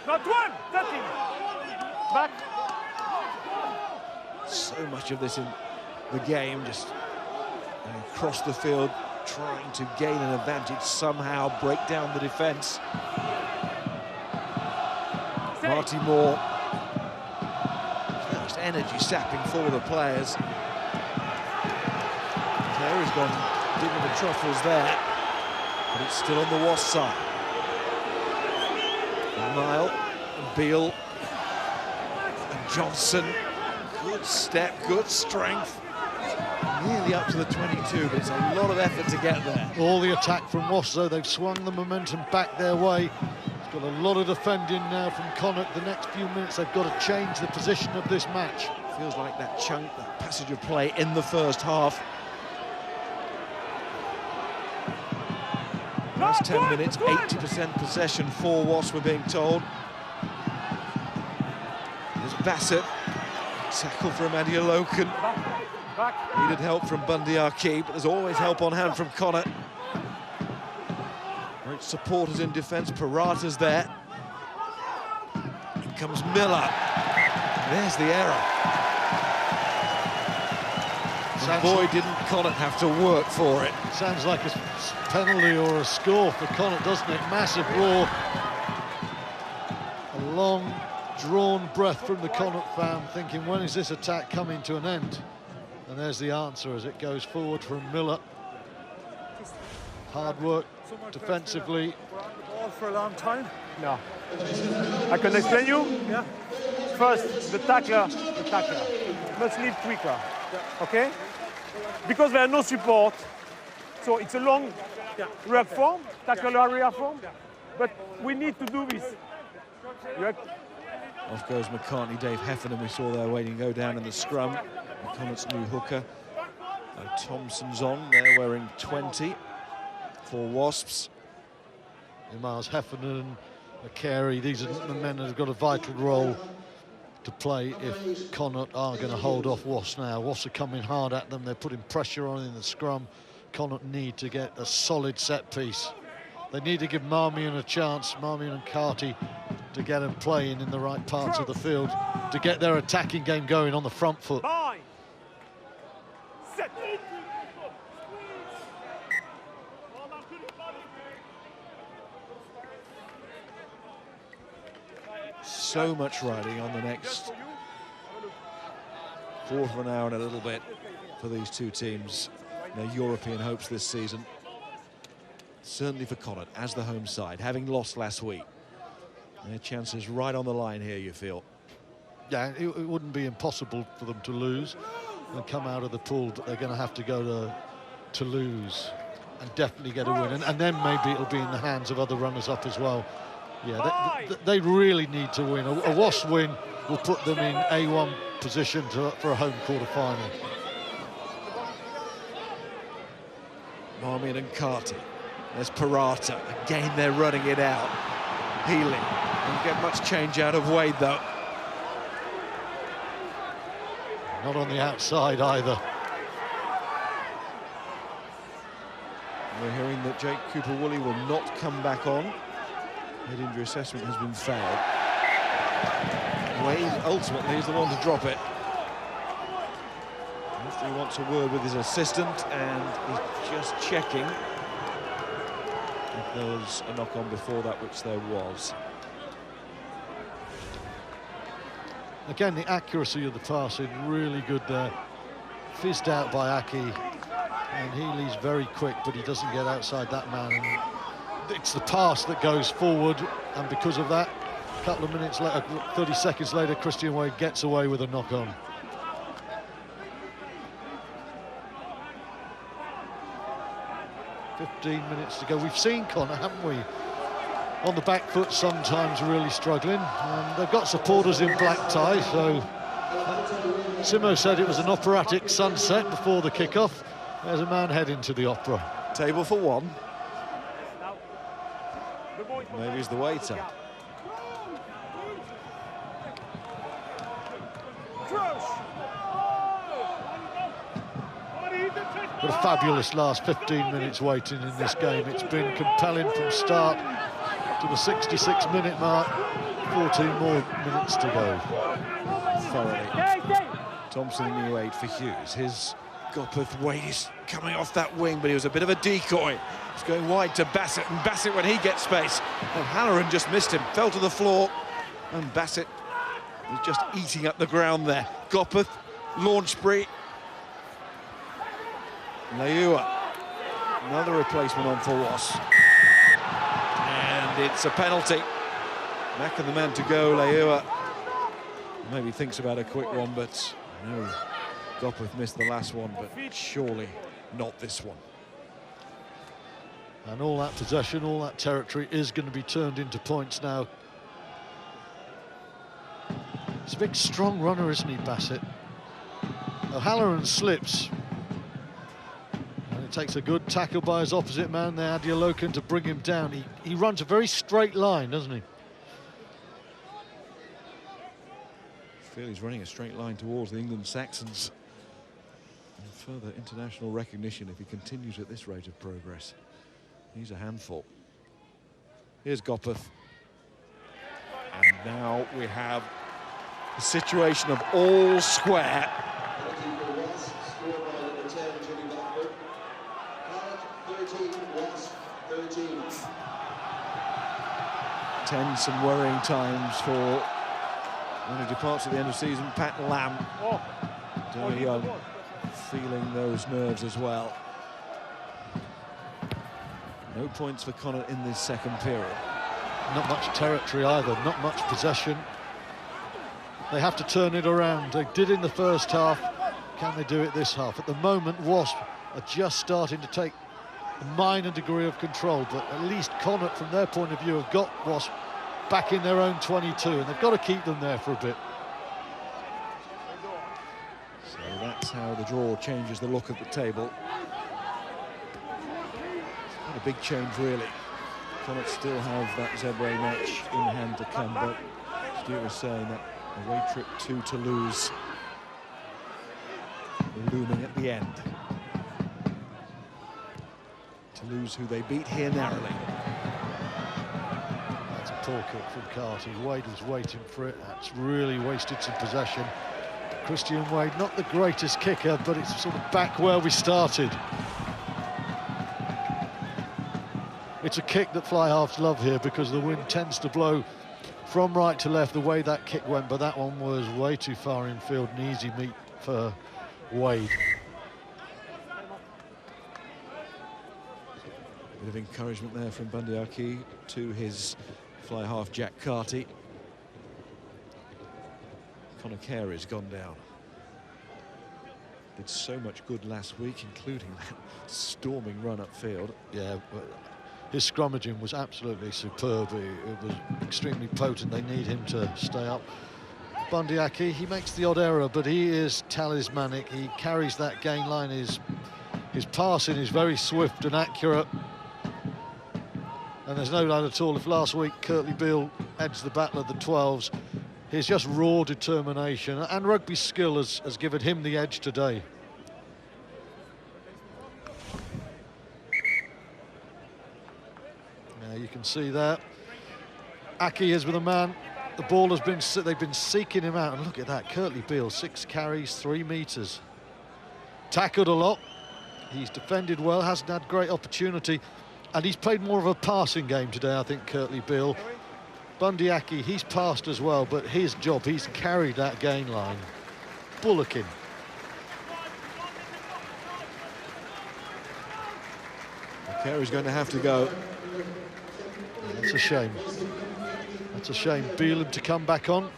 Not one, nothing. Back. So much of this in the game, just across the field, trying to gain an advantage, somehow break down the defence. Marty Moore, just energy sapping for the players. Terry's gone digging the truffles there, but it's still on the Wasps side. Nile And Beale and Johnson. Good step, good strength. Nearly up to the 22, but it's a lot of effort to get there. All the attack from Wasps, though, they've swung the momentum back their way. It's got a lot of defending now from Connacht. The next few minutes, they've got to change the position of this match. Feels like that chunk, that passage of play in the first half. Last 10 minutes, 80% possession for Wasps, we're being told. There's Bassett. Tackle from Adeoloken. Needed help from Bundy Arki, but there's always help on hand from Connacht. Great supporters in defence. Parata's there. In comes Miller. There's the error. And boy, didn't Connacht have to work for it. Sounds like a penalty or a score for Connacht, doesn't it? Massive roar. A long, drawn breath from the Connacht fan, thinking, when is this attack coming to an end? And there's the answer as it goes forward from Miller. Hard work defensively. Ball for a long time? No. I can explain you? Yeah. First, the tackler must leave quicker. Okay? Because there are no support, so it's a long ruck form, tackle area form, but we need to do this. Off goes McCartney, Dave Heffernan, we saw there waiting to go down in the scrum. Connacht's new hooker. Thompson's on, they're wearing 20 for Wasps. Miles Heffernan, Carey, these are the men that have got a vital role to play if Connacht are going to hold off Wasps now. Wasps are coming hard at them, they're putting pressure on in the scrum. Connacht need to get a solid set piece. They need to give Marmion a chance, Marmion and Carty, to get them playing in the right parts of the field, to get their attacking game going on the front foot. So much riding on the next quarter of an hour and a little bit for these two teams. Their European hopes this season. Certainly for Connacht as the home side, having lost last week. Their chances right on the line here, you feel? Yeah, it wouldn't be impossible for them to lose and come out of the pool, but they're going to have to go to Toulouse and definitely get a win. And then maybe it'll be in the hands of other runners-up as well. Yeah, they really need to win. A Wasps win will put them in A1 position for a home quarter-final. Marmion and Carty. There's Parata. Again, they're running it out. Healy. Don't get much change out of Wade, though. Not on the outside either. We're hearing that Jake Cooper-Woolley will not come back on. Head injury assessment has been failed. Wade ultimately is the one to drop it. He wants a word with his assistant and he's just checking if there was a knock-on before that, which there was. Again, the accuracy of the passing really good there. Fizzed out by Aki, and Healy's very quick, but he doesn't get outside that man. And it's the pass that goes forward, and because of that, a couple of minutes later, 30 seconds later, Christian Wade gets away with a knock-on. .15 minutes to go. We've seen Connacht, haven't we, on the back foot sometimes really struggling. They've got supporters in black tie, so Simo said it was an operatic sunset before the kickoff. There's a man heading to the opera. Table for one. Maybe he's the waiter. What a fabulous last 15 minutes waiting in this game. It's been compelling from start to the 66-minute mark. 14 more minutes to go. Thoroughly. Thompson in the 8 for Hughes. His Gopeth Wade is coming off that wing, but he was a bit of a decoy. He's going wide to Bassett, and Bassett, when he gets space, and Halloran just missed him, fell to the floor, and Bassett was just eating up the ground there. Gopeth, launch spree. Leua, another replacement on for Wasps. And it's a penalty. Mack and the man to go. Leua maybe thinks about a quick one, but no. Gopeth missed the last one, but surely not this one. And all that possession, all that territory is going to be turned into points now. He's a big, strong runner, isn't he, Bassett? O'Halloran slips. And it takes a good tackle by his opposite man there, Adeolokan, to bring him down. He runs a very straight line, doesn't he? I feel he's running a straight line towards the England Saxons. And further international recognition if he continues at this rate of progress. He's a handful. Here's Gopeth. And now we have a situation of all square. Tense and worrying times for when he departs at the end of the season. Pat Lam, young, feeling those nerves as well. No points for Connacht in this second period. Not much territory either, not much possession. They have to turn it around. They did in the first half. Can they do it this half? At the moment, Wasps are just starting to take a minor degree of control, but at least Connacht, from their point of view, have got Wasps back in their own 22, and they've got to keep them there for a bit. So that's how the draw changes the look of the table. It's not a big change, really. Connacht still have that Zebre match in hand to come, but Stuart was saying that away trip to Toulouse looming at the end. Toulouse, who they beat here narrowly. That's a poor kick from Carty. Wade was waiting for it. That's really wasted some possession. Christian Wade, not the greatest kicker, but it's sort of back where we started. It's a kick that fly-halves love here because the wind tends to blow from right to left the way that kick went, but that one was way too far infield, an easy meet for Wade. Bit of encouragement there from Bundyaki to his fly-half Jack Carty. Conor Carey's gone down. Did so much good last week, including that storming run upfield. Yeah, but his scrummaging was absolutely superb. It was extremely potent. They need him to stay up. Bundyaki, he makes the odd error, but he is talismanic. He carries that gain line. His passing is very swift and accurate. And there's no doubt at all, if last week Curtly Beale edged the battle of the 12s, his just raw determination and rugby skill has given him the edge today. Now you can see there, Aki is with a man. The ball has been, they've been seeking him out, and look at that, Curtly Beale, 6 carries, 3 metres. Tackled a lot, he's defended well, hasn't had great opportunity, and he's played more of a passing game today, I think, Curtly Beale. Bundyaki, he's passed as well, but his job, he's carried that gain line. Bullocking. Carey's going to have to go. Yeah, that's a shame. That's a shame. Beale to come back on.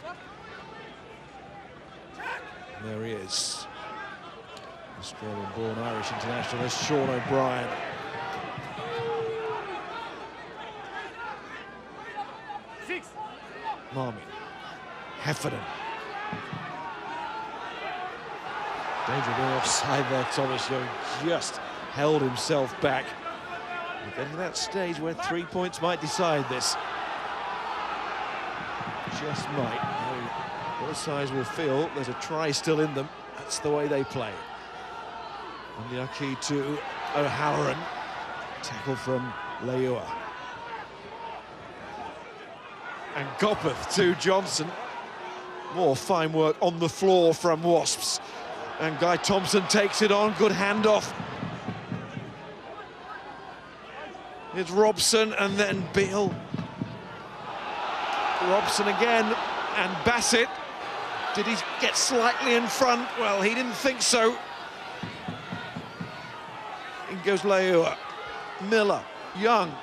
And there he is. Australian-born Irish internationalist Sean O'Brien. Marmy, Heffernan. Danger of being offside there. Thomas Young just held himself back. We're getting to that stage where 3 points might decide this. Just might. Both sides will feel there's a try still in them. That's the way they play. And the key to O'Halloran. Tackle from Leua. And Gopeth to Johnson. More fine work on the floor from Wasps. And Guy Thompson takes it on. Good handoff. It's Robson and then Beale. Robson again, and Bassett. Did he get slightly in front? Well, he didn't think so. In goes Leua. Miller, Young.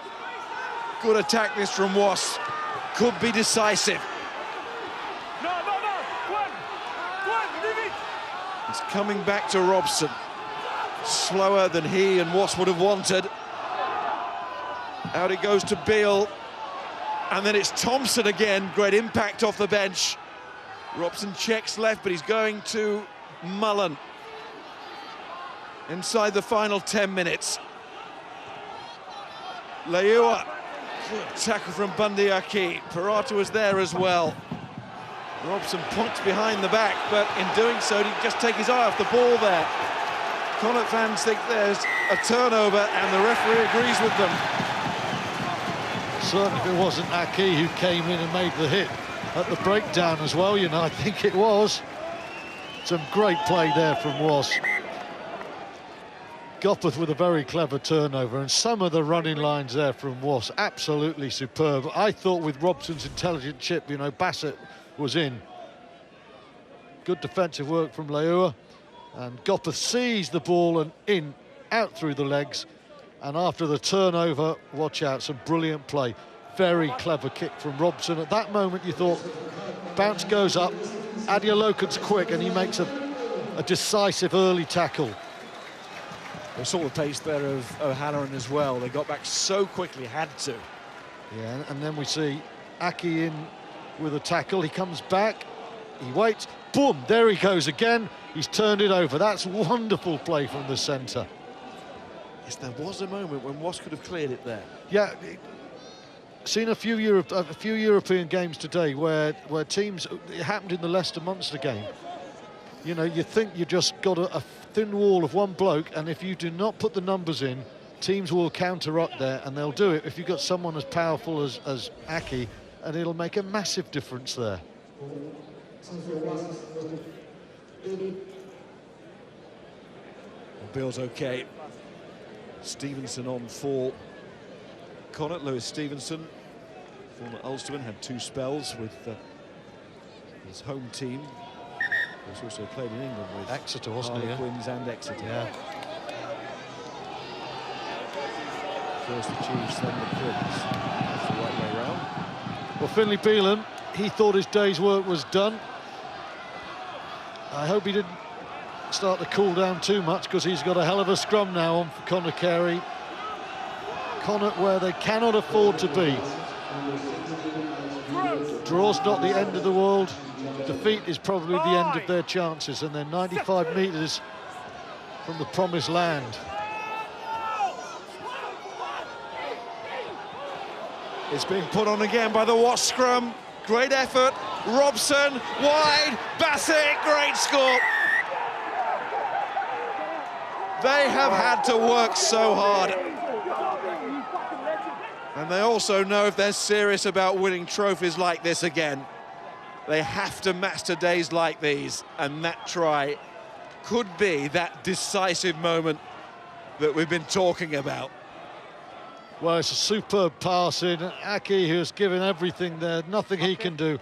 Good attack this from Wasps. could be decisive. It's coming back to Robson. Slower than he and Wasps would have wanted. Out it goes to Beale. And then it's Thompson again. Great impact off the bench. Robson checks left, but he's going to Mullen. Inside the final 10 minutes. Leua. Good tackle from Bundy Aki. Parata was there as well. Robson points behind the back, but in doing so, he just take his eye off the ball there. Connacht fans think there's a turnover, and the referee agrees with them. Certainly if it wasn't Aki who came in and made the hit at the breakdown as well, you know, I think it was. Some great play there from Wasps. Gopeth with a very clever turnover, and some of the running lines there from Wasps, absolutely superb. I thought with Robson's intelligent chip, you know, Bassett was in. Good defensive work from Leua, and Gopeth sees the ball and in, out through the legs, and after the turnover, watch out, some brilliant play. Very clever kick from Robson. At that moment you thought, bounce goes up, Adeolokun's quick, and he makes a decisive early tackle. They saw the pace there of O'Halloran as well. They got back so quickly, had to. Yeah, and then we see Aki in with a tackle. He comes back, he waits, boom, there he goes again. He's turned it over. That's wonderful play from the centre. Yes, there was a moment when Wasps could have cleared it there. Yeah, seen a few European games today where teams, it happened in the Leicester-Munster game. You know, you think you just got a thin wall of one bloke, and if you do not put the numbers in, teams will counter-up there, and they'll do it if you've got someone as powerful as Aki, and it'll make a massive difference there. Bill's okay. Stevenson on for Connacht. Lewis Stevenson, former Ulsterman, had 2 spells with his home team. He's also played in England with Exeter, wasn't he? Harlequins and Exeter. Yeah. First the Chiefs, then the Quins. That's the right way round. Well, Finlay Beelan, he thought his day's work was done. I hope he didn't start to cool down too much, because he's got a hell of a scrum now on for Connacht. Connacht where they cannot afford to be. Draw's not the end of the world. Defeat is probably the end of their chances, and they're 95 metres from the promised land. It's being put on again by the Wasp scrum. Great effort. Robson, wide. Bassett, great score. They have had to work so hard. And they also know if they're serious about winning trophies like this again, they have to master days like these, and that try could be that decisive moment that we've been talking about. Well, it's a superb pass in. Aki, who's given everything there, nothing he can do.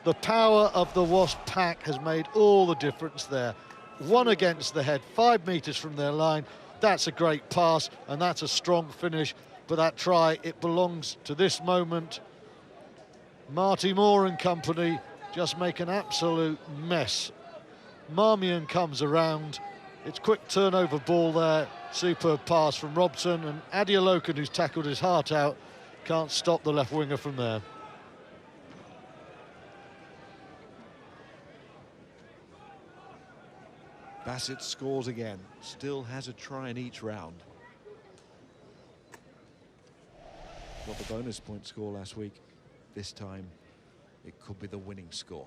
The power of the Wasp pack has made all the difference there. One against the head, 5 metres from their line. That's a great pass, and that's a strong finish. But that try, it belongs to this moment. Marty Moore and company just make an absolute mess. Marmion comes around. It's quick turnover ball there. Superb pass from Robson, and Adeolokun, who's tackled his heart out, can't stop the left winger from there. Bassett scores again. Still has a try in each round. Got the bonus point score last week. This time, it could be the winning score.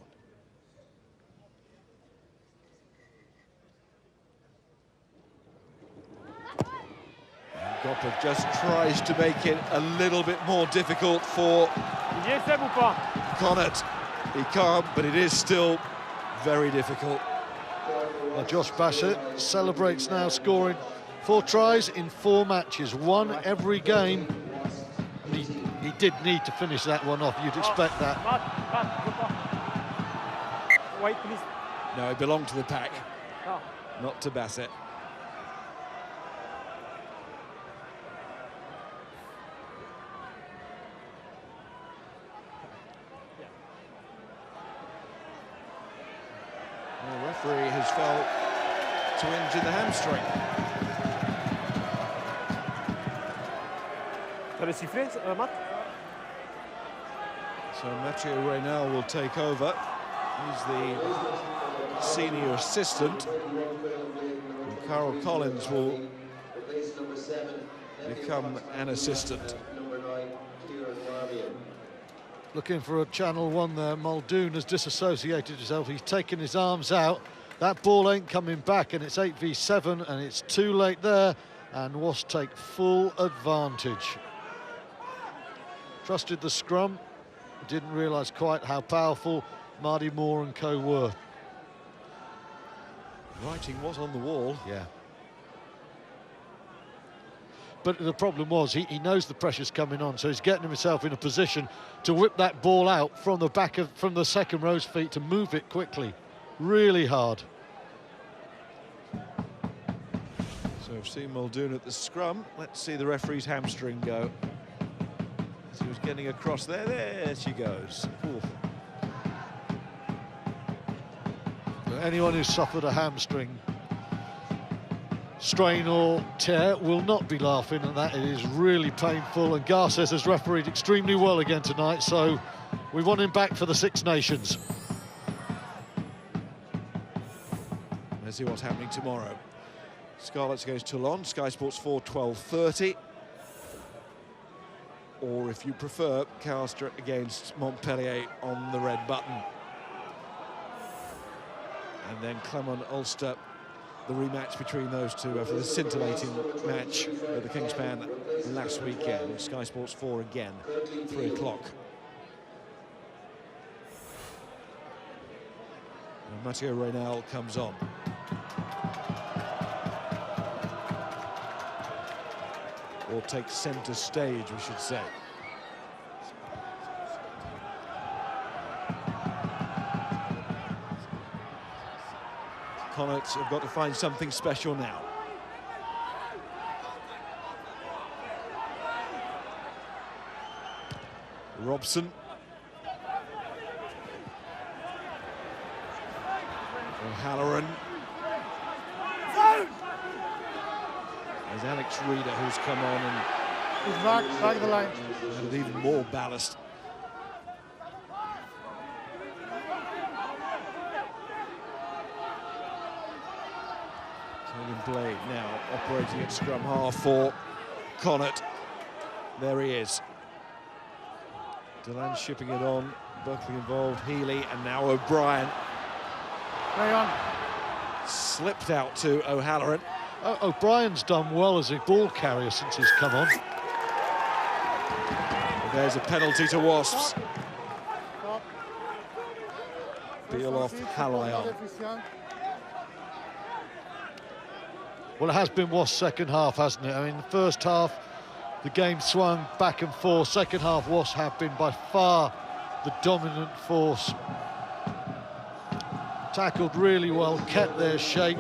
Gopeth just tries to make it a little bit more difficult for Connacht. He can't, but it is still very difficult. Well, Josh Bassett celebrates now, scoring 4 tries in 4 matches, 1 every game. And he did need to finish that one off, you'd expect that. Wait, please. No, it belonged to the pack, not to Bassett. referee has felt to injure the hamstring. Le sifflet, Matt? So Mathieu Reynal will take over. He's the senior assistant. And Carol Collins will become an assistant. Looking for a channel one there. Muldoon has disassociated himself. He's taken his arms out. That ball ain't coming back, and it's 8v7, and it's too late there. And Wasps take full advantage. Trusted the scrum. Didn't realise quite how powerful Marty Moore and co were. Writing was on the wall. Yeah. But the problem was he knows the pressure's coming on, so he's getting himself in a position to whip that ball out from the back of from the second row's feet to move it quickly. Really hard. So we've seen Muldoon at the scrum. Let's see the referee's hamstring go. As he was getting across there. There she goes. Oof. Anyone who's suffered a hamstring strain or tear will not be laughing at that. It is really painful, and Garces has refereed extremely well again tonight, so we want him back for the Six Nations. Let's see what's happening tomorrow. Scarlets against Toulon, Sky Sports 4, 12:30. Or if you prefer, Castres against Montpellier on the red button. And then Clermont-Ulster, the rematch between those two after the scintillating match at the Kingspan last weekend. Sky Sports 4 again, 3 o'clock. And Mathieu Reynal comes on. Or takes centre stage, we should say. Connacht have got to find something special now. Robson. O'Halloran. There's Alex Reeder, who's come on and he's back the line. Added even more ballast. Blade now operating at scrum half for Connacht. There he is. Delan shipping it on. Buckley involved, Healy, and now O'Brien. Play on. Slipped out to O'Halloran. O'Brien's done well as a ball carrier since he's come on. There's a penalty to Wasps. Beal off Halayan. Well, it has been Wasps' second half, hasn't it? I mean, the first half, the game swung back and forth. Second half, Wasps have been by far the dominant force. Tackled really well, kept their shape.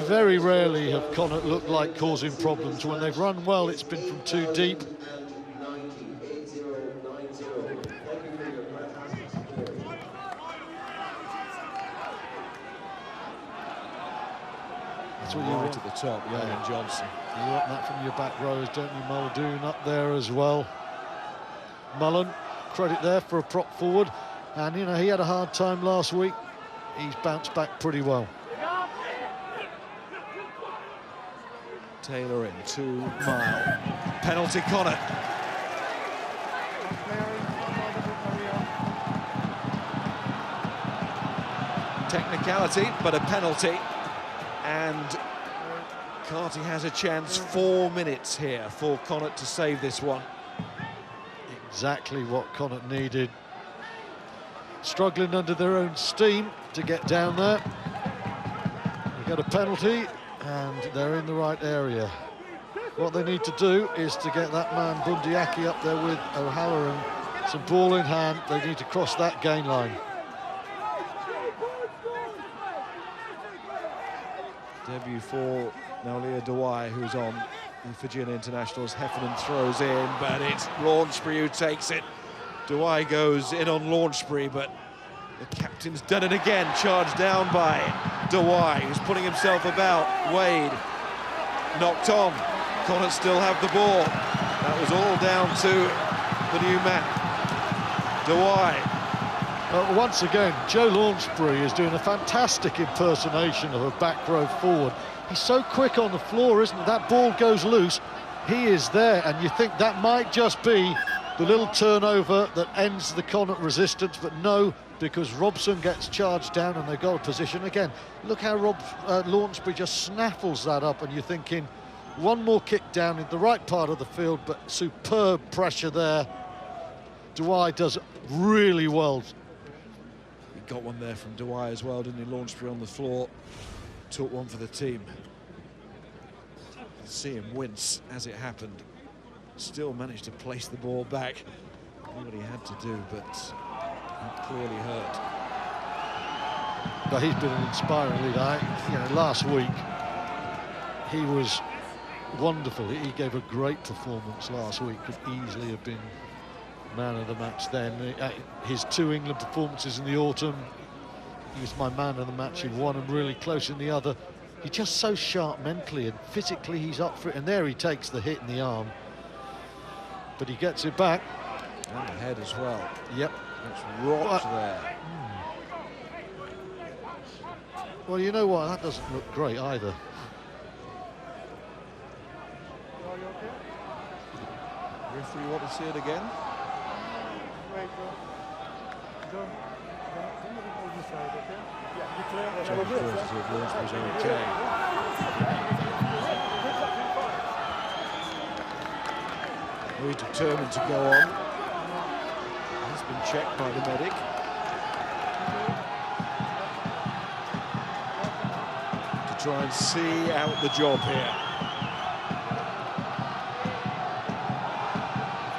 Very rarely have Connacht looked like causing problems. When they've run well, it's been from too deep. That's what you right at the top, Young and Johnson. You want that from your back rows, don't you? Muldoon up there as well. Mullen, credit there for a prop forward. And, you know, he had a hard time last week. He's bounced back pretty well. Taylor in, 2 mile. Penalty Connacht. Technicality, but a penalty. And Carty has a chance, 4 minutes here for Connacht to save this one. Exactly what Connacht needed. Struggling under their own steam to get down there. They got a penalty and they're in the right area. What they need to do is to get that man Bundiaki up there with O'Halloran. Some ball in hand, they need to cross that gain line. Debut for Naulia Dawai, who's on the Fijian Internationals. Heffernan throws in, but it's Launchbury who takes it. Dawai goes in on Launchbury, but The captain's done it again, charged down by Dewey, who's putting himself about. Wade knocked on. Connacht still have the ball. That was all down to the new man, Dewey. Once again, Joe Launchbury is doing a fantastic impersonation of a back row forward. He's so quick on the floor, isn't it? That ball goes loose, he is there, and you think that might just be the little turnover that ends the Connacht resistance, but no, because Robson gets charged down and they got a position again. Look how Launchbury just snaffles that up, and you're thinking one more kick down in the right part of the field, but superb pressure there. Dewey does really well. He got one there from Dewey as well, didn't he? Launchbury on the floor, took one for the team. See him wince as it happened. Still managed to place the ball back. Knew what he had to do, but it clearly hurt. But he's been an inspiring leader. Last week he was wonderful. He gave a great performance last week. Could easily have been man of the match then. His 2 England performances in the autumn, he was my man of the match. He won and really close in the other. He's just so sharp mentally, and physically he's up for it. And there he takes the hit in the arm, but he gets it back. And the head as well. Yep. It's rocked there. Well, you know what? That doesn't look great either. Referee want to see it again? Okay. Very determined to go on. He's been checked by the medic. To try and see out the job here.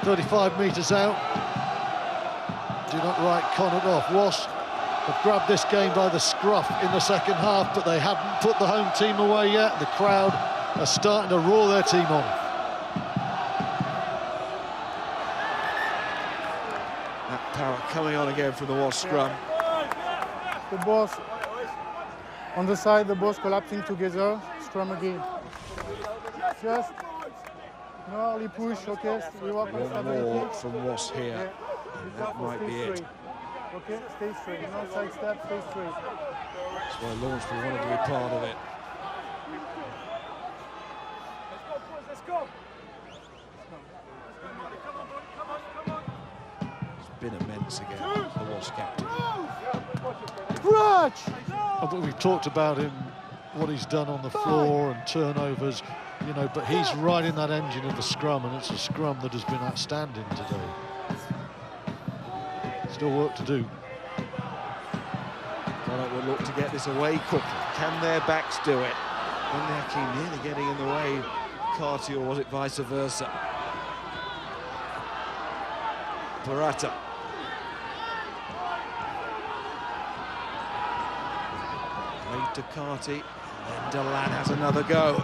35 metres out. Do not write Connacht off. Wasps have grabbed this game by the scruff in the second half, but they haven't put the home team away yet. The crowd are starting to roar their team on. That power coming on again from the Wasps scrum. The boss on the side, the boss collapsing together. Scrum again. Just no early push, okay? We work on One stability. more from Wasps here. Yeah. And that might be it. Okay, stay straight. No side step, stay straight. That's why Launchbury wanted to be part of it. Let's go. It's been immense again, the Wasps captain. Crutch! We've talked about him, what he's done on the floor and turnovers, but he's right in that engine of the scrum, and it's a scrum that has been outstanding today. Still work to do. Connacht will look to get this away quickly. Can their backs do it? Connacht nearly getting in the way, Carty, or was it vice versa? Barata. Wade to Carty, and then Delan has another go.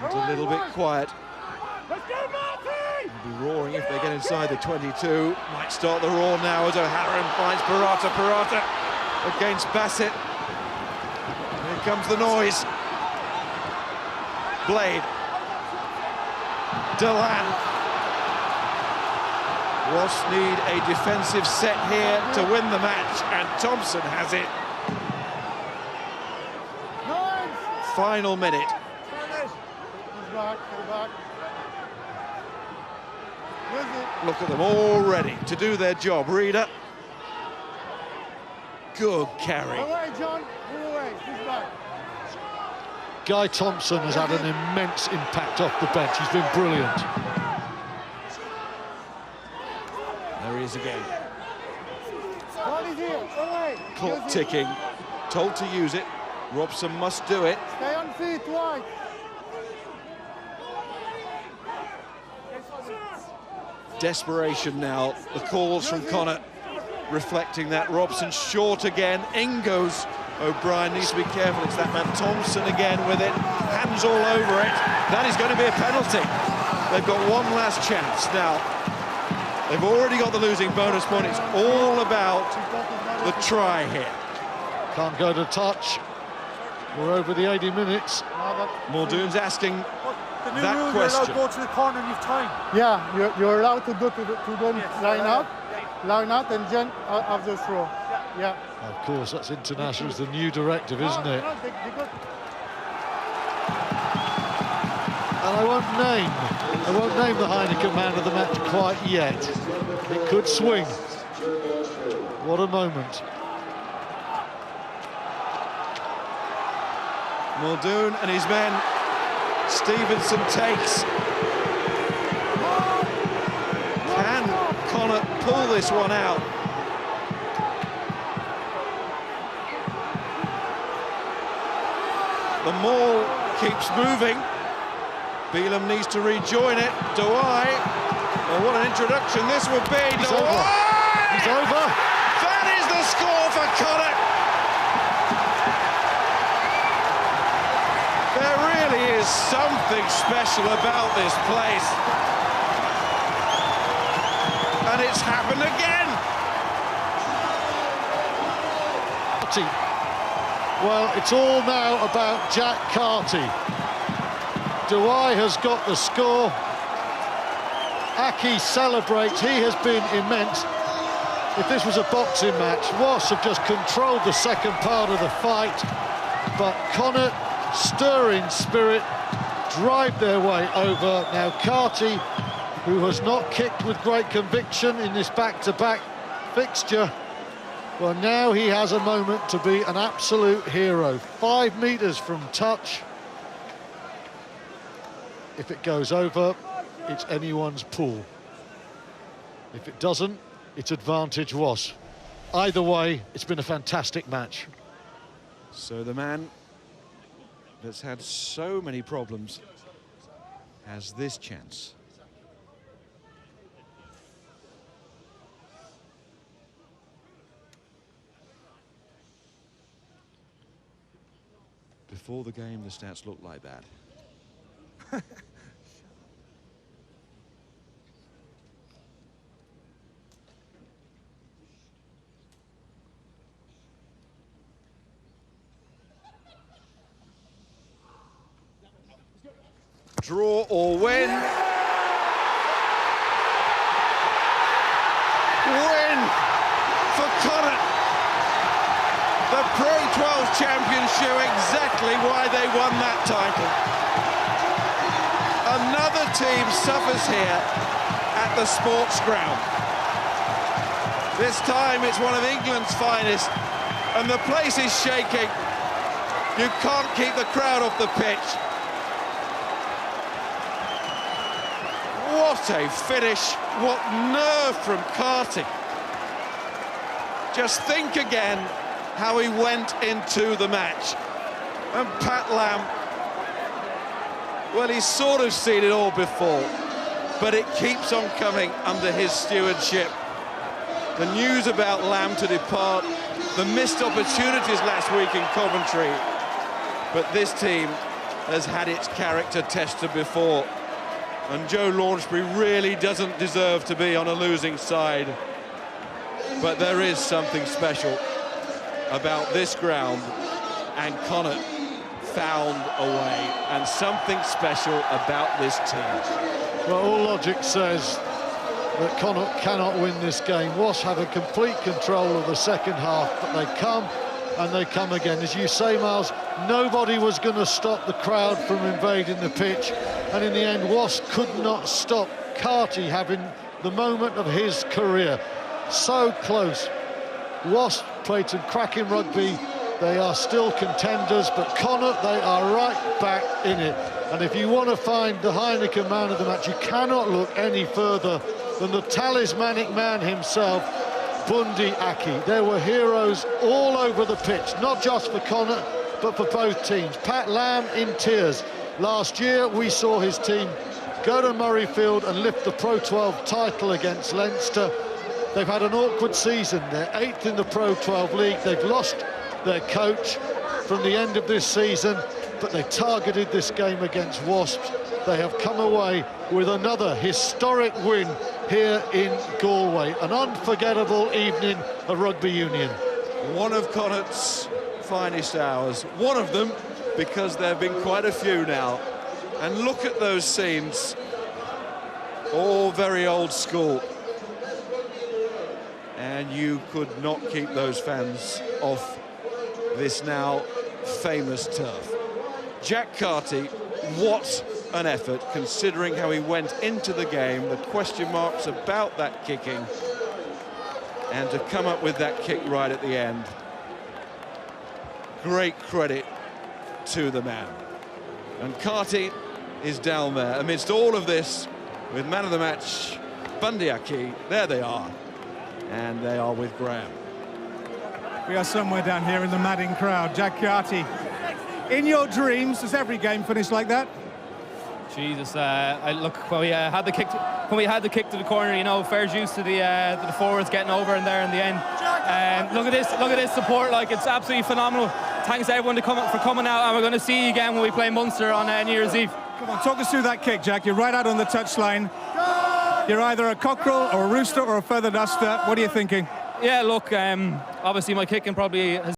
And a little bit quiet. They'll be roaring if they get inside the 22. Might start the roar now as O'Halloran finds Barata. Barata against Bassett. Here comes the noise. Blade. Delan. Wasps need a defensive set here to win the match, and Thompson has it. Final minute. Look at them all ready to do their job. Reader. Good carry. Away, John. Move away. He's back. Guy Thompson has had an immense impact off the bench. He's been brilliant. There he is again. Ball is here. Away. Clock ticking. Told to use it. Robson must do it. Stay on feet, wide. Desperation now. The calls from Connacht reflecting that. Robson short again. In goes O'Brien. Needs to be careful. It's that man Thompson again with it. Hands all over it. That is going to be a penalty. They've got one last chance now. They've already got the losing bonus point. It's all about the try here. Can't go to touch. We're over the 80 minutes. Muldoon's asking The new that rule, question. you're allowed to go to the corner and you've time. Yeah, you're allowed to go to the line out and then have the throw. Yeah. Of course, that's international. It's the new directive, isn't it? And I won't name the Heineken man of the match quite yet. It could swing. What a moment. Muldoon and his men. Stevenson takes. Can Connacht pull this one out? The maul keeps moving. Beelum needs to rejoin it. Douai. Oh, what an introduction this would be. He's over. He's over. That is the score for Connacht. There really is something special about this place. And it's happened again. Well, it's all now about Jack Carty. Douai has got the score. Aki celebrates. He has been immense. If this was a boxing match, Wasps have just controlled the second part of the fight. But Connacht, stirring spirit, drive their way over. Now Carty, who has not kicked with great conviction in this back-to-back fixture, well, now he has a moment to be an absolute hero. 5 metres from touch. If it goes over, it's anyone's pool. If it doesn't, it's advantage Wasps. Either way, it's been a fantastic match. So the man that's had so many problems has this chance. Before the game, the stats looked like that. Draw or win. Win for Connacht. The Pro 12 champions show exactly why they won that title. Another team suffers here at the sports ground. This time it's one of England's finest, and the place is shaking. You can't keep the crowd off the pitch. What a finish, what nerve from Carty. Just think again how he went into the match. And Pat Lam, well, he's sort of seen it all before, but it keeps on coming under his stewardship. The news about Lam to depart, the missed opportunities last week in Coventry, but this team has had its character tested before. And Joe Launchbury really doesn't deserve to be on a losing side. But there is something special about this ground, and Connacht found a way, and something special about this team. Well, all logic says that Connacht cannot win this game. Wasps have a complete control of the second half, but they come and they come again. As you say, Miles, nobody was going to stop the crowd from invading the pitch, and in the end, Wasps could not stop Carty having the moment of his career. So close. Wasps played some cracking rugby. They are still contenders, but Connacht, they are right back in it. And if you want to find the Heineken man of the match, you cannot look any further than the talismanic man himself, Bundee Aki. There were heroes all over the pitch, not just for Connacht, but for both teams. Pat Lam in tears. Last year, we saw his team go to Murrayfield and lift the Pro 12 title against Leinster. They've had an awkward season. They're 8th in the Pro 12 league. They've lost their coach from the end of this season. but they targeted this game against Wasps. They have come away with another historic win here in Galway. An unforgettable evening of rugby union. One of Connacht's finest hours. One of them, because there have been quite a few now. And look at those scenes. All very old school. And you could not keep those fans off this now famous turf. Jack Carty, what an effort, considering how he went into the game, the question marks about that kicking, and to come up with that kick right at the end. Great credit to the man. And Carty is down there amidst all of this with man of the match, Bundy Aki. There they are. And they are with Graham. We are somewhere down here in the madding crowd. Jack Carty, in your dreams, does every game finish like that? Jesus, look, when we had the kick to the corner, you know, fair dues to the forwards getting over in there in the end. Look at this support, like, it's absolutely phenomenal. Thanks to everyone for coming out, and we're going to see you again when we play Munster on New Year's Eve. Come on, talk us through that kick, Jack. You're right out on the touchline. You're either a cockerel or a rooster or a feather duster. What are you thinking? Yeah, look, obviously my kicking probably has